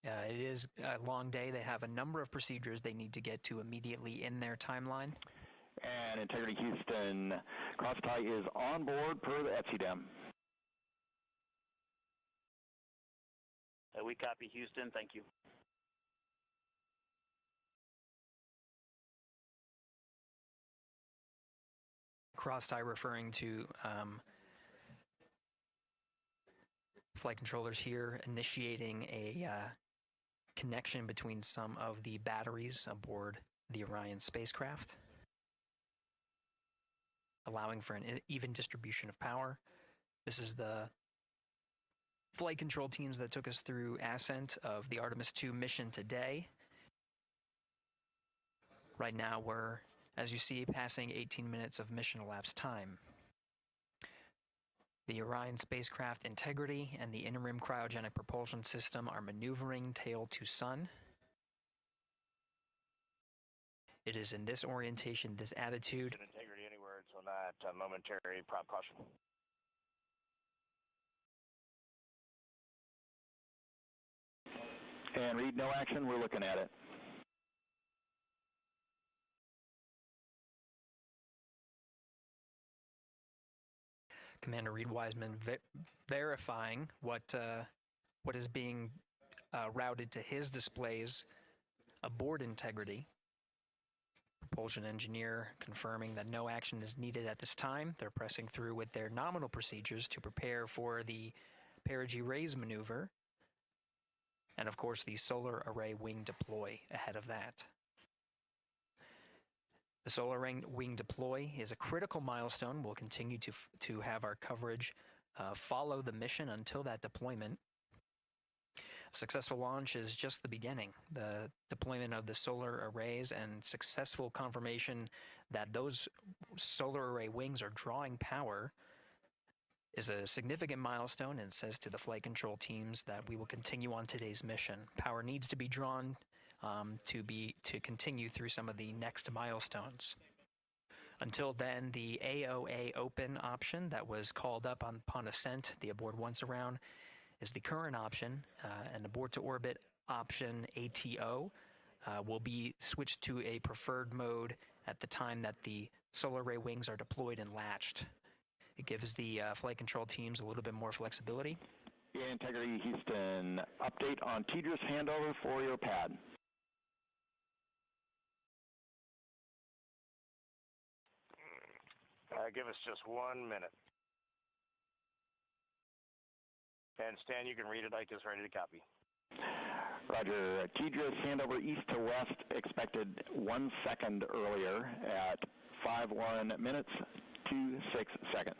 It is a long day. They have a number of procedures they need to get to immediately in their timeline. And Integrity Houston, crosstie is on board per the ETSI-DEM. We copy Houston. Thank you. Crosstie referring to flight controllers here initiating a connection between some of the batteries aboard the Orion spacecraft, allowing for an even distribution of power. This is the flight control teams that took us through ascent of the Artemis 2 mission today. Right now we're, as you see, passing 18 minutes of mission elapsed time. The Orion spacecraft integrity and the interim cryogenic propulsion system are maneuvering tail to sun. It is in this orientation, this attitude. Integrity, any words on that momentary prop caution? And Reed, no action. We're looking at it. Commander Reed Wiseman verifying what is being routed to his displays aboard Integrity. Propulsion engineer confirming that no action is needed at this time. They're pressing through with their nominal procedures to prepare for the perigee raise maneuver. And of course, the solar array wing deploy ahead of that. The solar wing deploy is a critical milestone. We'll continue to have our coverage follow the mission until that deployment. A successful launch is just the beginning. The deployment of the solar arrays and successful confirmation that those solar array wings are drawing power is a significant milestone and says to the flight control teams that we will continue on today's mission. Power needs to be drawn to continue through some of the next milestones. Until then, the AOA open option that was called up upon ascent, the aboard once around, is the current option, and aboard to orbit option ATO will be switched to a preferred mode at the time that the solar array wings are deployed and latched. It gives the flight control teams a little bit more flexibility. Integrity Houston, update on TDRS handover for your pad. Give us just 1 minute. And Stan, you can read it. Ike is ready to copy. Roger. TDRS handover east to west expected 1 second earlier at 5:1 minutes 26 seconds.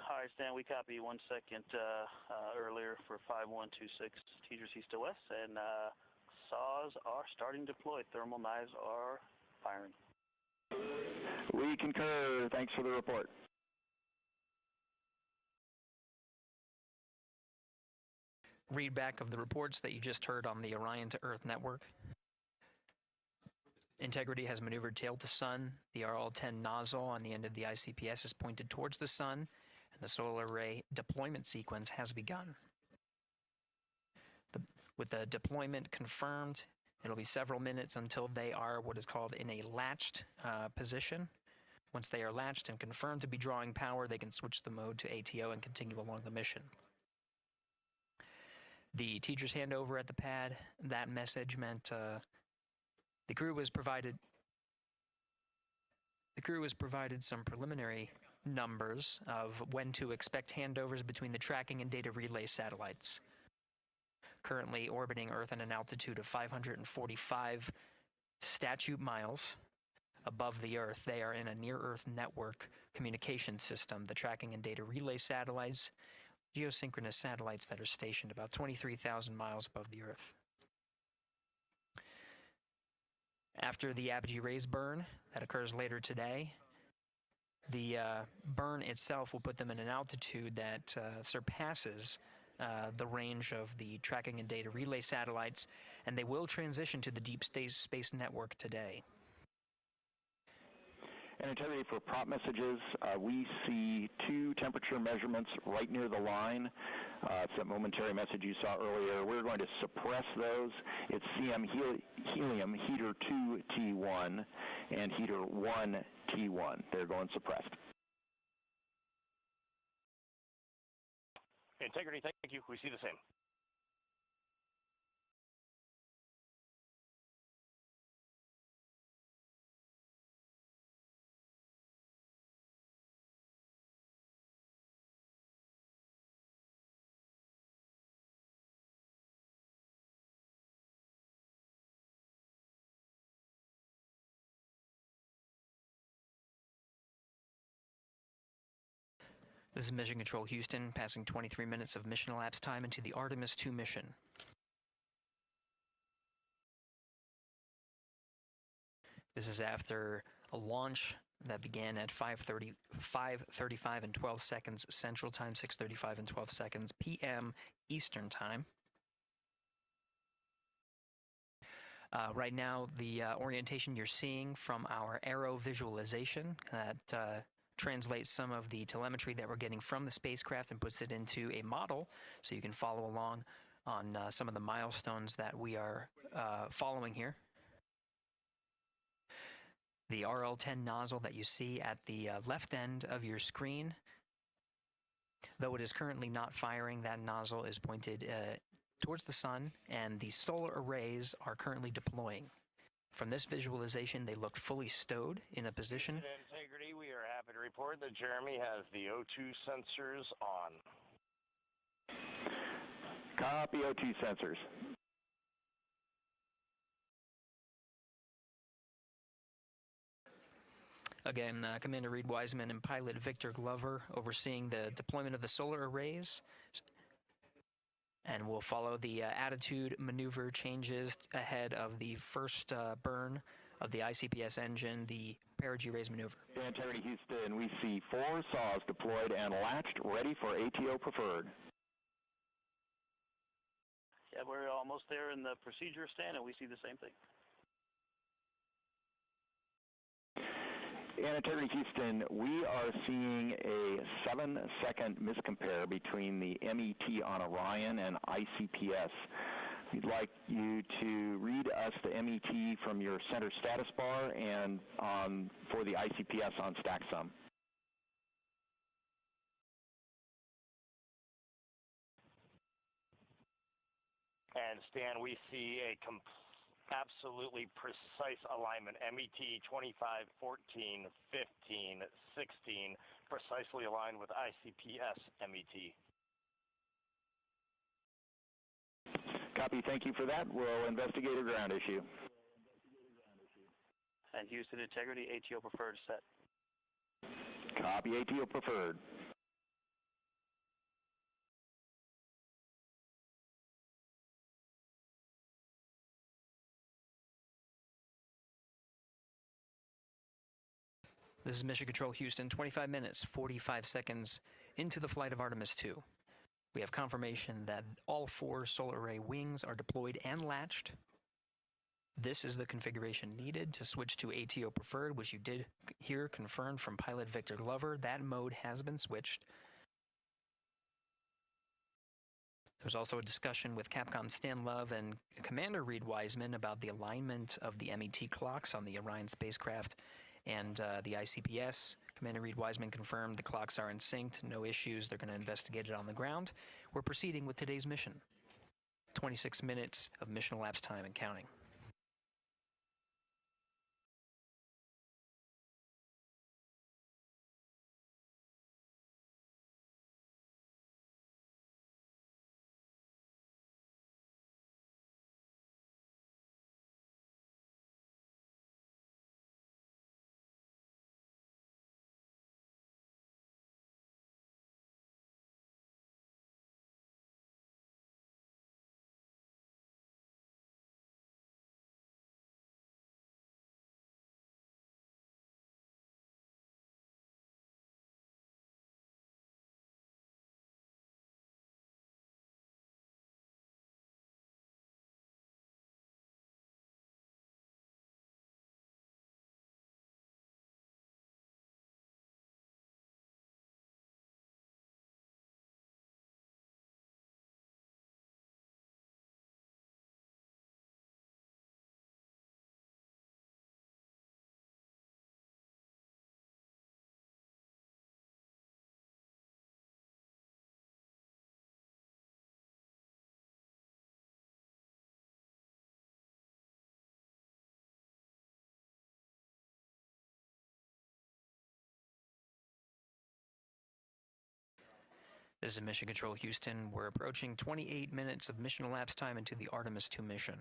Hi, Stan. We copy 1 second earlier for 5126 TDRS east to west, and saws are starting to deploy. Thermal knives are firing. We concur. Thanks for the report. Read back of the reports that you just heard on the Orion to Earth network. Integrity has maneuvered tail to sun. The RL-10 nozzle on the end of the ICPS is pointed towards the sun, and the solar array deployment sequence has begun. With the deployment confirmed, it'll be several minutes until they are what is called in a latched position. Once they are latched and confirmed to be drawing power, they can switch the mode to ATO and continue along the mission. The teacher's handover at the pad, that message meant the crew was provided some preliminary numbers of when to expect handovers between the tracking and data relay satellites. Currently orbiting Earth at an altitude of 545 statute miles above the Earth, they are in a near-Earth network communication system. The tracking and data relay satellites, geosynchronous satellites that are stationed about 23,000 miles above the Earth. After the apogee raise burn that occurs later today, the burn itself will put them in an altitude that surpasses the range of the tracking and data relay satellites, and they will transition to the Deep Space Network today. And integrity for prop messages, we see 2 temperature measurements right near the line. It's that momentary message you saw earlier. We're going to suppress those. It's CM helium heater 2 T1 and heater 1 T1. They're going suppressed. Integrity, thank you. We see the same. This is Mission Control Houston, passing 23 minutes of mission elapsed time into the Artemis 2 mission. This is after a launch that began at 5:35 and 12 seconds Central Time, 6:35 and 12 seconds p.m. Eastern Time. Right now, the orientation you're seeing from our arrow visualization that translates some of the telemetry that we're getting from the spacecraft and puts it into a model so you can follow along on some of the milestones that we are following here. The RL-10 nozzle that you see at the left end of your screen, though it is currently not firing, that nozzle is pointed towards the sun, and the solar arrays are currently deploying. From this visualization, they look fully stowed in a position. Integrity, we are happy to report that Jeremy has the O2 sensors on. Copy O2 sensors. Again, Commander Reed Wiseman and pilot Victor Glover overseeing the deployment of the solar arrays. And we'll follow the attitude maneuver changes ahead of the first burn of the ICPS engine, the perigee raise maneuver. Integrity Houston, we see 4 saws deployed and latched, ready for ATO preferred. Yeah, we're almost there in the procedure stand, and we see the same thing. And Integrity Houston, we are seeing a 7-second miscompare between the MET on Orion and ICPS. We'd like you to read us the MET from your center status bar and for the ICPS on StackSum. And Stan, we see a absolutely precise alignment. MET 25, 14, 15, 16, precisely aligned with ICPS MET. Copy, thank you for that. We'll investigate a ground issue. And Houston Integrity, ATO preferred set. Copy, ATO preferred. This is Mission Control Houston, 25 minutes, 45 seconds into the flight of Artemis 2. We have confirmation that all 4 solar array wings are deployed and latched. This is the configuration needed to switch to ATO preferred, which you did hear confirmed from pilot Victor Glover. That mode has been switched. There's also a discussion with Capcom Stan Love and Commander Reed Wiseman about the alignment of the MET clocks on the Orion spacecraft and the ICPS. Commander Reed Wiseman confirmed the clocks are in sync, no issues, they're going to investigate it on the ground. We're proceeding with today's mission. 26 minutes of mission elapsed time and counting. This is Mission Control Houston. We're approaching 28 minutes of mission elapsed time into the Artemis 2 mission.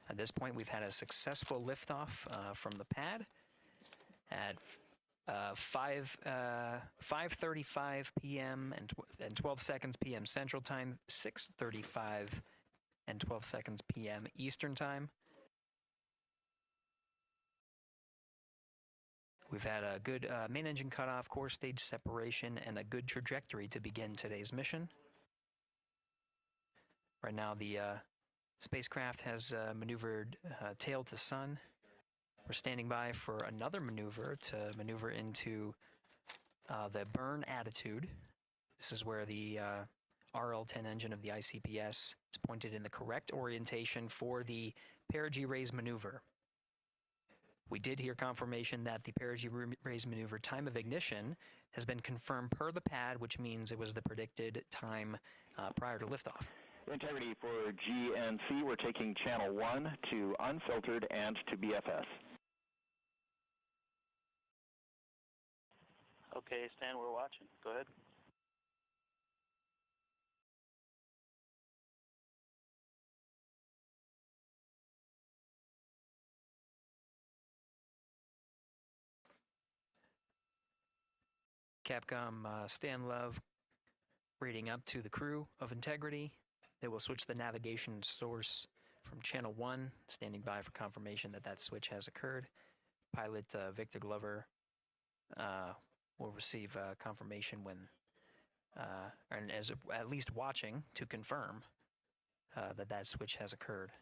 At this point, we've had a successful liftoff from the pad at 5:35 p.m. and 12 seconds p.m. Central Time, 6:35 and 12 seconds p.m. Eastern Time. We've had a good main engine cutoff, core stage separation, and a good trajectory to begin today's mission. Right now, the spacecraft has maneuvered tail to sun. We're standing by for another maneuver to maneuver into the burn attitude. This is where the RL-10 engine of the ICPS is pointed in the correct orientation for the perigee raise maneuver. We did hear confirmation that the perigee raise maneuver time of ignition has been confirmed per the pad, which means it was the predicted time prior to liftoff. Integrity for GNC, we're taking channel 1 to unfiltered and to BFS. Okay, Stan, we're watching. Go ahead. Capcom Stan Love reading up to the crew of Integrity. They will switch the navigation source from channel 1, standing by for confirmation that that switch has occurred. Pilot Victor Glover will receive confirmation when, and is at least watching to confirm that that switch has occurred.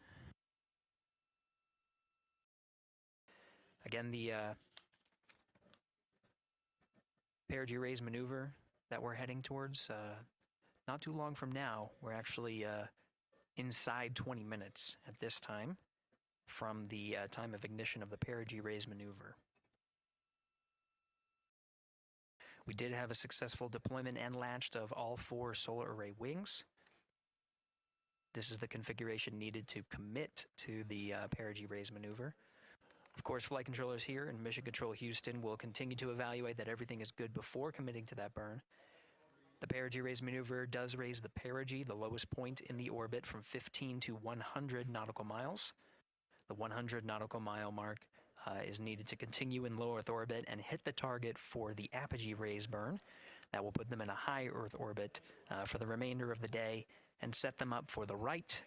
Again, the perigee raise maneuver that we're heading towards, not too long from now, we're actually inside 20 minutes at this time from the time of ignition of the perigee raise maneuver. We did have a successful deployment and launched of all 4 solar array wings. This is the configuration needed to commit to the perigee raise maneuver. Of course, flight controllers here in Mission Control Houston will continue to evaluate that everything is good before committing to that burn. The perigee raise maneuver does raise the perigee, the lowest point in the orbit, from 15 to 100 nautical miles. The 100 nautical mile mark is needed to continue in low Earth orbit and hit the target for the apogee raise burn. That will put them in a high Earth orbit for the remainder of the day and set them up for the right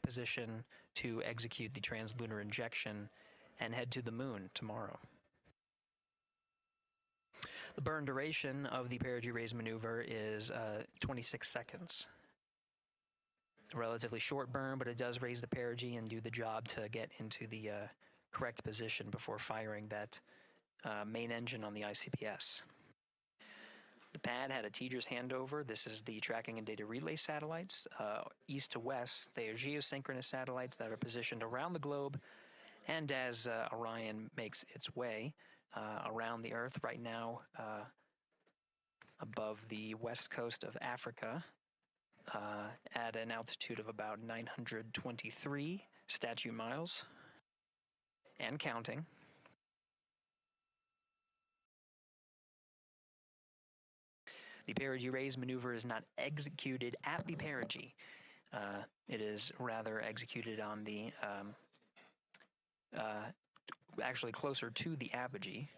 position to execute the translunar injection and head to the moon tomorrow. The burn duration of the perigee raise maneuver is 26 seconds. A relatively short burn, but it does raise the perigee and do the job to get into the correct position before firing that main engine on the ICPS. The pad had a TDRS handover. This is the tracking and data relay satellites. East to west, they are geosynchronous satellites that are positioned around the globe. And as Orion makes its way around the Earth right now, above the west coast of Africa, at an altitude of about 923 statute miles, and counting. The perigee raise maneuver is not executed at the perigee. It is rather executed on the, actually closer to the apogee.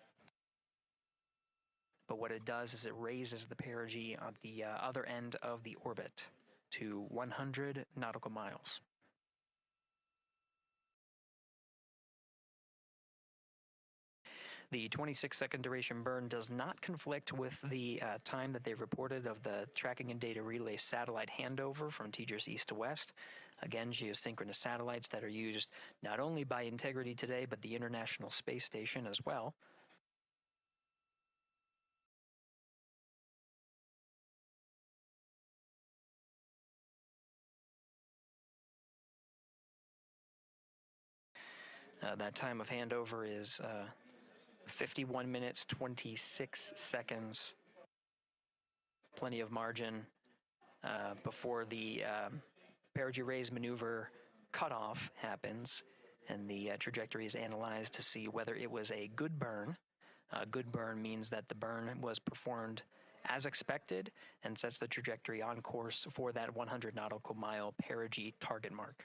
But what it does is it raises the perigee on the other end of the orbit to 100 nautical miles. The 26-second duration burn does not conflict with the time that they reported of the tracking and data relay satellite handover from TDRS east to west. Again, geosynchronous satellites that are used not only by Integrity today, but the International Space Station as well. That time of handover is 51 minutes, 26 seconds. Plenty of margin before the perigee raise maneuver cutoff happens, and the trajectory is analyzed to see whether it was a good burn A good burn means that the burn was performed as expected and sets the trajectory on course for that 100 nautical mile perigee target mark.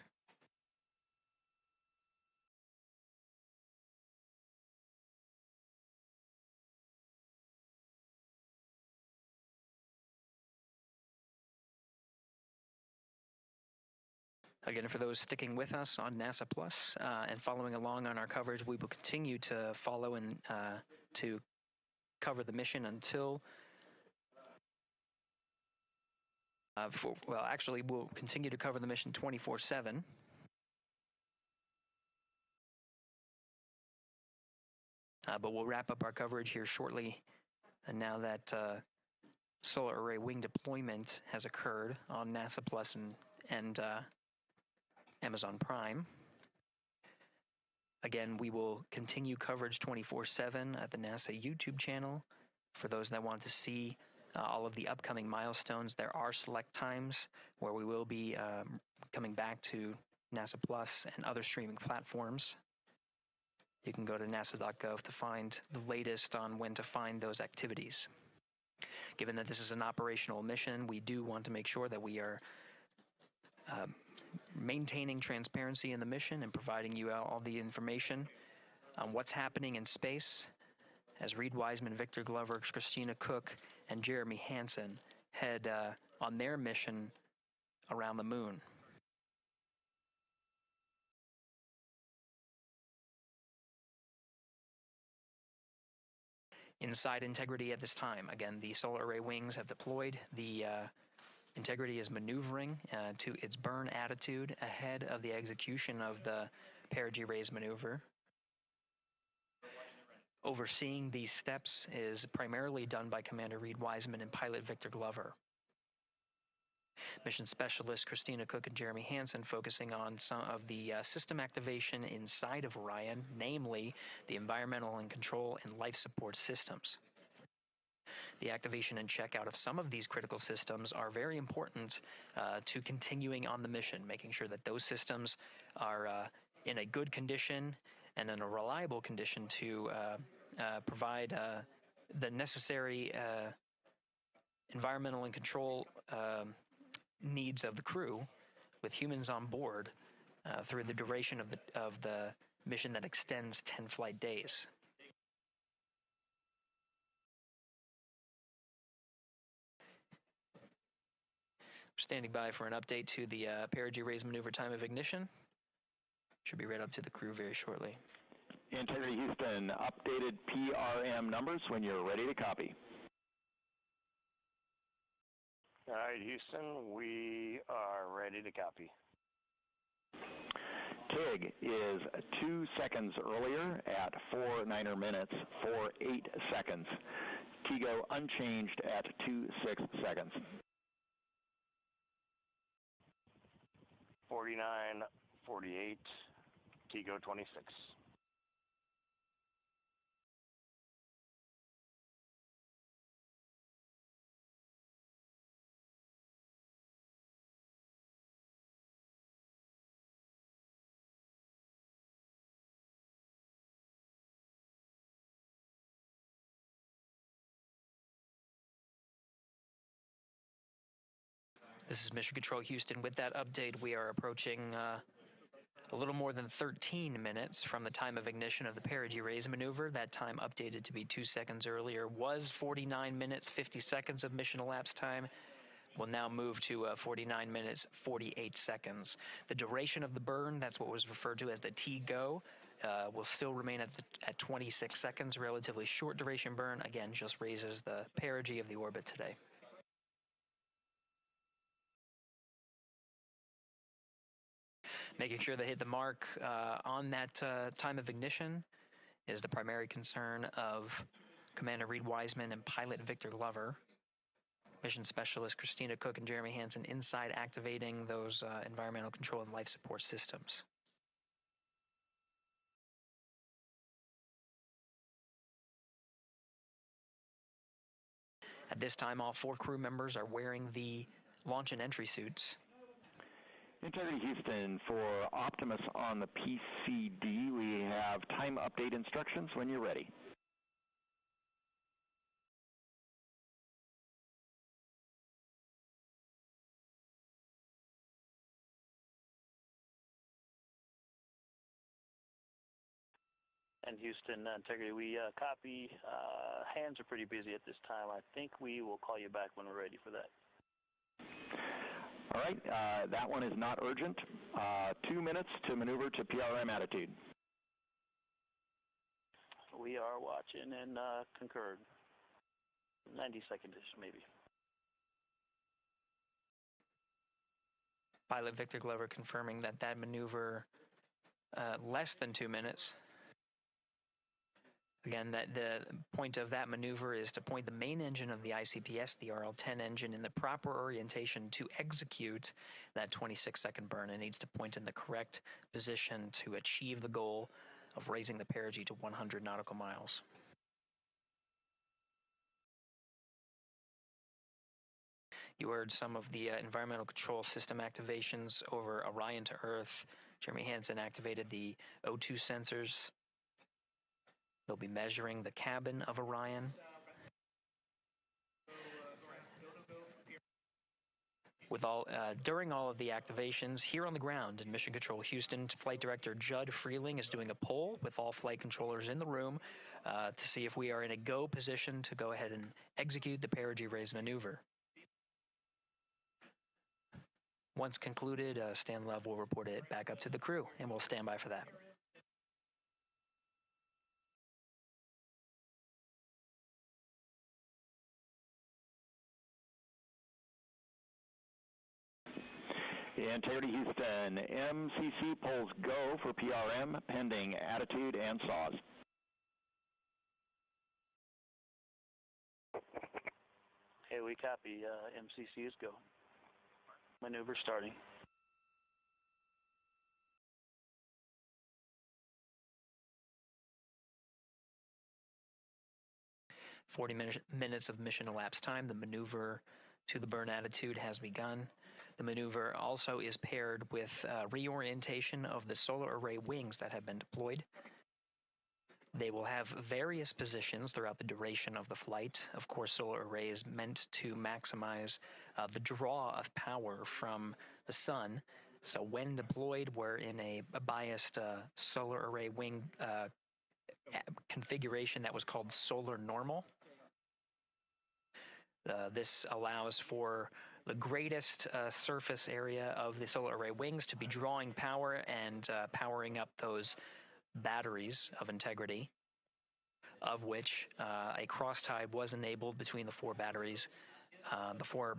Again, for those sticking with us on NASA Plus and following along on our coverage, we will continue to follow and to cover the mission until actually, we'll continue to cover the mission 24/7. But we'll wrap up our coverage here shortly. And now that solar array wing deployment has occurred on NASA Plus and Amazon Prime. Again, we will continue coverage 24/7 at the NASA YouTube channel. For those that want to see all of the upcoming milestones, there are select times where we will be coming back to NASA Plus and other streaming platforms. You can go to nasa.gov to find the latest on when to find those activities. Given that this is an operational mission, we do want to make sure that we are maintaining transparency in the mission and providing you all the information on what's happening in space as Reed Wiseman, Victor Glover, Christina Cook, and Jeremy Hansen head on their mission around the moon. Inside Integrity at this time, again, the solar array wings have deployed. The Integrity is maneuvering to its burn attitude ahead of the execution of the perigee raise maneuver. Overseeing these steps is primarily done by Commander Reed Wiseman and pilot Victor Glover. Mission specialists Christina Cook and Jeremy Hansen focusing on some of the system activation inside of Orion, namely the environmental and control and life support systems. The activation and checkout of some of these critical systems are very important to continuing on the mission, making sure that those systems are in a good condition and in a reliable condition to provide the necessary environmental and control needs of the crew with humans on board through the duration of the mission that extends 10 flight days. Standing by for an update to the perigee raise maneuver time of ignition. Should be read up to the crew very shortly. Integrity Houston, updated PRM numbers when you're ready to copy. All right, Houston, we are ready to copy. TIG is 2 seconds earlier at 4 9er minutes, 4.8 seconds. TIGO unchanged at 2.6 seconds. 49.48, TIGO 26. This is Mission Control Houston. With that update, we are approaching a little more than 13 minutes from the time of ignition of the perigee raise maneuver. That time updated to be 2 seconds earlier was 49 minutes, 50 seconds of mission elapsed time. We'll now move to 49 minutes, 48 seconds. The duration of the burn, that's what was referred to as the TGO, will still remain at 26 seconds. Relatively short duration burn, again, just raises the perigee of the orbit today. Making sure they hit the mark on that time of ignition is the primary concern of Commander Reed Wiseman and pilot Victor Glover. Mission specialists Christina Cook and Jeremy Hansen inside activating those environmental control and life support systems. At this time, all 4 crew members are wearing the launch and entry suits. Integrity Houston, for Optimus on the PCD, we have time update instructions when you're ready. And Houston, Integrity, we copy. Hands are pretty busy at this time. I think we will call you back when we're ready for that. All right, that one is not urgent. 2 minutes to maneuver to PRM attitude. We are watching and concurred. 90 seconds-ish, maybe. Pilot Victor Glover confirming that that maneuver less than 2 minutes. Again, that the point of that maneuver is to point the main engine of the ICPS, the RL-10 engine, in the proper orientation to execute that 26-second burn. It needs to point in the correct position to achieve the goal of raising the perigee to 100 nautical miles. You heard some of the environmental control system activations over Orion to Earth. Jeremy Hansen activated the O2 sensors. They'll be measuring the cabin of Orion. During all of the activations, here on the ground in Mission Control Houston, Flight Director Judd Freeling is doing a poll with all flight controllers in the room to see if we are in a go position to go ahead and execute the perigee raise maneuver. Once concluded, Stan Love will report it back up to the crew, and we'll stand by for that. Integrity Houston, MCC polls go for PRM pending attitude and saws. Hey, we copy. MCC is go. Maneuver starting. Minutes of mission elapsed time. The maneuver to the burn attitude has begun. The maneuver also is paired with reorientation of the solar array wings that have been deployed. They will have various positions throughout the duration of the flight. Of course, solar array is meant to maximize the draw of power from the sun. So when deployed, we're in a biased solar array wing configuration that was called solar normal. This allows for the greatest surface area of the solar array wings to be drawing power and powering up those batteries of Integrity, of which a cross-tie was enabled between the four batteries, the four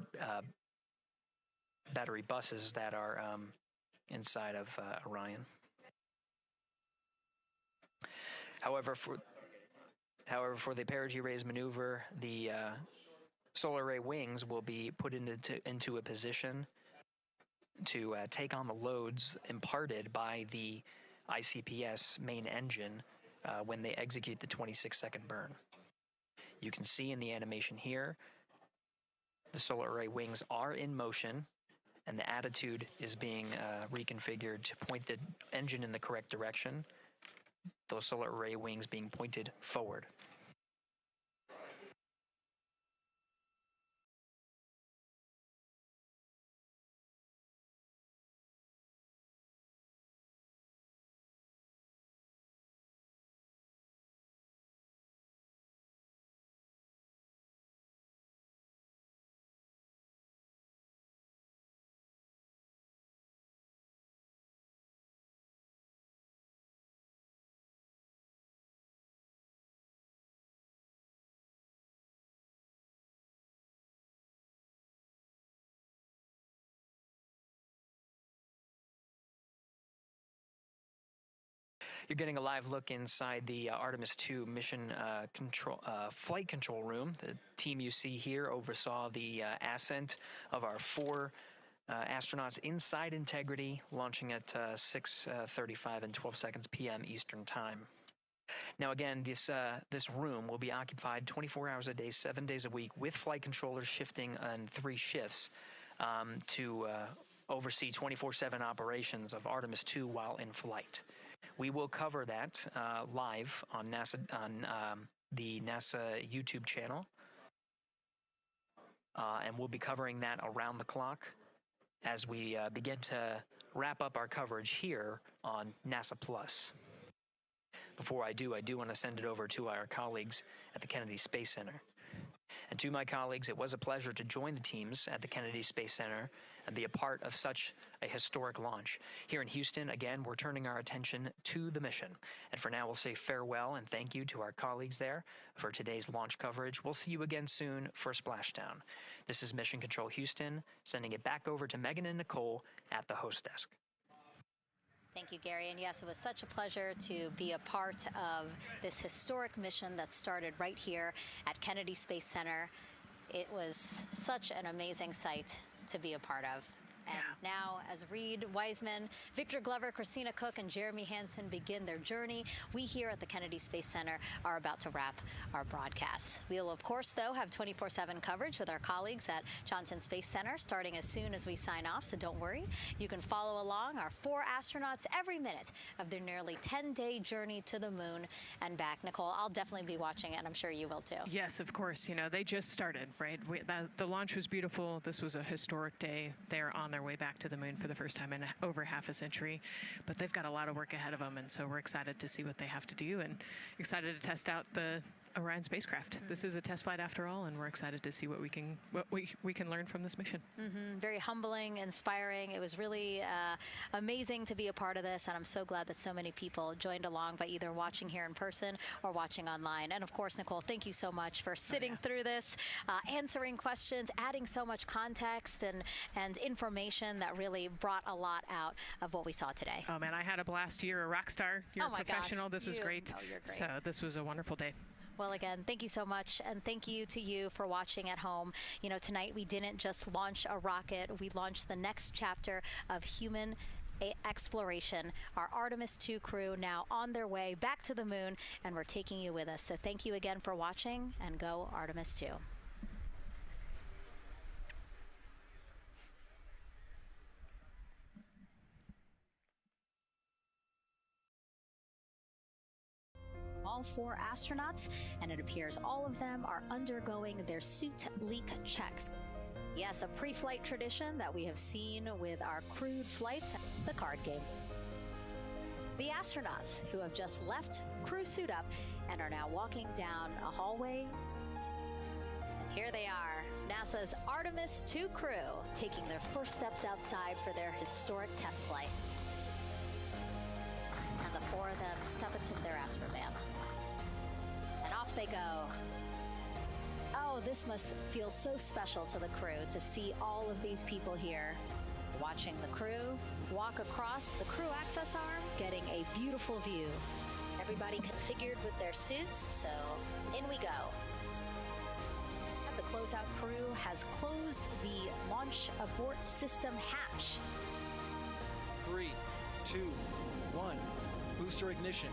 battery buses that are inside of Orion. However, for the perigee raise maneuver, the solar array wings will be put into a position to take on the loads imparted by the ICPS main engine when they execute the 26-second burn. You can see in the animation here, the solar array wings are in motion, and the attitude is being reconfigured to point the engine in the correct direction, those solar array wings being pointed forward. You're getting a live look inside the Artemis 2 mission flight control room. The team you see here oversaw the ascent of our four astronauts inside Integrity, launching at 6:35 and 12 seconds p.m. Eastern Time. Now again, this room will be occupied 24 hours a day, 7 days a week, with flight controllers shifting on 3 shifts to oversee 24/7 operations of Artemis 2 while in flight. We will cover that live on the NASA YouTube channel, and we'll be covering that around the clock as we begin to wrap up our coverage here on NASA Plus. Before I do want to send it over to our colleagues at the Kennedy Space Center. And to my colleagues, it was a pleasure to join the teams at the Kennedy Space Center and be a part of such a historic launch. Here in Houston, again, we're turning our attention to the mission. And for now, we'll say farewell and thank you to our colleagues there for today's launch coverage. We'll see you again soon for Splashdown. This is Mission Control Houston, sending it back over to Megan and Nicole at the host desk. Thank you, Gary. And yes, it was such a pleasure to be a part of this historic mission that started right here at Kennedy Space Center. It was such an amazing sight to be a part of. And now, as Reed Wiseman, Victor Glover, Christina Cook, and Jeremy Hansen begin their journey, we here at the Kennedy Space Center are about to wrap our broadcasts. We'll, of course, though, have 24/7 coverage with our colleagues at Johnson Space Center starting as soon as we sign off, so don't worry. You can follow along our 4 astronauts every minute of their nearly 10-day journey to the moon and back. Nicole, I'll definitely be watching it, and I'm sure you will, too. Yes, of course. You know, they just started, right? The launch was beautiful. This was a historic day. They're on their way back to the moon for the first time in over half a century, but they've got a lot of work ahead of them, and so we're excited to see what they have to do and excited to test out the Orion spacecraft. This is a test flight after all, and we're excited to see what we can learn from this mission. Very humbling, inspiring. It was really amazing to be a part of this, and I'm so glad that so many people joined along by either watching here in person or watching online. And of course, Nicole, thank you so much for sitting through this, answering questions, adding so much context and information that really brought a lot out of what we saw today. Oh man, I had a blast. You're a rock star. You're a professional. Gosh, this was great. You're great. So this was a wonderful day. Well, again, thank you so much, and thank you to you for watching at home. You know, tonight we didn't just launch a rocket, we launched the next chapter of human exploration. Our Artemis 2 crew now on their way back to the moon, and we're taking you with us. So thank you again for watching, and go Artemis 2. All 4 astronauts, and it appears all of them are undergoing their suit leak checks. Yes, a pre-flight tradition that we have seen with our crewed flights, the card game. The astronauts who have just left crew suit up and are now walking down a hallway. And here they are, NASA's Artemis 2 crew, taking their first steps outside for their historic test flight. And the 4 of them step into their astrovan. And off they go. Oh, this must feel so special to the crew to see all of these people here. Watching the crew walk across the crew access arm, getting a beautiful view. Everybody configured with their suits, so in we go. The closeout crew has closed the launch abort system hatch. 3, 2, 1, booster ignition,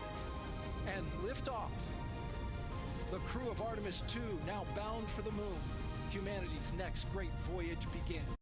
and liftoff. The crew of Artemis 2 now bound for the moon. Humanity's next great voyage begins.